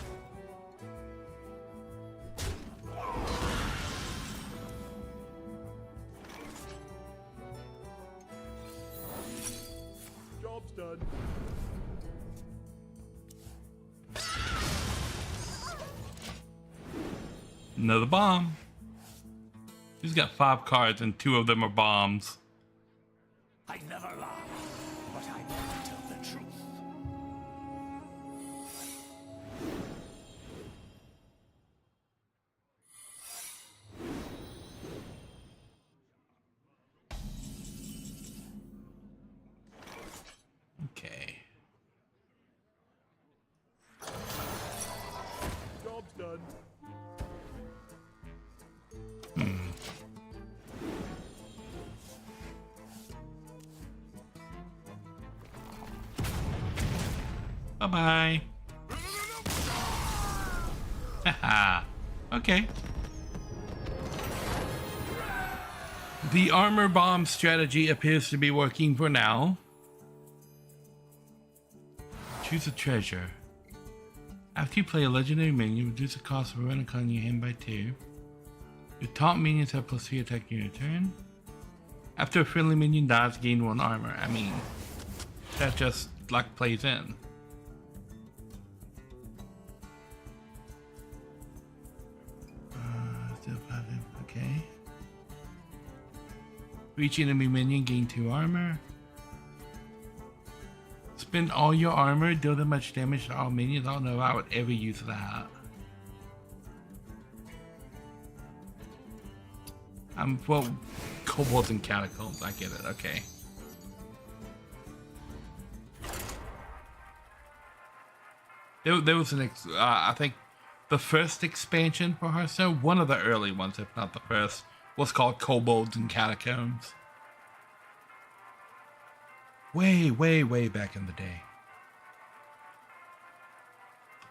Job's done. Another bomb. He's got 5 cards and 2 of them are bombs. I never lie, but I never tell the truth. Okay. Job's done. Bye-bye. Haha. Okay. The armor bomb strategy appears to be working for now. Choose a treasure. After you play a legendary minion, reduce the cost of a run in your hand by 2. Your top minions have +3 attack in your turn. After a friendly minion dies, gain 1 armor. I mean, that just like plays in. Okay. Reach enemy minion, gain 2 armor. Spend all your armor, deal that much damage to all minions. I don't know if I would ever use that. Well, kobolds and catacombs, I get it, okay. There was I think the first expansion for Hearthstone, one of the early ones, if not the first, was called Kobolds and Catacombs. Way, way, way back in the day.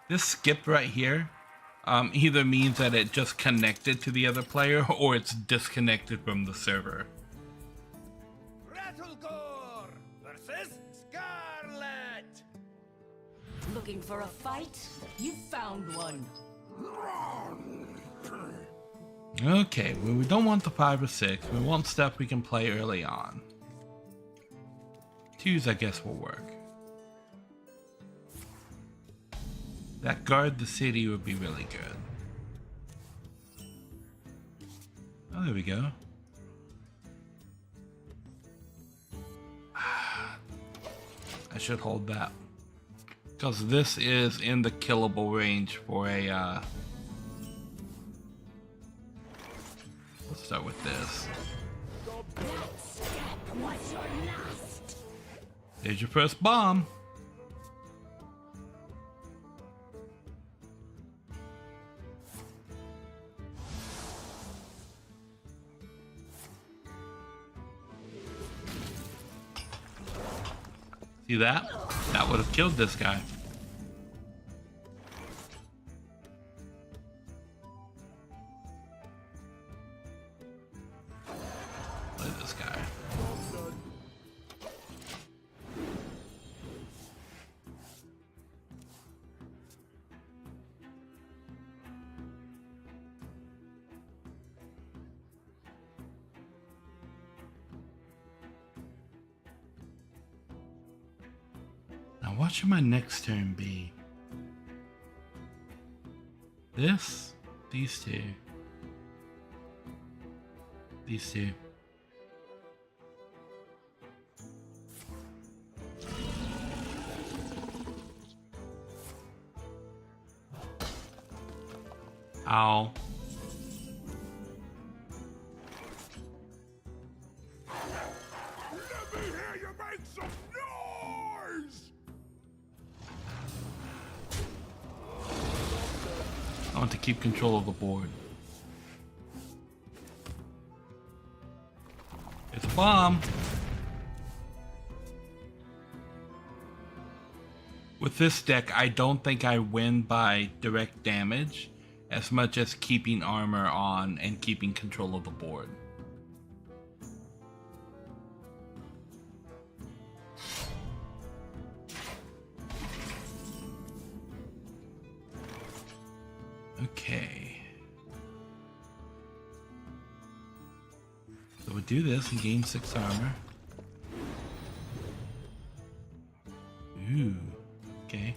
This skip right here either means that it just connected to the other player or it's disconnected from the server. Rattlegore versus Scarlet. Looking for a fight? You found one. Okay, well, we don't want the 5 or 6. We want stuff we can play early on. 2s, I guess, will work. That guard the city would be really good. Oh, there we go. I should hold that. Because this is in the killable range for a, let's start with this. That step was your last. There's your first bomb. See that? That would have killed this guy. Look at this guy. Now what should my next turn be? This? These two. These two. Ow. Let me hear you make some noise! I want to keep control of the board. It's a bomb. With this deck, I don't think I win by direct damage as much as keeping armor on and keeping control of the board. Okay. So we'll do this and gain 6 armor. Ooh. Okay.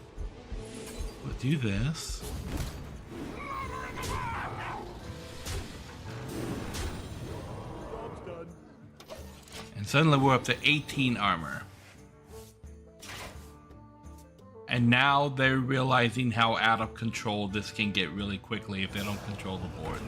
We'll do this. And suddenly we're up to 18 armor. And now they're realizing how out of control this can get really quickly if they don't control the board.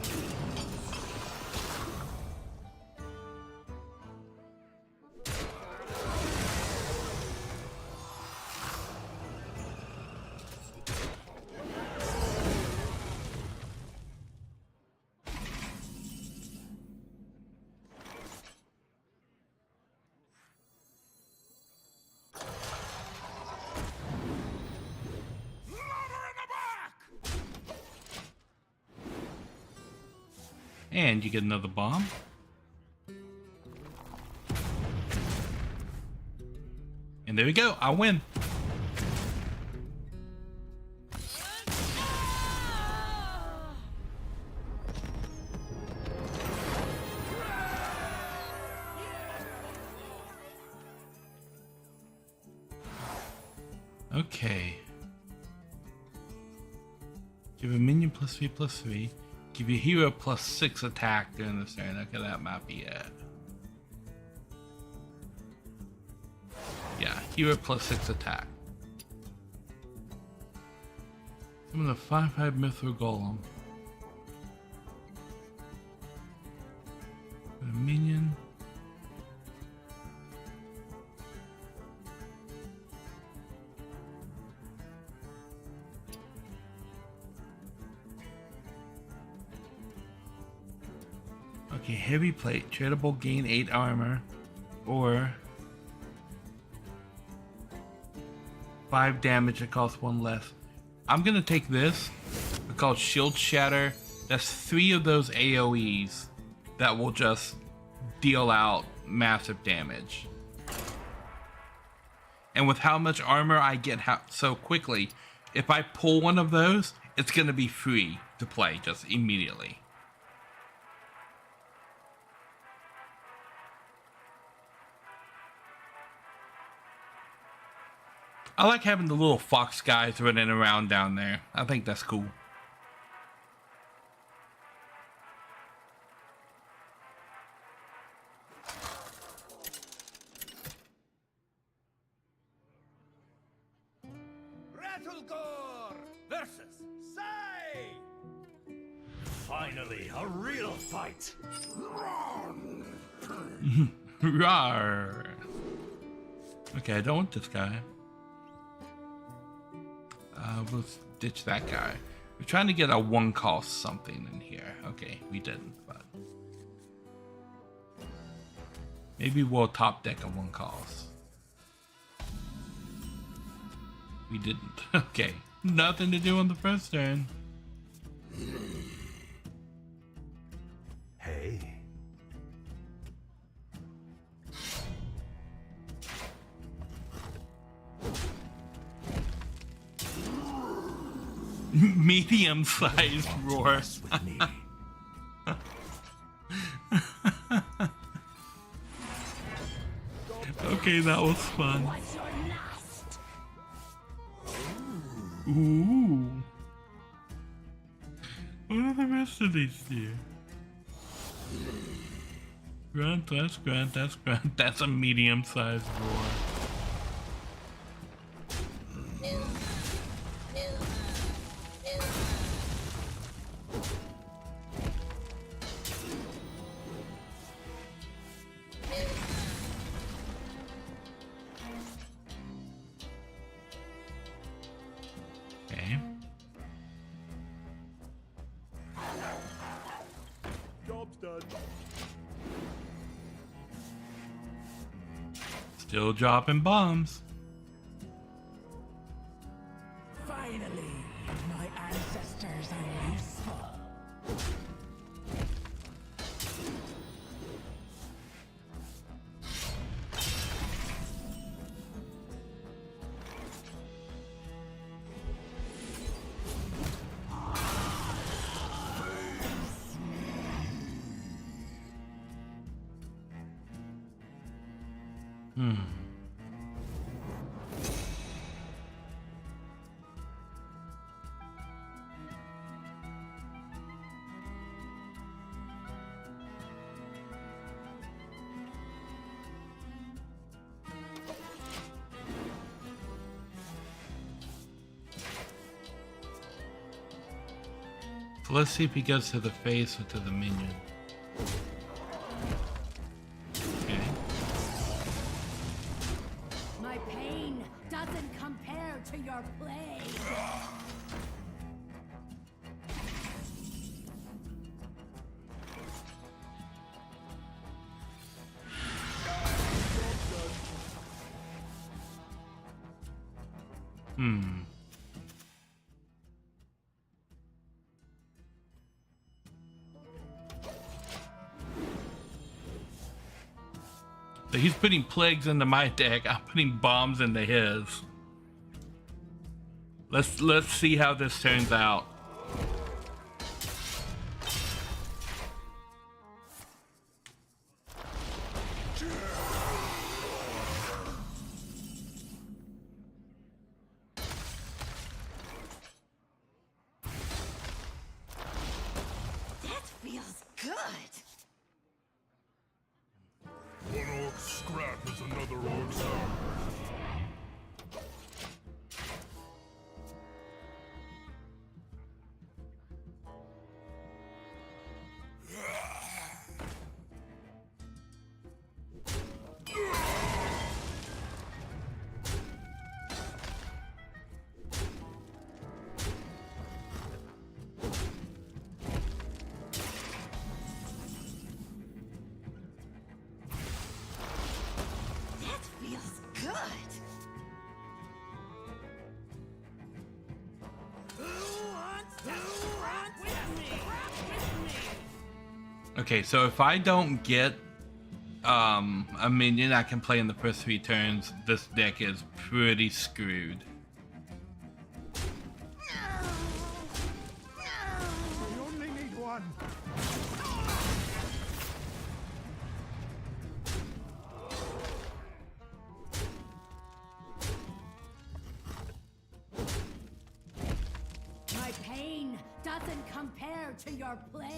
And you get another bomb. And there we go, I win. Okay. Give a minion +3/+3. Give your hero +6 attack during this turn. Okay, that might be it. Yeah, hero +6 attack. Summon a 5/5 Mithril Golem. A minion. Okay, heavy plate, tradable, gain 8 armor, or 5 damage that costs 1 less. I'm gonna take this because Shield Shatter, that's 3 of those AoEs that will just deal out massive damage. And with how much armor I get so quickly, if I pull one of those, it's going to be free to play just immediately. I like having the little fox guys running around down there. I think that's cool. Rattlegore versus Sai! Finally, a real fight! Rawr. Okay, I don't want this guy. We'll ditch that guy. We're trying to get a one cost something in here. Okay, we didn't, but maybe we'll top deck a one cost. We didn't. Okay, nothing to do on the first turn. Hey. Medium-sized roar. With me. Okay, that was fun. What's your last? Ooh. What do the rest of these do? Grunt, that's grunt, that's grunt. That's a medium-sized roar. Okay. Job's done. Still dropping bombs. Finally, my ancestors are useful. So let's see if he goes to the face or to the minion. Okay. My pain doesn't compare to your plague. So he's putting plagues into my deck. I'm putting bombs into his. Let's see how this turns out. That feels good. One orc scrap is another orc sour. That feels good. Who wants to rock with me? Okay, so if I don't get a minion I can play in the first 3 turns, this deck is pretty screwed. We only need one. My pain doesn't compare to your plague.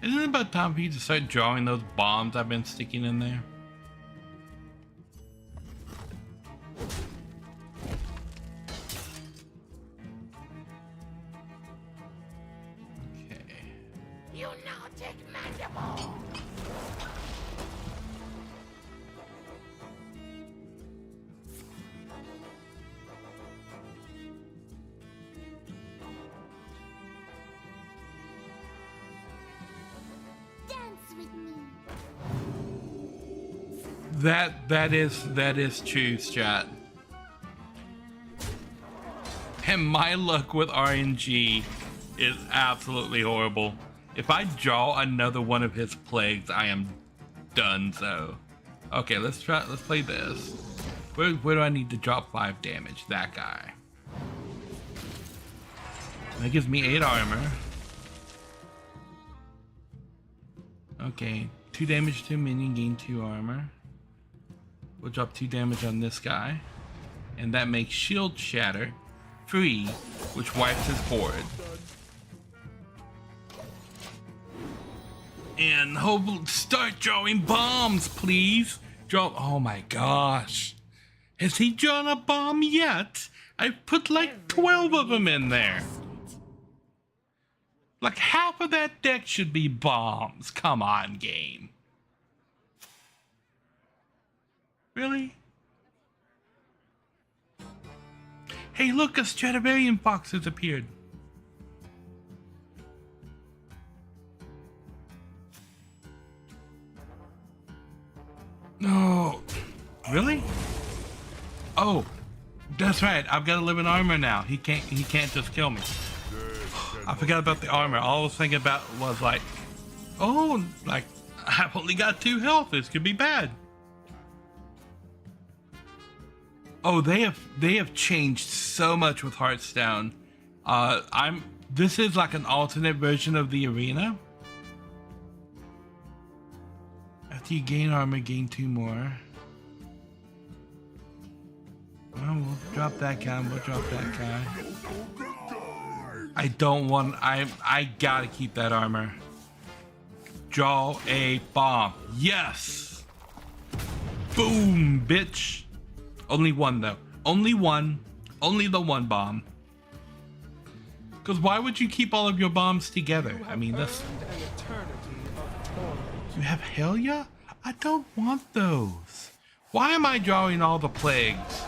Isn't it about time for you to start drawing those bombs I've been sticking in there? Okay. You nautic mandible! Dance with me. That is true, Strat. And my luck with RNG is absolutely horrible. If I draw another one of his plagues, I am done so. Okay, let's play this. Where do I need to drop 5 damage? That guy. That gives me 8 armor. Okay, 2 damage to a minion, gain 2 armor. We'll drop 2 damage on this guy. And that makes Shield Shatter free, which wipes his board. And start drawing bombs, please. Oh my gosh. Has he drawn a bomb yet? I've put like 12 of them in there. Like half of that deck should be bombs. Come on, game. Really? Hey, look, a Stradivarian Fox has appeared. No. Really? Oh, that's right. I've got to live in armor now. He can't just kill me. I forgot about the armor. All I was thinking about was like, oh, like I've only got 2 health. This could be bad. Oh, they have changed so much with Hearthstone. This is like an alternate version of the arena. After you gain armor, gain 2 more. Well, we'll drop that guy. We'll drop that guy. I don't want. I gotta keep that armor. Draw a bomb. Yes. Boom, bitch. Only one though. Only one. Only the one bomb. Because why would you keep all of your bombs together? I mean, that's. You have Helia? I don't want those. Why am I drawing all the plagues?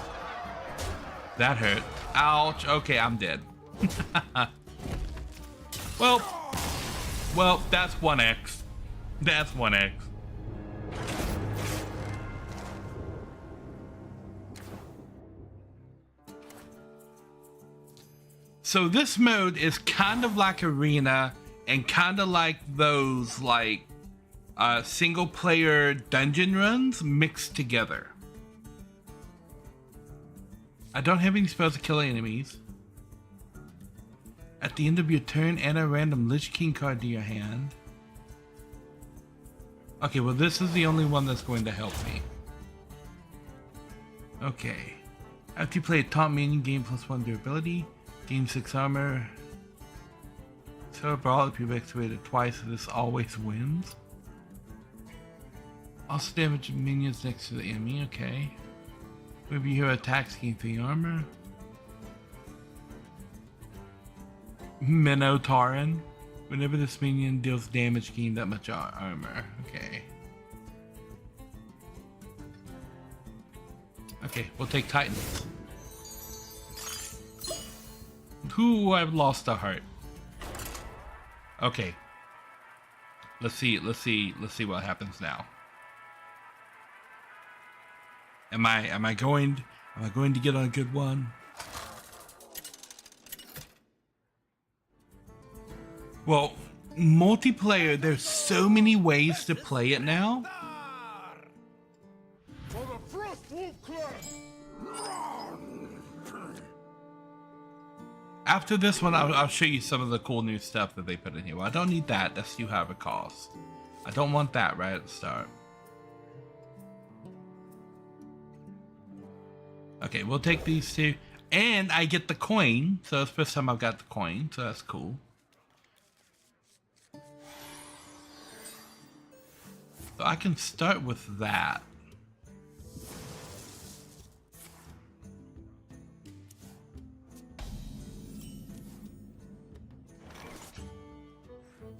That hurt. Ouch. Okay, I'm dead. Well, that's 1x. That's 1x. So this mode is kind of like Arena and kind of like those like single player dungeon runs mixed together. I don't have any spells to kill enemies. At the end of your turn, add a random Lich King card to your hand. Okay, well this is the only one that's going to help me. Okay. After you play a taunt minion, gain +1 durability, gain 6 armor. So overall, if you've activated twice, this always wins. Also damage minions next to the enemy, okay. Whenever you hear attacks, gain 3 armor. Minotaurin. Whenever this minion deals damage, gain that much armor. Okay. Okay, we'll take Titans. Who I've lost a heart. Okay. Let's see what happens now. Am I going to get on a good one? Well, multiplayer, there's so many ways to play it now. For the Frost Wolf Clan. After this one, I'll show you some of the cool new stuff that they put in here. Well, I don't need that. That's you have a cost. I don't want that right at the start. Okay, we'll take these two. And I get the coin. So it's the first time I've got the coin. So that's cool. So I can start with that.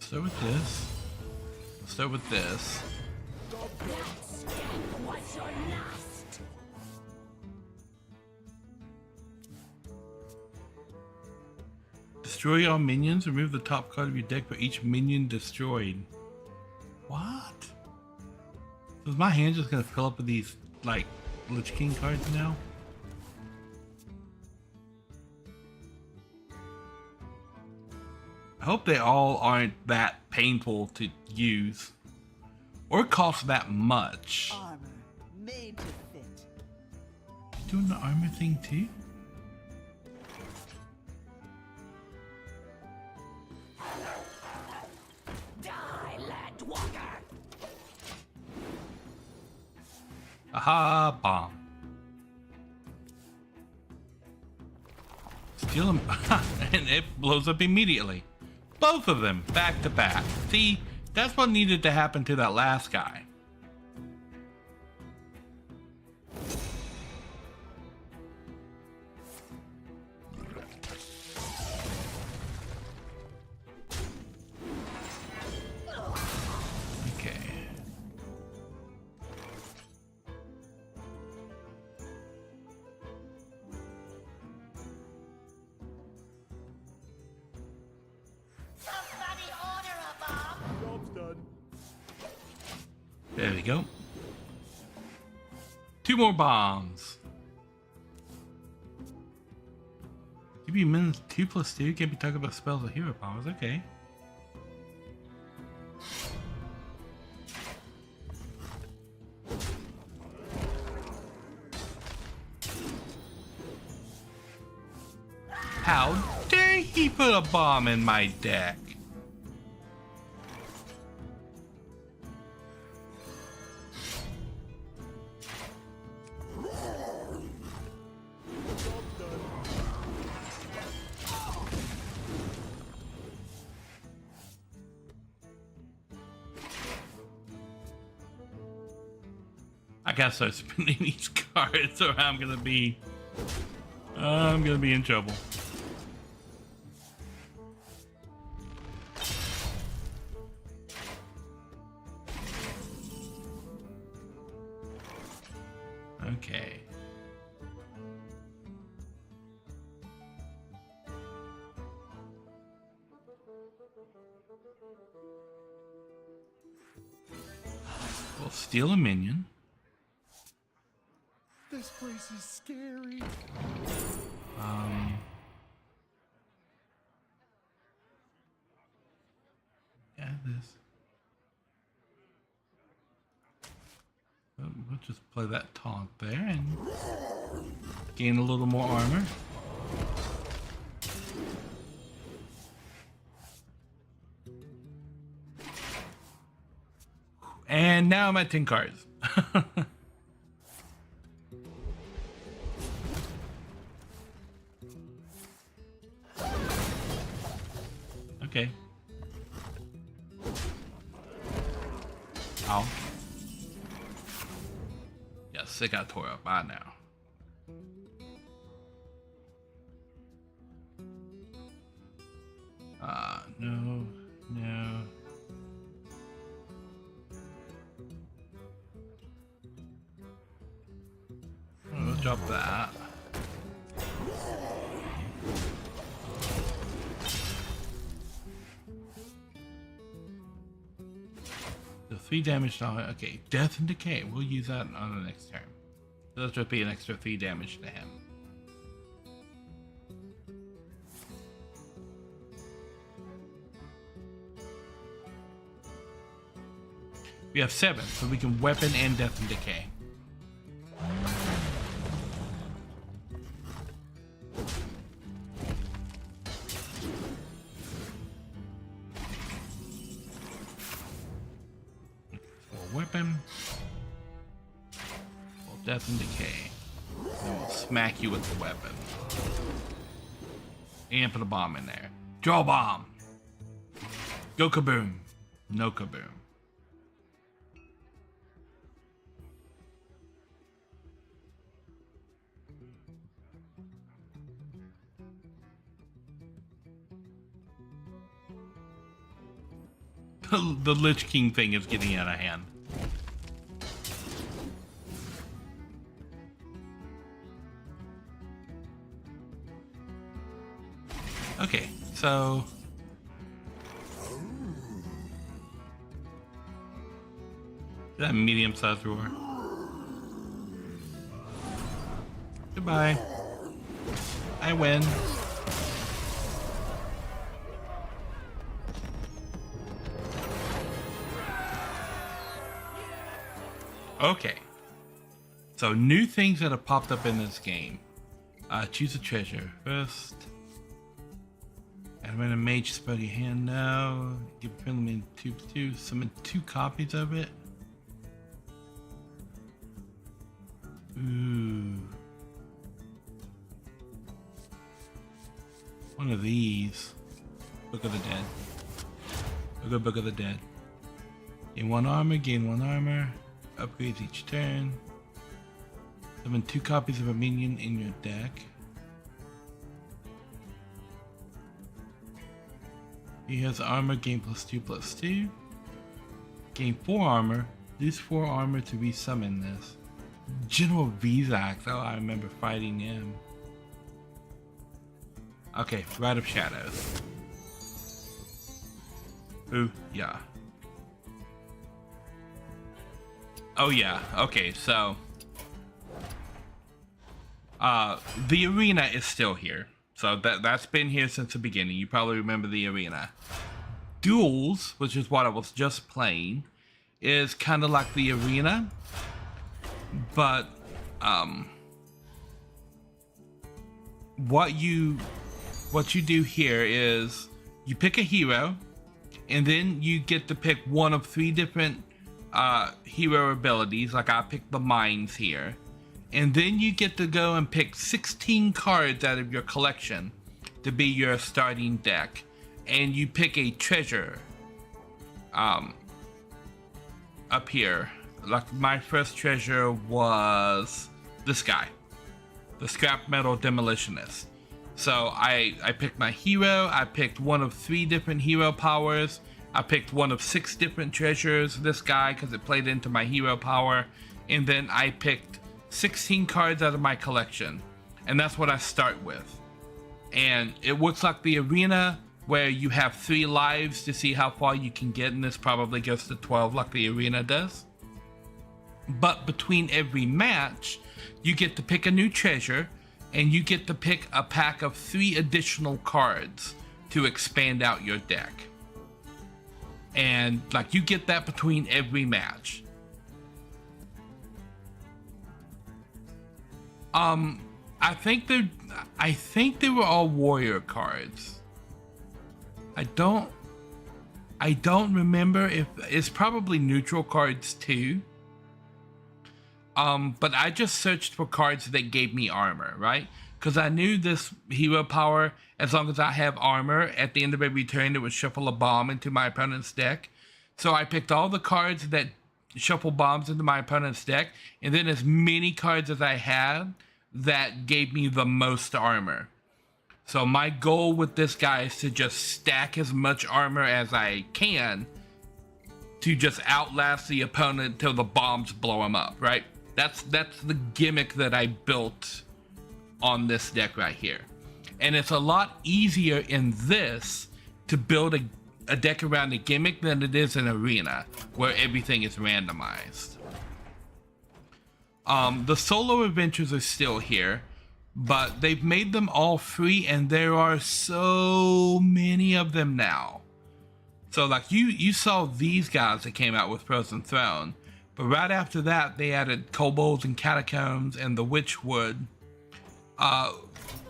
Start with this. Start with this. What's your last? Destroy all minions. Remove the top card of your deck for each minion destroyed. What? So is my hand just gonna fill up with these, like, Lich King cards now? I hope they all aren't that painful to use. Or cost that much. Armor made to fit. You doing the armor thing too? Die, Landwalker! Aha, bomb. Steal them, and it blows up immediately. Both of them, back to back. See, that's what needed to happen to that last guy. Okay. Somebody order a bomb. Job's done. There we go. 2 more bombs. Give you minutes 2+2. Can't be talking about spells or hero powers. Okay. How dare he put a bomb in my deck? I gotta start spending these cards or I'm gonna be in trouble. Okay. We'll steal a minion. This place is scary. Yeah, this. We'll just play that taunt there and gain a little more armor. And now I'm at 10 cards. Okay. Ow. Yes, it got tore up by now. No, no. We'll drop that. 3 damage to okay, death and decay. We'll use that on the next turn. So that'll just be an extra 3 damage to him. We have 7, so we can weapon and death and decay. Weapon, well, death and decay. Then we'll smack you with the weapon. And put a bomb in there. Draw a bomb. Go kaboom. No kaboom. The Lich King thing is getting out of hand. Okay, so that medium-sized roar. Goodbye. I win. Okay. So new things that have popped up in this game. Choose a treasure first. And when a mage spell your hand now, give preliminary 2/2, summon 2 copies of it. Ooh. One of these. Book of the Dead. Book of the Dead. Gain 1 armor, gain 1 armor. Upgrades each turn. Summon 2 copies of a minion in your deck. He has armor, gain +2/+2. Gain 4 armor. Lose 4 armor to resummon this. General Vizak. Oh, I remember fighting him. Okay, Rite of Shadows. Ooh, yeah. Oh yeah, okay, so the arena is still here. So that's been here since the beginning. You probably remember the arena. Duels, which is what I was just playing, is kind of like the arena, but what you do here is you pick a hero, and then you get to pick one of 3 different hero abilities. Like I picked the mines here, and then you get to go and pick 16 cards out of your collection to be your starting deck, and you pick a treasure up here. Like my first treasure was this guy, the scrap metal demolitionist. So I picked my hero. I picked one of 3 different hero powers. I picked one of 6 different treasures, this guy, because it played into my hero power. And then I picked 16 cards out of my collection. And that's what I start with. And it looks like the arena, where you have 3 lives to see how far you can get. And this probably goes to 12 like the arena does. But between every match, you get to pick a new treasure. And you get to pick a pack of 3 additional cards to expand out your deck. And like you get that between every match. I think they were all warrior cards. I don't remember if it's probably neutral cards too. But I just searched for cards that gave me armor, right? Because I knew this hero power, as long as I have armor, at the end of every turn, it would shuffle a bomb into my opponent's deck. So I picked all the cards that shuffle bombs into my opponent's deck, and then as many cards as I had that gave me the most armor. So my goal with this guy is to just stack as much armor as I can to just outlast the opponent till the bombs blow him up, right? That's the gimmick that I built on this deck right here. And it's a lot easier in this to build a deck around a gimmick than it is an arena where everything is randomized. The solo adventures are still here, but they've made them all free, and there are so many of them now. So like you saw these guys that came out with Frozen Throne, but right after that they added Kobolds and Catacombs and the Witchwood,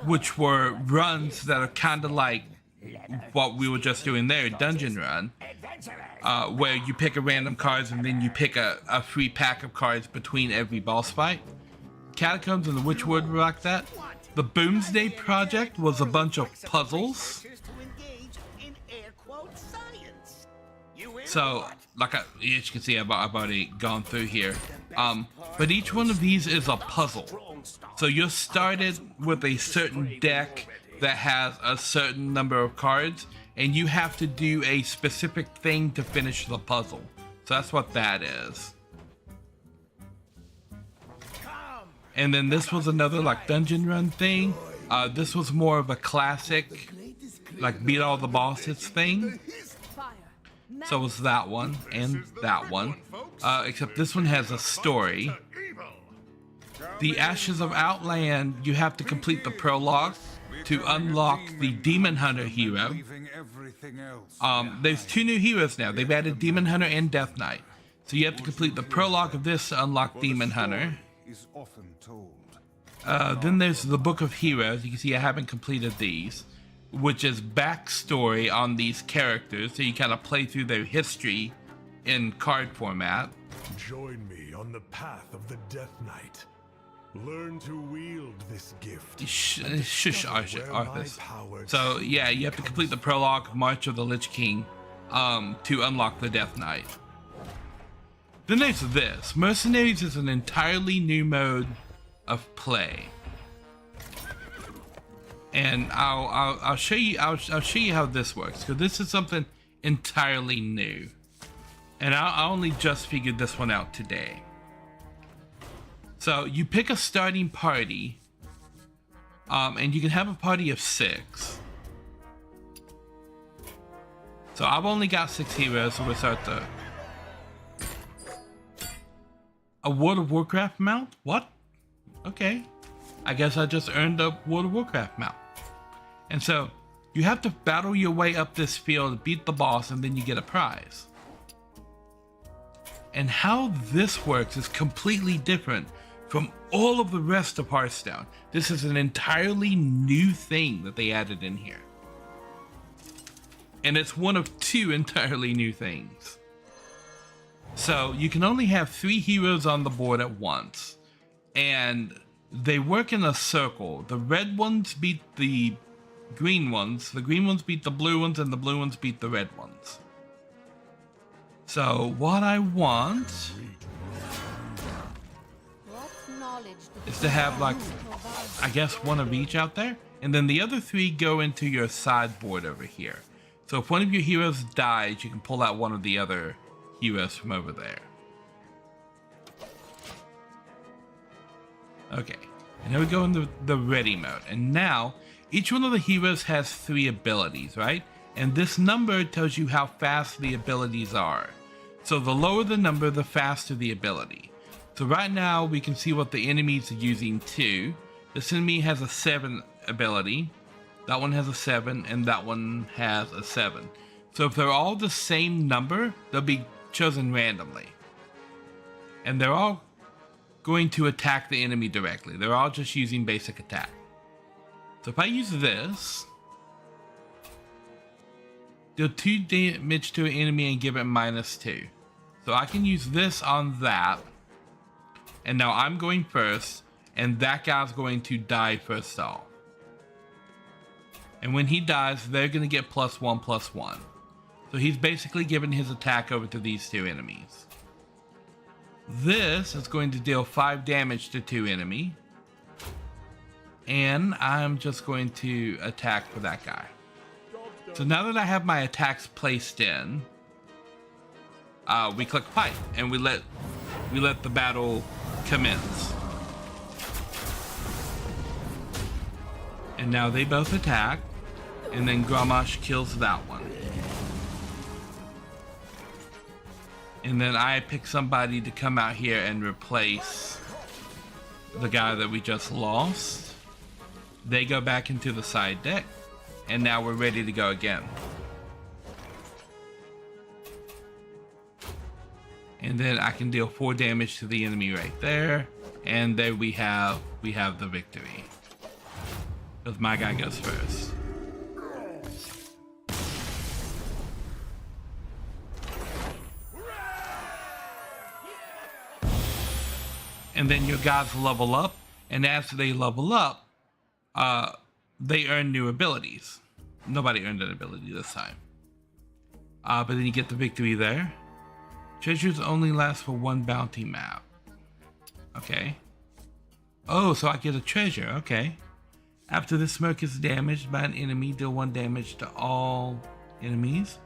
which were runs that are kind of like what we were just doing there, Dungeon Run, where you pick a random cards and then you pick a free pack of cards between every boss fight. Catacombs and the Witchwood were like that. The Boomsday Project was a bunch of puzzles. So, like as you can see, I've already gone through here. But each one of these is a puzzle. So you're started with a certain deck that has a certain number of cards, and you have to do a specific thing to finish the puzzle. So that's what that is. And then this was another like dungeon run thing. This was more of a classic, like beat all the bosses thing. So was that one and that one. Except this one has a story. The Ashes of Outland, you have to complete the prologue to unlock the Demon Hunter hero. There's 2 new heroes now. They've added Demon Hunter and Death Knight. So you have to complete the prologue of this to unlock Demon Hunter. Then there's the Book of Heroes. You can see I haven't completed these, which is backstory on these characters, so you kind of play through their history in card format. Join me on the path of the Death Knight. Learn to wield this gift. Shush, Arthas. So yeah, you have to complete the prologue, March of the Lich King, to unlock the Death Knight. Then there's this. Mercenaries is an entirely new mode of play, and I'll show you how this works, because this is something entirely new, and I only just figured this one out today. So you pick a starting party, and you can have a party of 6. So I've only got 6 heroes, so we'll start a World of Warcraft mount? What? Okay. I guess I just earned a World of Warcraft mount. And so you have to battle your way up this field, beat the boss, and then you get a prize. And how this works is completely different from all of the rest of Hearthstone. This is an entirely new thing that they added in here. And it's one of 2 entirely new things. So you can only have 3 heroes on the board at once, and they work in a circle. The red ones beat the green ones beat the blue ones, and the blue ones beat the red ones. So what I want is to have, like, I guess 1 of each out there, and then the other 3 go into your sideboard over here. So if one of your heroes dies, you can pull out one of the other heroes from over there. Okay, and now we go into the ready mode, and now each one of the heroes has 3 abilities, right? And this number tells you how fast the abilities are. So the lower the number, the faster the ability. So right now we can see what the enemies are using too. This enemy has a 7 ability, that one has a 7, and that one has a 7. So if they're all the same number, they'll be chosen randomly. And they're all going to attack the enemy directly. They're all just using basic attack. So if I use this, deal 2 damage to an enemy and give it -2. So I can use this on that. And now I'm going first, and that guy's going to die first off. And when he dies, they're going to get +1/+1. So he's basically giving his attack over to these 2 enemies. This is going to deal 5 damage to 2 enemy. And I'm just going to attack for that guy. So now that I have my attacks placed in, we click fight, and we let the battle commence. And now they both attack, and then Gramash kills that one. And then I pick somebody to come out here and replace the guy that we just lost. They go back into the side deck, and now we're ready to go again. And then I can deal 4 damage to the enemy right there, and there we have the victory. Because my guy goes first. And then your guys level up, and as they level up, they earn new abilities. Nobody earned an ability this time. But then you get the victory there. Treasures only last for 1 bounty map. Okay. Oh, so I get a treasure. Okay. After the smoke is damaged by an enemy, deal 1 damage to all enemies.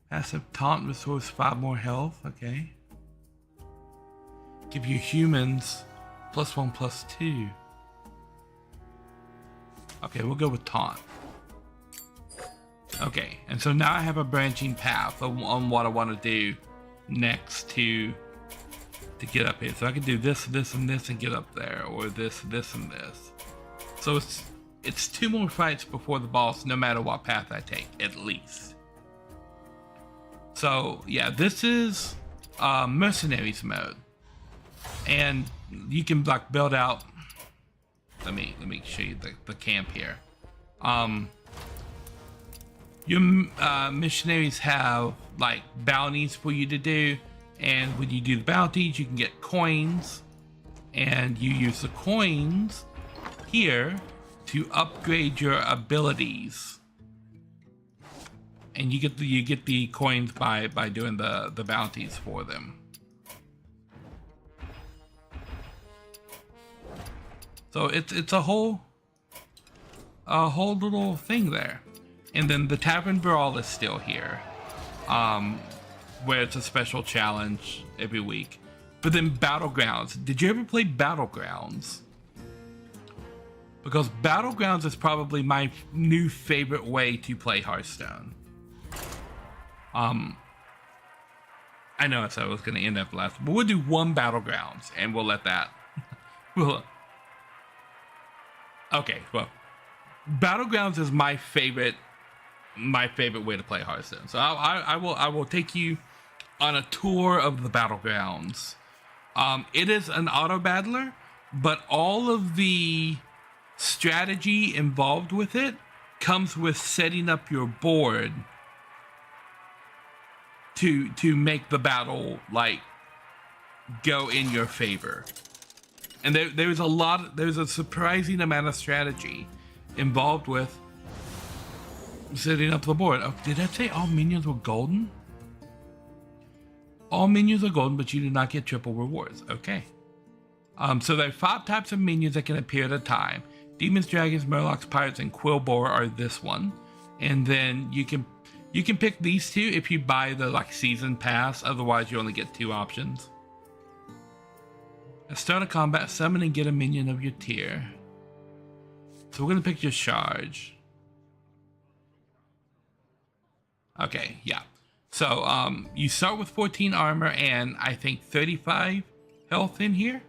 Passive taunt restores 5 more health. Okay. Give you humans +1/+2. Okay, we'll go with taunt. Okay, and so now I have a branching path on what I want to do next to get up here. So I can do this, this, and this and get up there, or this, this, and this. So it's 2 more fights before the boss, no matter what path I take, at least. So yeah, this is mercenaries mode, and you can like build out. Let me show you the camp here. Your missionaries have like bounties for you to do, and when you do the bounties you can get coins, and you use the coins here to upgrade your abilities, and you get the coins by doing the bounties for them. So it's a whole little thing there. And then the Tavern Brawl is still here, where it's a special challenge every week. But then Battlegrounds. Did you ever play Battlegrounds? Because Battlegrounds is probably my new favorite way to play Hearthstone. I know I said I was going to end up last, but we'll do 1 Battlegrounds, and we'll let that. Okay, well, Battlegrounds is my favorite way to play Hearthstone. So I will take you on a tour of the Battlegrounds. It is an auto battler, but all of the strategy involved with it comes with setting up your board to make the battle like go in your favor. And there's a surprising amount of strategy involved with setting up the board. Oh, did I say all minions were golden? All minions are golden, but you do not get triple rewards. Okay. So there are 5 types of minions that can appear at a time. Demons, dragons, murlocs, pirates, and quillbore are this one. And then you can pick these 2 if you buy the like season pass. Otherwise, you only get 2 options. At start of combat, summon and get a minion of your tier. So we're gonna pick just charge. Okay, yeah. So you start with 14 armor and I think 35 health in here.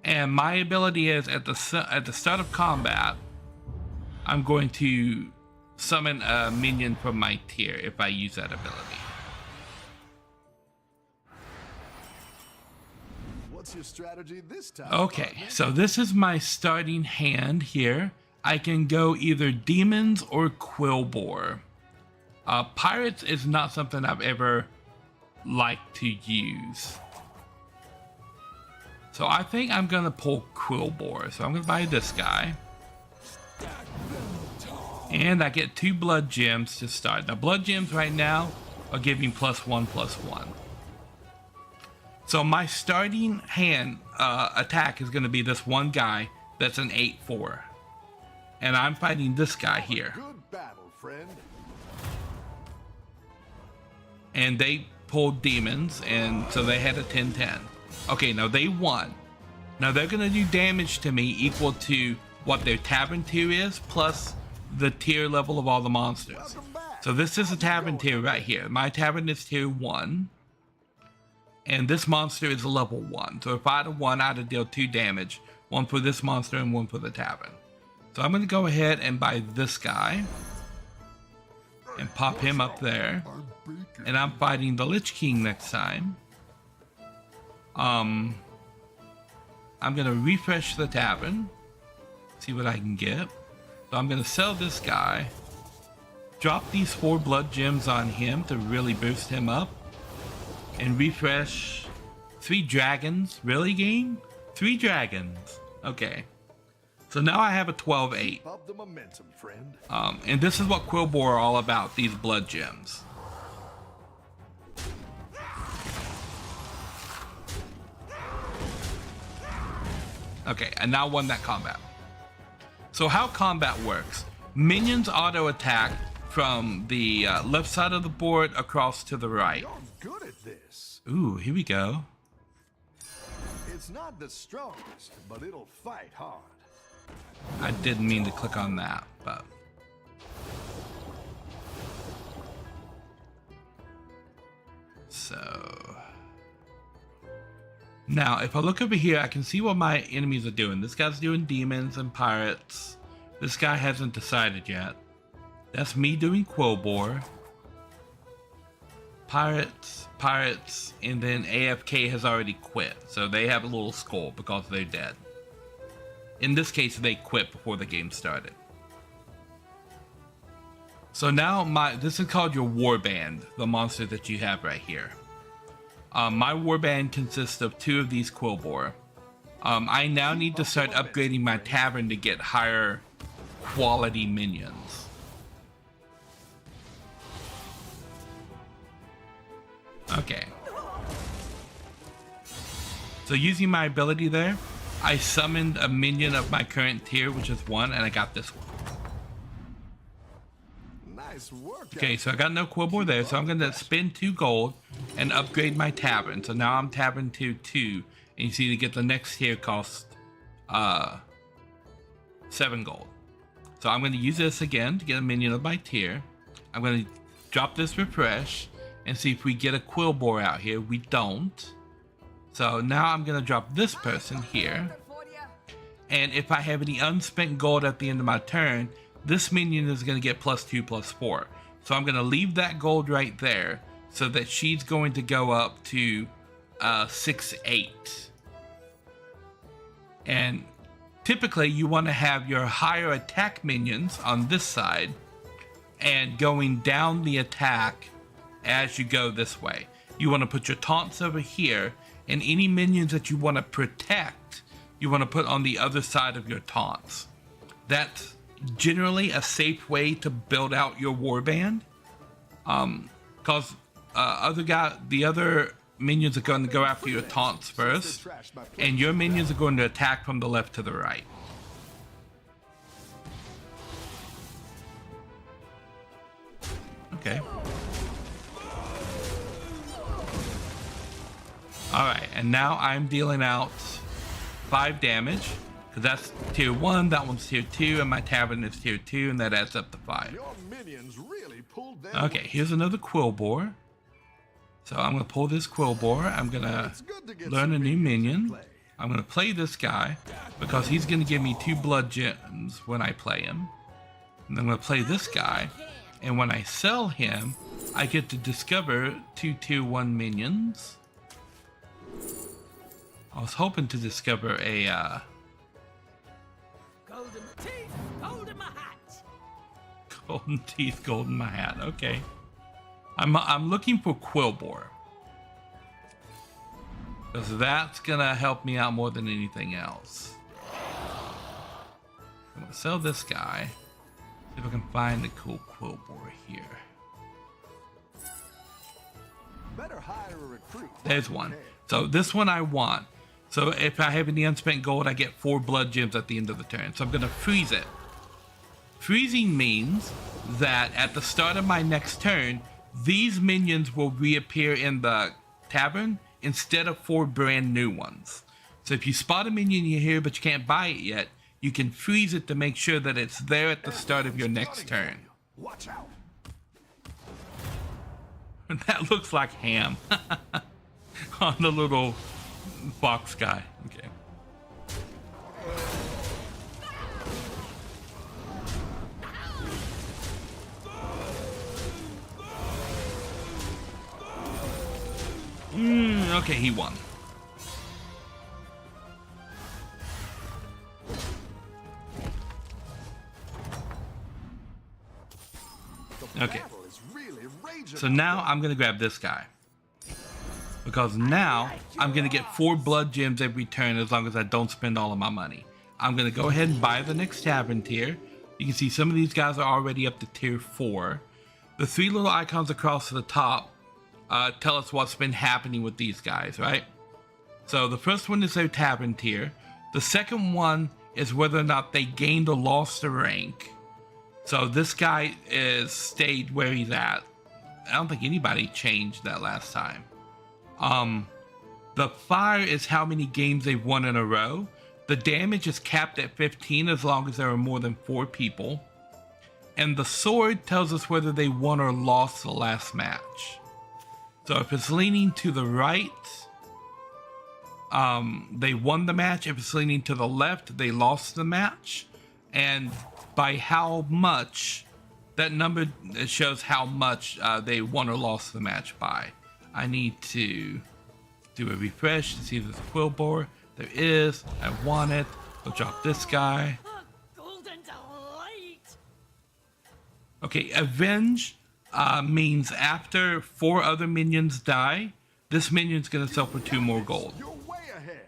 And my ability is at the start of combat, I'm going to summon a minion from my tier if I use that ability. What's your strategy this time? Okay, so this is my starting hand here. I can go either demons or quillbore. Pirates is not something I've ever liked to use. So I think I'm gonna pull quillbore. So I'm gonna buy this guy. And I get 2 blood gems to start. Now blood gems right now are giving +1/+1. So my starting hand attack is gonna be this one guy that's an 8/4. And I'm fighting this guy here. Good battle, friend. And they pulled demons, and so they had a 10/10. Okay, now they won. Now they're gonna do damage to me equal to what their tavern tier is, plus the tier level of all the monsters. So this is a tavern tier right here. My tavern is tier 1. And this monster is a level 1. So if I had a 1, I'd have dealt 2 damage. 1 for this monster and 1 for the tavern. So I'm going to go ahead and buy this guy. And pop him up there. And I'm fighting the Lich King next time. I'm going to refresh the tavern. See what I can get. So I'm going to sell this guy. Drop these 4 blood gems on him to really boost him up. And refresh. 3 dragons. Really, game? 3 dragons. Okay. So now I have a 12-8. Up the momentum, friend. And this is what Quillbore are all about, these blood gems. Okay, and now won that combat. So how combat works. Minions auto attack from the left side of the board across to the right. You're good at this. Ooh, here we go. It's not the strongest, but it'll fight hard. I didn't mean to click on that, but... So... Now, if I look over here, I can see what my enemies are doing. This guy's doing demons and pirates. This guy hasn't decided yet. That's me doing Quillbore. Pirates, and then AFK has already quit. So they have a little skull because they're dead. In this case, they quit before the game started. So now this is called your warband, the monster that you have right here. My warband consists of 2 of these Quillbore. I now need to start upgrading my tavern to get higher quality minions. Okay. So using my ability there, I summoned a minion of my current tier, which is 1, and I got this one. Nice work. Okay, so I got no Quillbore there, so I'm going to spend 2 gold and upgrade my tavern. So now I'm tavern tier 2, and you see to get the next tier costs 7 gold. So I'm going to use this again to get a minion of my tier. I'm going to drop this refresh and see if we get a Quillbore out here. We don't. So now I'm going to drop this person here. And if I have any unspent gold at the end of my turn, this minion is going to get +2/+4. So I'm going to leave that gold right there so that she's going to go up to 6/8. And typically you want to have your higher attack minions on this side and going down the attack as you go this way. You want to put your taunts over here, and any minions that you want to protect, you want to put on the other side of your taunts. That's generally a safe way to build out your warband, because the other minions are going to go after your taunts first, and your minions are going to attack from the left to the right. Okay. Alright, and now I'm dealing out 5 damage, because that's tier 1, that one's tier 2, and my tavern is tier 2, and that adds up to 5. Your minions really pulled their Okay, weight. here's another Quillbore. So I'm going to pull this Quillbore, I'm going to learn a new minion. I'm going to play this guy, because he's going to give me 2 blood gems when I play him. And I'm going to play this guy, and when I sell him, I get to discover 2 tier 1 minions. I was hoping to discover a Golden teeth, gold in my hat. golden teeth, gold in my hat. Okay, I'm looking for Quillbore, because that's gonna help me out more than anything else. I'm gonna sell this guy. See if I can find a cool Quillbore here. Better hire a recruit. There's one. So this one I want. So if I have any unspent gold, I get 4 blood gems at the end of the turn. So I'm going to freeze it. Freezing means that at the start of my next turn, these minions will reappear in the tavern instead of 4 brand new ones. So if you spot a minion you hear but you can't buy it yet, you can freeze it to make sure that it's there at the start of your next turn. Watch out. That looks like ham on the little box guy. Okay. Okay, he won. Okay. So now I'm gonna grab this guy. Because now I'm gonna get 4 blood gems every turn as long as I don't spend all of my money. I'm gonna go ahead and buy the next tavern tier. You can see some of these guys are already up to tier 4. The 3 little icons across the top tell us what's been happening with these guys, right? So the first one is their tavern tier. The second one is whether or not they gained or lost a rank. So this guy is stayed where he's at. I don't think anybody changed that last time. The fire is how many games they've won in a row. The damage is capped at 15 as long as there are more than 4 people. And the sword tells us whether they won or lost the last match. So if it's leaning to the right, they won the match. If it's leaning to the left, they lost the match. And by how much, that number shows how much they won or lost the match by. I need to do a refresh to see if there's a quill bore. There is. I want it. We'll drop this guy. Golden delight. Okay, avenge means after 4 other minions die, this minion's gonna sell for 2 more gold.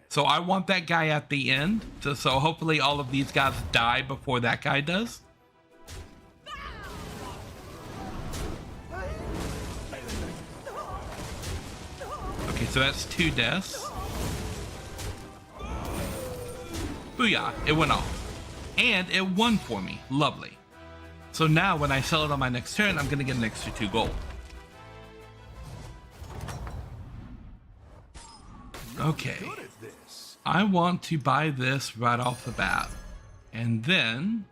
So I want that guy at the end, so hopefully all of these guys die before that guy does. Okay, so that's 2 deaths. Booyah, it went off. And it won for me, lovely. So now when I sell it on my next turn, I'm gonna get an extra 2 gold. Okay. I want to buy this right off the bat. And then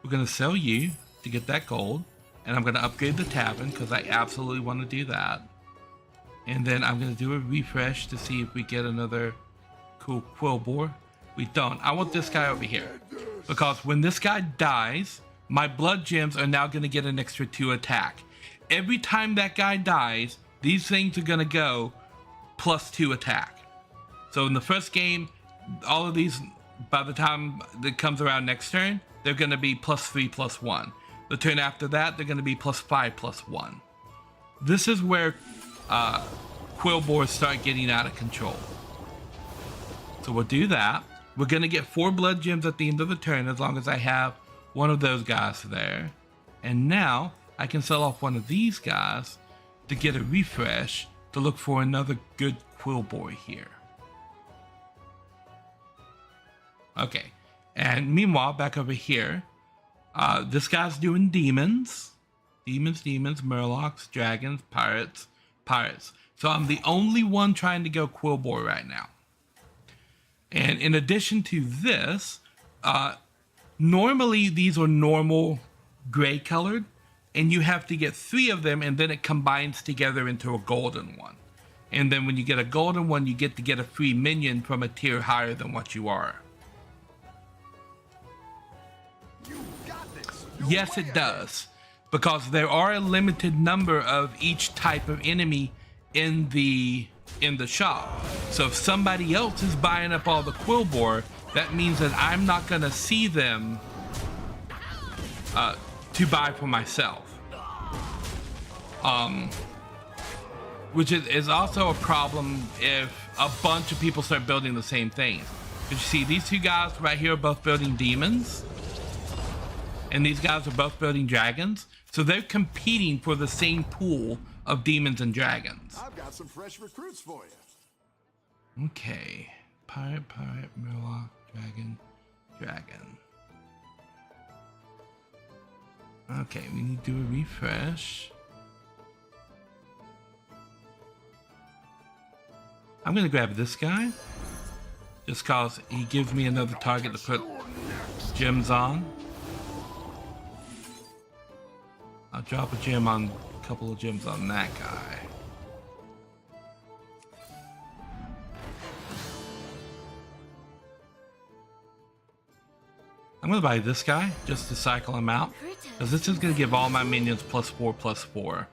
we're gonna sell you to get that gold. And I'm gonna upgrade the tavern because I absolutely want to do that. And then I'm gonna do a refresh to see if we get another cool quill bore. We don't. I want this guy over here. Because when this guy dies, my blood gems are now gonna get an extra 2 attack. Every time that guy dies, these things are gonna go +2 attack. So in the first game, all of these, by the time that comes around next turn, they're gonna be +3, +1. The turn after that, they're gonna be +5, +1. This is where quill bores start getting out of control. So we'll do that. We're gonna get 4 blood gems at the end of the turn as long as I have one of those guys there. And now I can sell off one of these guys to get a refresh to look for another good quill bore here. Okay, and meanwhile, back over here, this guy's doing demons. Demons, murlocs, dragons, pirates. So I'm the only one trying to go quill bore right now. And in addition to this, normally these are normal gray colored, and you have to get 3 of them, and then it combines together into a golden one. And then when you get a golden one, you get to get a free minion from a tier higher than what you are. Yes, it does, because there are a limited number of each type of enemy in the shop. So if somebody else is buying up all the quill bore, that means that I'm not gonna see them to buy for myself. Which is also a problem if a bunch of people start building the same things. You see, these 2 guys right here are both building demons, and these guys are both building dragons. So they're competing for the same pool of demons and dragons. I've got some fresh recruits for you. Okay. Pirate, murloc, dragon. Okay, we need to do a refresh. I'm gonna grab this guy, just cause he gives me another target to put gems on. I'll drop a gem on a couple of gems on that guy. I'm gonna buy this guy just to cycle him out, because this is gonna give all my minions +4/+4.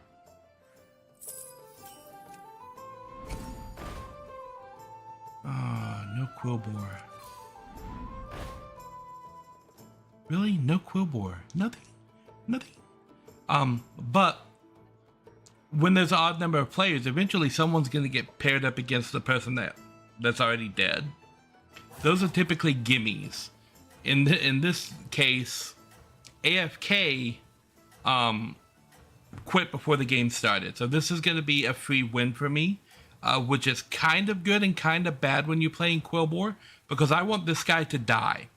Oh, no Quillbore. Really? No Quillbore? Nothing? But when there's an odd number of players, eventually someone's gonna get paired up against the person that's already dead. Those are typically gimmies. In this case, AFK quit before the game started. So this is going to be a free win for me, which is kind of good and kind of bad when you're playing Quillbore, because I want this guy to die.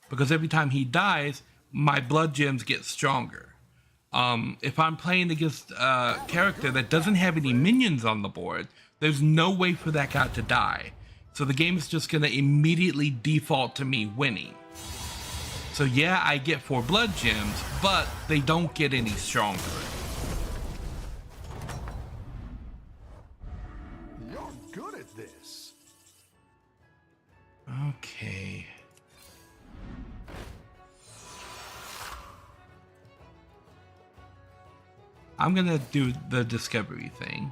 Because every time he dies, my blood gems get stronger. If I'm playing against a character that doesn't have any minions on the board, there's no way for that guy to die. So the game is just going to immediately default to me winning. So yeah, I get 4 blood gems, but they don't get any stronger. You're good at this. Okay. I'm gonna do the discovery thing.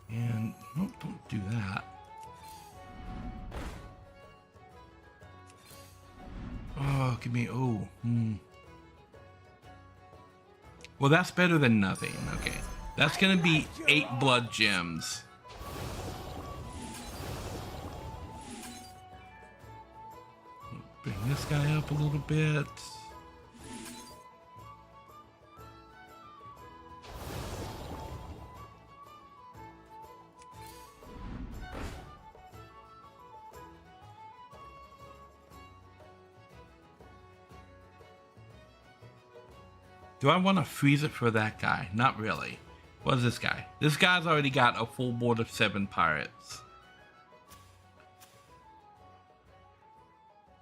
And nope, don't do that. Oh, give me, Well, that's better than nothing. Okay. That's gonna be 8 blood gems. Bring this guy up a little bit. Do I want to freeze it for that guy? Not really. What is this guy? This guy's already got a full board of 7 pirates.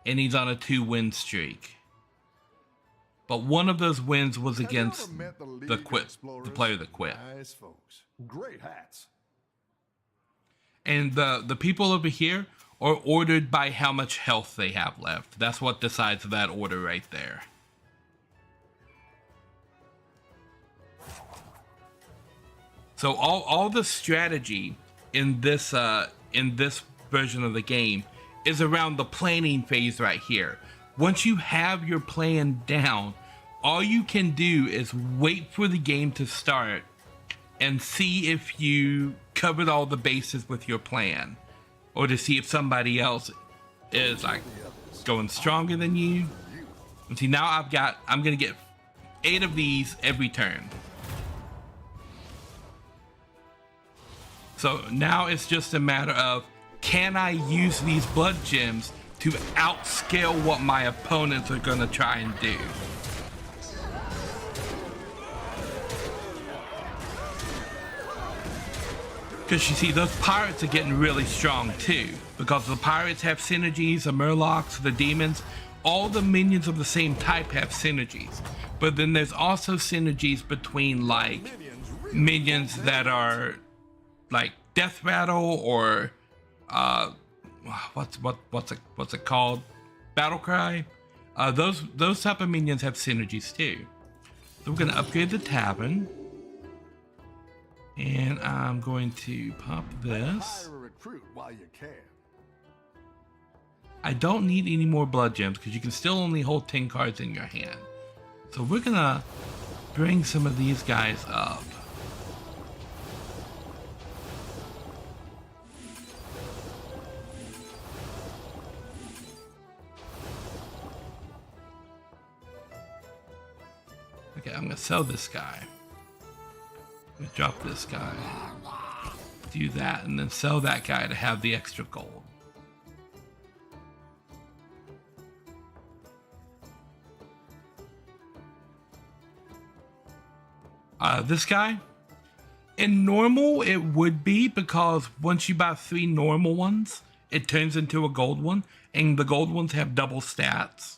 And he's on a 2-win streak. But one of those wins was against the player that quit. Nice folks. Great hats. And the people over here are ordered by how much health they have left. That's what decides that order right there. So all the strategy in this version of the game is around the planning phase right here. Once you have your plan down, all you can do is wait for the game to start and see if you covered all the bases with your plan, or to see if somebody else is like going stronger than you. And see, now I'm gonna get 8 of these every turn. So now it's just a matter of, can I use these blood gems to outscale what my opponents are gonna try and do? Because you see, those pirates are getting really strong too. Because the pirates have synergies, the murlocs, the demons, all the minions of the same type have synergies. But then there's also synergies between like minions that are like Death Rattle or what's it called? Battle Cry. Those type of minions have synergies too. So we're gonna upgrade the tavern, and I'm going to pop this. Hire a recruit while you can. I don't need any more blood gems because you can still only hold 10 cards in your hand. So we're gonna bring some of these guys up. Okay, I'm gonna sell this guy. I'm gonna drop this guy. Do that, and then sell that guy to have the extra gold. This guy, in normal, it would be, because once you buy 3 normal ones, it turns into a gold one, and the gold ones have double stats.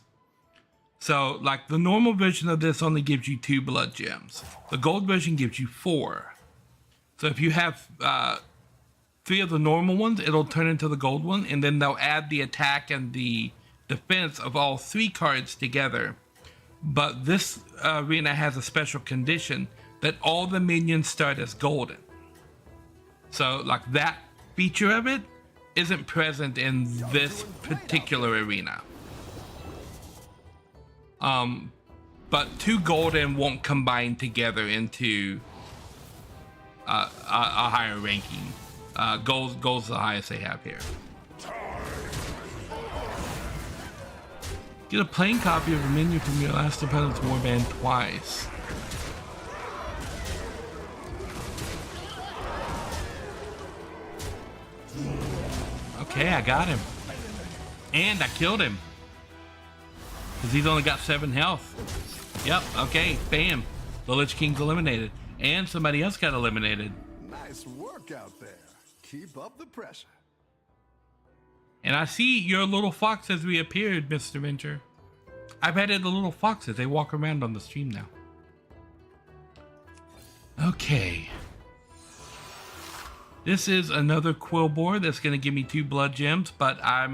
So, like, the normal version of this only gives you 2 blood gems. The gold version gives you 4. So if you have 3 of the normal ones, it'll turn into the gold one, and then they'll add the attack and the defense of all 3 cards together. But this arena has a special condition that all the minions start as golden. So, like, that feature of it isn't present in this particular arena. But 2 golden won't combine together into a higher ranking. Gold's the highest they have here. Get a plain copy of a menu from your last opponent's warband twice. Okay, I got him. And I killed him. Because he's only got 7 health. Yep, okay, bam. The Lich King's eliminated. And somebody else got eliminated. Nice work out there. Keep up the pressure. And I see your little fox has reappeared, Mr. Venture. I've added the little foxes. They walk around on the stream now. Okay. This is another quill board that's going to give me 2 blood gems, but I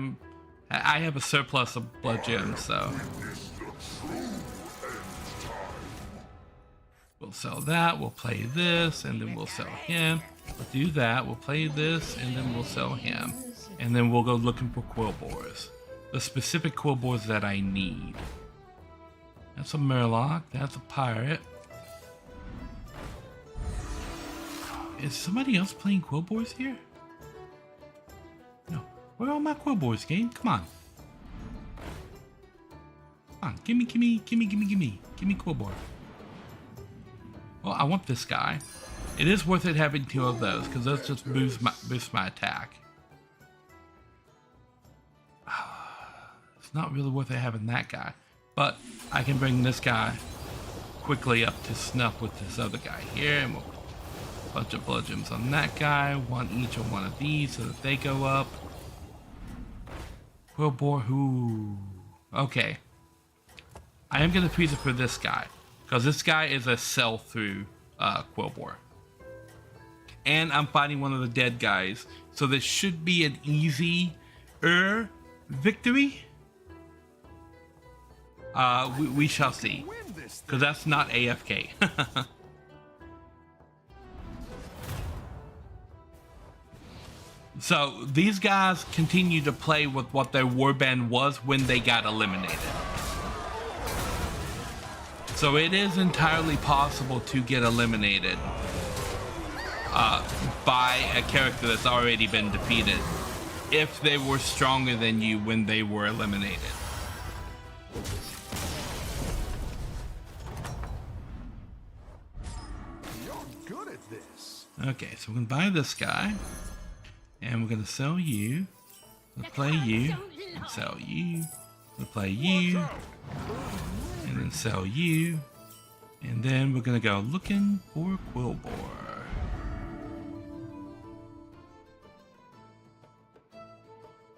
have a surplus of blood gems, so we'll sell that. We'll play this, and then we'll sell him. We'll do that. We'll play this, and then we'll sell him. And then we'll go looking for quill boars. The specific quill boars that I need. That's a Murloc. That's a pirate. Is somebody else playing quill boars here? No. Where are all my quill boars, game? Come on. Come on. Gimme quill boar. Well, I want this guy. It is worth it having 2 of those, because those just boost my attack. It's not really worth it having that guy. But I can bring this guy quickly up to snuff with this other guy here, and we'll put a bunch of blood gems on that guy. 1 each on one of these so that they go up. Quill boar, who? Okay. I am going to freeze it for this guy, because this guy is a sell-through quill boar. And I'm fighting one of the dead guys, so this should be an easy-er victory. We shall see, because that's not AFK. So these guys continue to play with what their warband was when they got eliminated. So it is entirely possible to get eliminated by a character that's already been defeated if they were stronger than you when they were eliminated. Okay, so we're gonna buy this guy, and we're gonna sell you. We'll play you, and sell you. We'll play you, and then sell you, and then we're gonna go looking for quill boar.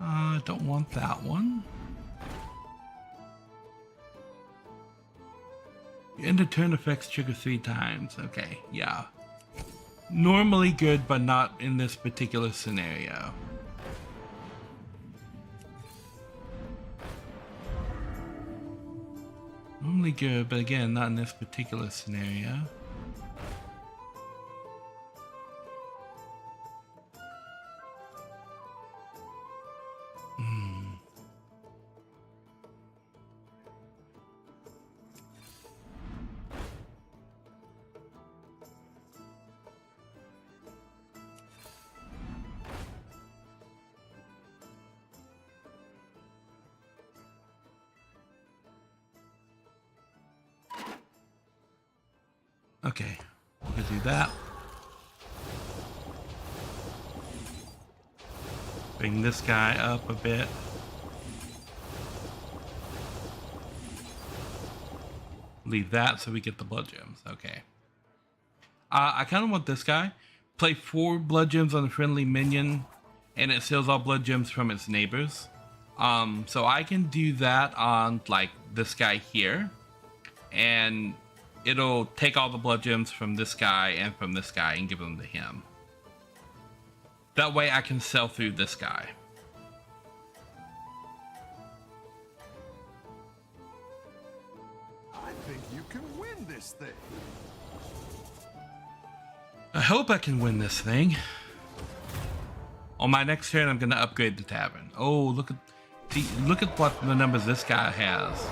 I don't want that one. End of turn effects trigger 3 times. Okay, yeah. Normally good, but not in this particular scenario. Normally good, but again, not in this particular scenario. Okay, we're gonna do that. Bring this guy up a bit. Leave that so we get the blood gems. Okay. I kind of want this guy. Play 4 blood gems on a friendly minion, and it steals all blood gems from its neighbors. So I can do that on like this guy here, and it'll take all the blood gems from this guy and from this guy and give them to him. That way I can sell through this guy. I think you can win this thing. I hope I can win this thing. On my next turn, I'm gonna upgrade the tavern. Oh, look at what the numbers this guy has.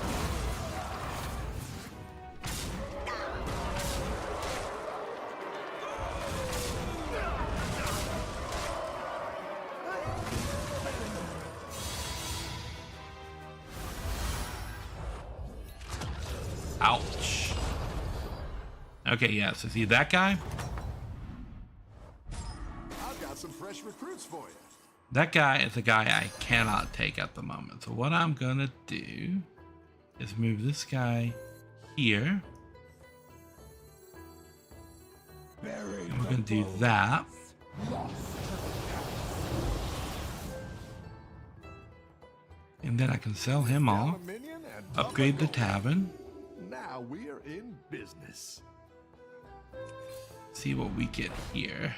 Ouch. Okay, yeah, so see that guy? I've got some fresh recruits for you. That guy is a guy I cannot take at the moment. So what I'm gonna do is move this guy here. And we're gonna do that. And then I can sell him off, Down a minion and upgrade the up a gold. tavern, Now we're in business. see what we get here.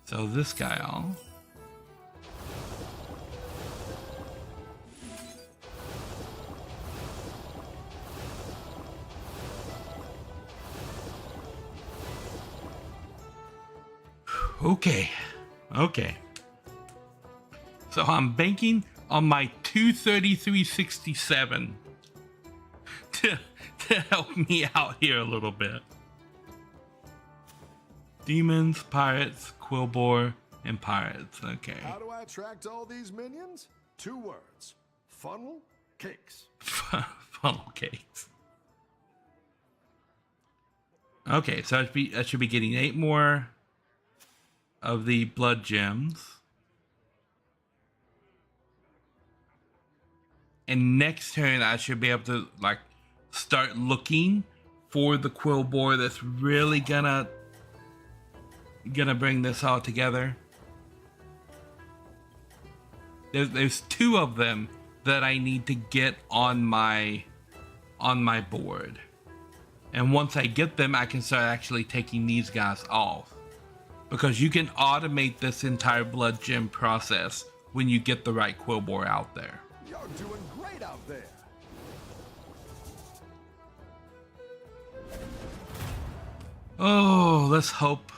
So this guy off. Okay. So I'm banking on my 233.67 to help me out here a little bit. Demons, pirates, Quillbore, and pirates. Okay. How do I attract all these minions? 2 words. Funnel cakes. Funnel cakes. Okay, so I should be getting 8 more of the blood gems. And next turn I should be able to like start looking for the Quillbore that's really gonna bring this all together. There's 2 of them that I need to get on my board. And once I get them, I can start actually taking these guys off. Because you can automate this entire blood gem process when you get the right Quillbore out there. You're doing great out there. Oh, let's hope.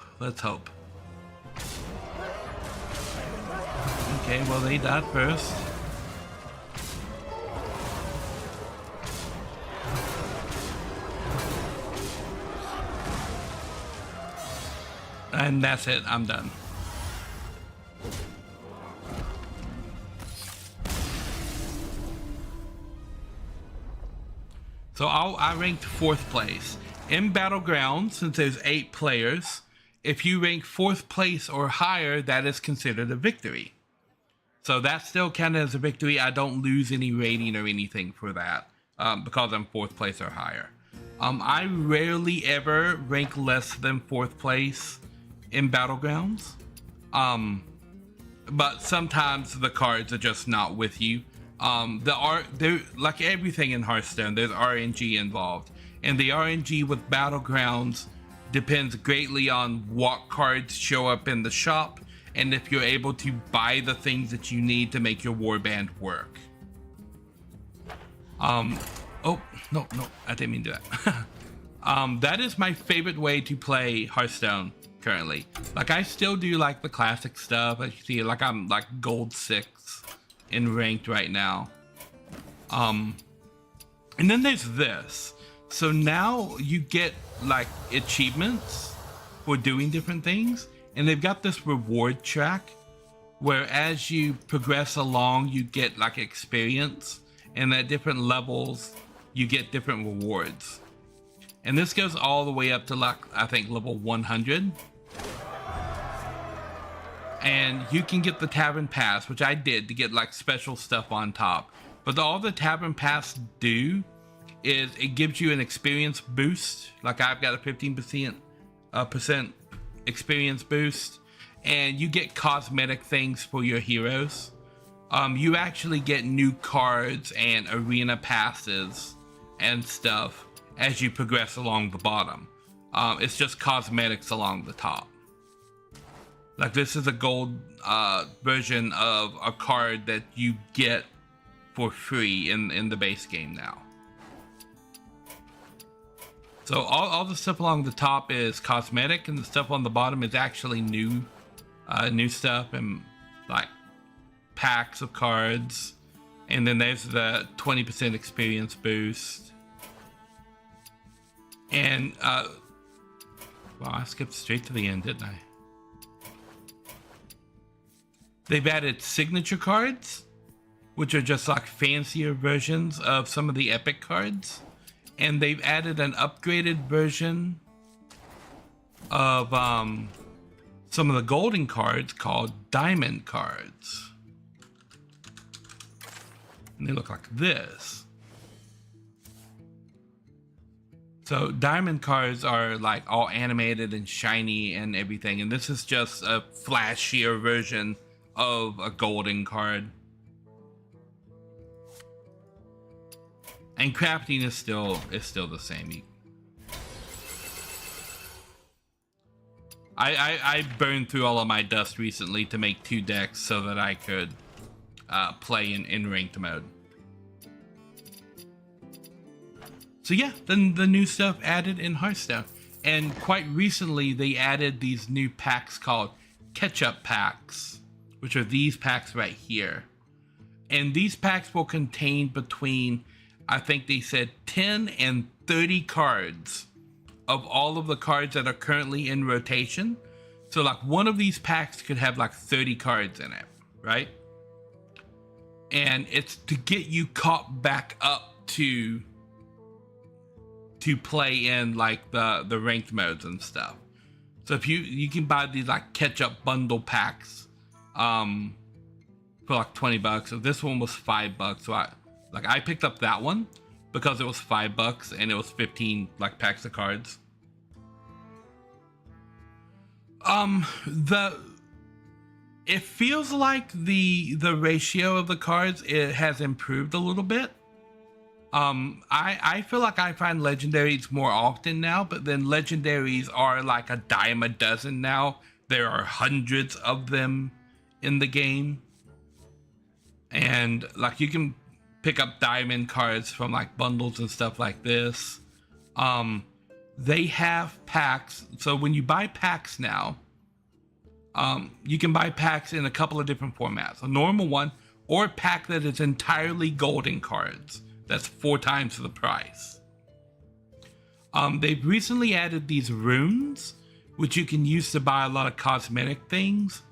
Okay, well they died first. And that's it, I'm done. So I ranked 4th place. In Battlegrounds, since there's 8 players, if you rank 4th place or higher, that is considered a victory. So that still counted as a victory. I don't lose any rating or anything for that because I'm 4th place or higher. I rarely ever rank less than 4th place in Battlegrounds. But sometimes the cards are just not with you. There, like everything in Hearthstone, there's RNG involved. And the RNG with Battlegrounds depends greatly on what cards show up in the shop and if you're able to buy the things that you need to make your warband work. Oh, no, I didn't mean to do that. That is my favorite way to play Hearthstone currently. Like, I still do like the classic stuff. As you see, like I'm like gold 6 in ranked right now. And then there's this. So now you get like achievements for doing different things, and they've got this reward track where as you progress along you get like experience, and at different levels you get different rewards. And this goes all the way up to like I think level 100. And you can get the Tavern Pass, which I did to get like special stuff on top. But all the Tavern Pass do is it gives you an experience boost. Like I've got a 15% experience boost, and you get cosmetic things for your heroes. You actually get new cards and arena passes and stuff as you progress along the bottom. It's just cosmetics along the top. Like this is a gold version of a card that you get for free in the base game now. So all the stuff along the top is cosmetic, and the stuff on the bottom is actually new stuff and like packs of cards. And then there's the 20% experience boost. And wow, I skipped straight to the end, didn't I? They've added signature cards, which are just like fancier versions of some of the epic cards. And they've added an upgraded version of some of the golden cards called diamond cards. And they look like this. So diamond cards are like all animated and shiny and everything. And this is just a flashier version of a golden card. And crafting is still the same. I burned through all of my dust recently to make 2 decks so that I could play in ranked mode. So yeah, then the new stuff added in Hearthstone. And quite recently they added these new packs called ketchup packs, which are these packs right here. And these packs will contain between, I think they said 10 and 30 cards of all of the cards that are currently in rotation. So like one of these packs could have like 30 cards in it, right? And it's to get you caught back up to play in like the ranked modes and stuff. So if you can buy these like ketchup bundle packs for like $20. So this one was $5. So I picked up that one because it was $5 and it was 15 like packs of cards. It feels like the ratio of the cards, it has improved a little bit. I feel like I find legendaries more often now, but then legendaries are like a dime a dozen now. There are hundreds of them in the game. And like you can pick up diamond cards from like bundles and stuff like this. They have packs. So when you buy packs now, you can buy packs in a couple of different formats. A normal one or a pack that is entirely golden cards. That's 4 times the price. They've recently added these runes, which you can use to buy a lot of cosmetic things.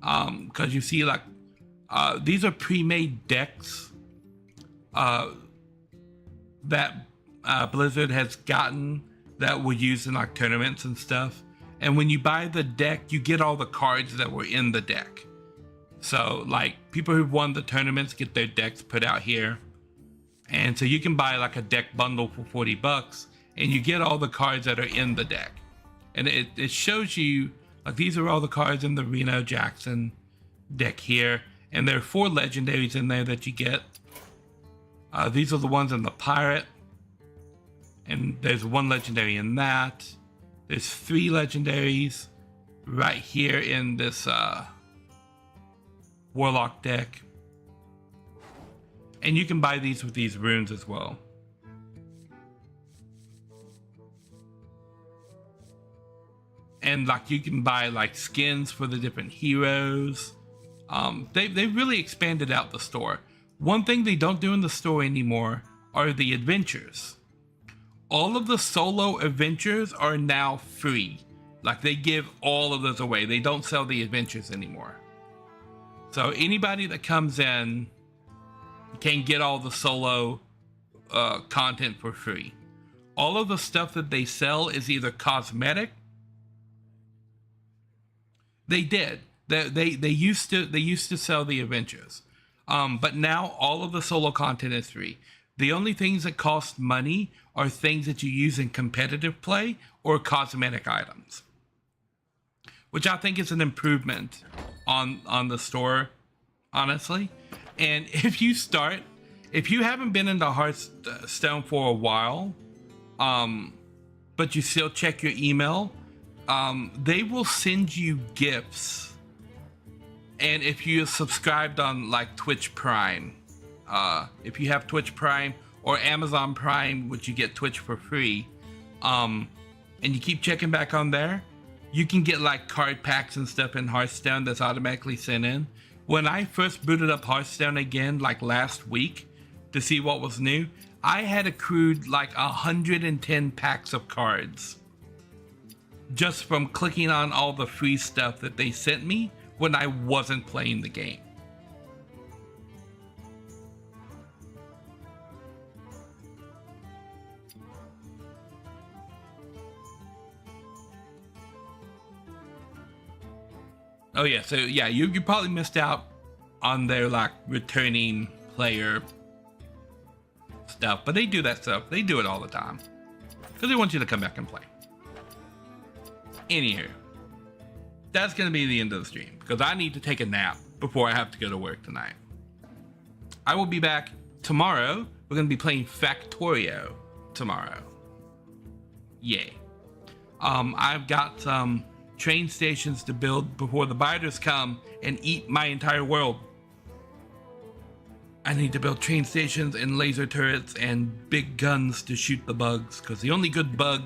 Because you see like, these are pre-made decks that Blizzard has gotten that were used in like tournaments and stuff. And when you buy the deck, you get all the cards that were in the deck. So like people who've won the tournaments get their decks put out here. And so you can buy like a deck bundle for $40 and you get all the cards that are in the deck. And it shows you, like these are all the cards in the Reno Jackson deck here. And there are 4 legendaries in there that you get. These are the ones in the Pirate. And there's 1 legendary in that. There's 3 legendaries right here in this Warlock deck. And you can buy these with these runes as well. And like you can buy like skins for the different heroes. They really expanded out the store. One thing they don't do in the store anymore are the adventures. All of the solo adventures are now free. Like they give all of those away. They don't sell the adventures anymore. So anybody that comes in can get all the solo content for free. All of the stuff that they sell is either cosmetic. They did. They used to sell the adventures, but now all of the solo content is free. The only things that cost money are things that you use in competitive play or cosmetic items. which I think is an improvement on the store, honestly. And if you haven't been into Hearthstone for a while, but you still check your email, they will send you gifts. And if you're subscribed on like Twitch Prime, if you have Twitch Prime or Amazon Prime, which you get Twitch for free, and you keep checking back on there, you can get like card packs and stuff in Hearthstone that's automatically sent in. When I first booted up Hearthstone again, like last week, to see what was new, I had accrued like 110 packs of cards just from clicking on all the free stuff that they sent me when I wasn't playing the game. Oh yeah, so yeah, you probably missed out on their like returning player stuff, but they do that stuff. They do it all the time because they want you to come back and play. Anywho, that's gonna be the end of the stream because I need to take a nap before I have to go to work tonight. I will be back tomorrow. We're gonna be playing Factorio tomorrow. Yay. I've got some train stations to build before the biters come and eat my entire world. I need to build train stations and laser turrets and big guns to shoot the bugs, because the only good bug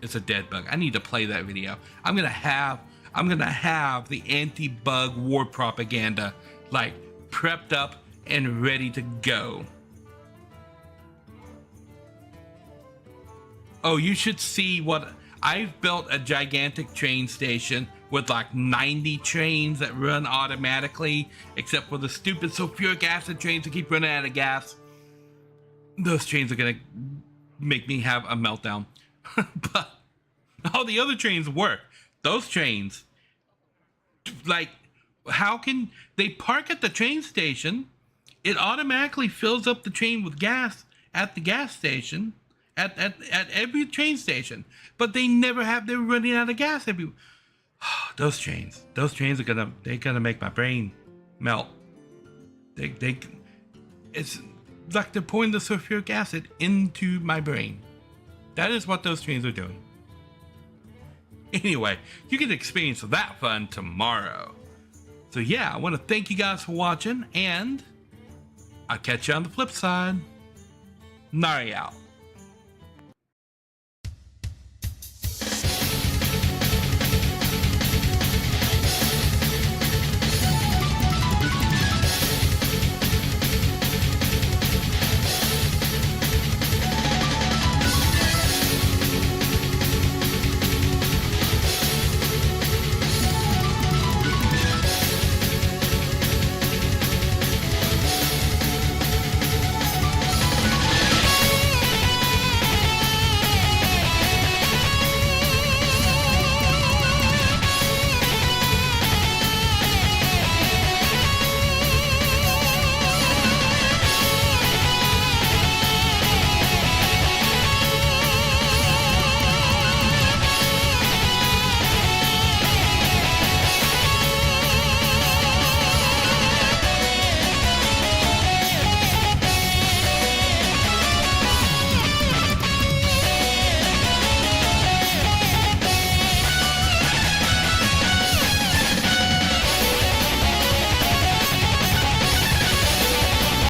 is a dead bug. I need to play that video. I'm gonna have the anti-bug war propaganda like prepped up and ready to go. Oh, you should see what I've built. A gigantic train station with like 90 trains that run automatically, except for the stupid sulfuric acid trains that keep running out of gas. Those trains are gonna make me have a meltdown. But all the other trains work. Those trains, like, how can they park at the train station? It automatically fills up the train with gas at the gas station, at every train station, but they never have. They're running out of gas every. Those trains are gonna make my brain melt. It's like they're pouring the sulfuric acid into my brain. That is what those trains are doing. Anyway, you can experience that fun tomorrow. So yeah, I want to thank you guys for watching, and I'll catch you on the flip side. Nari out.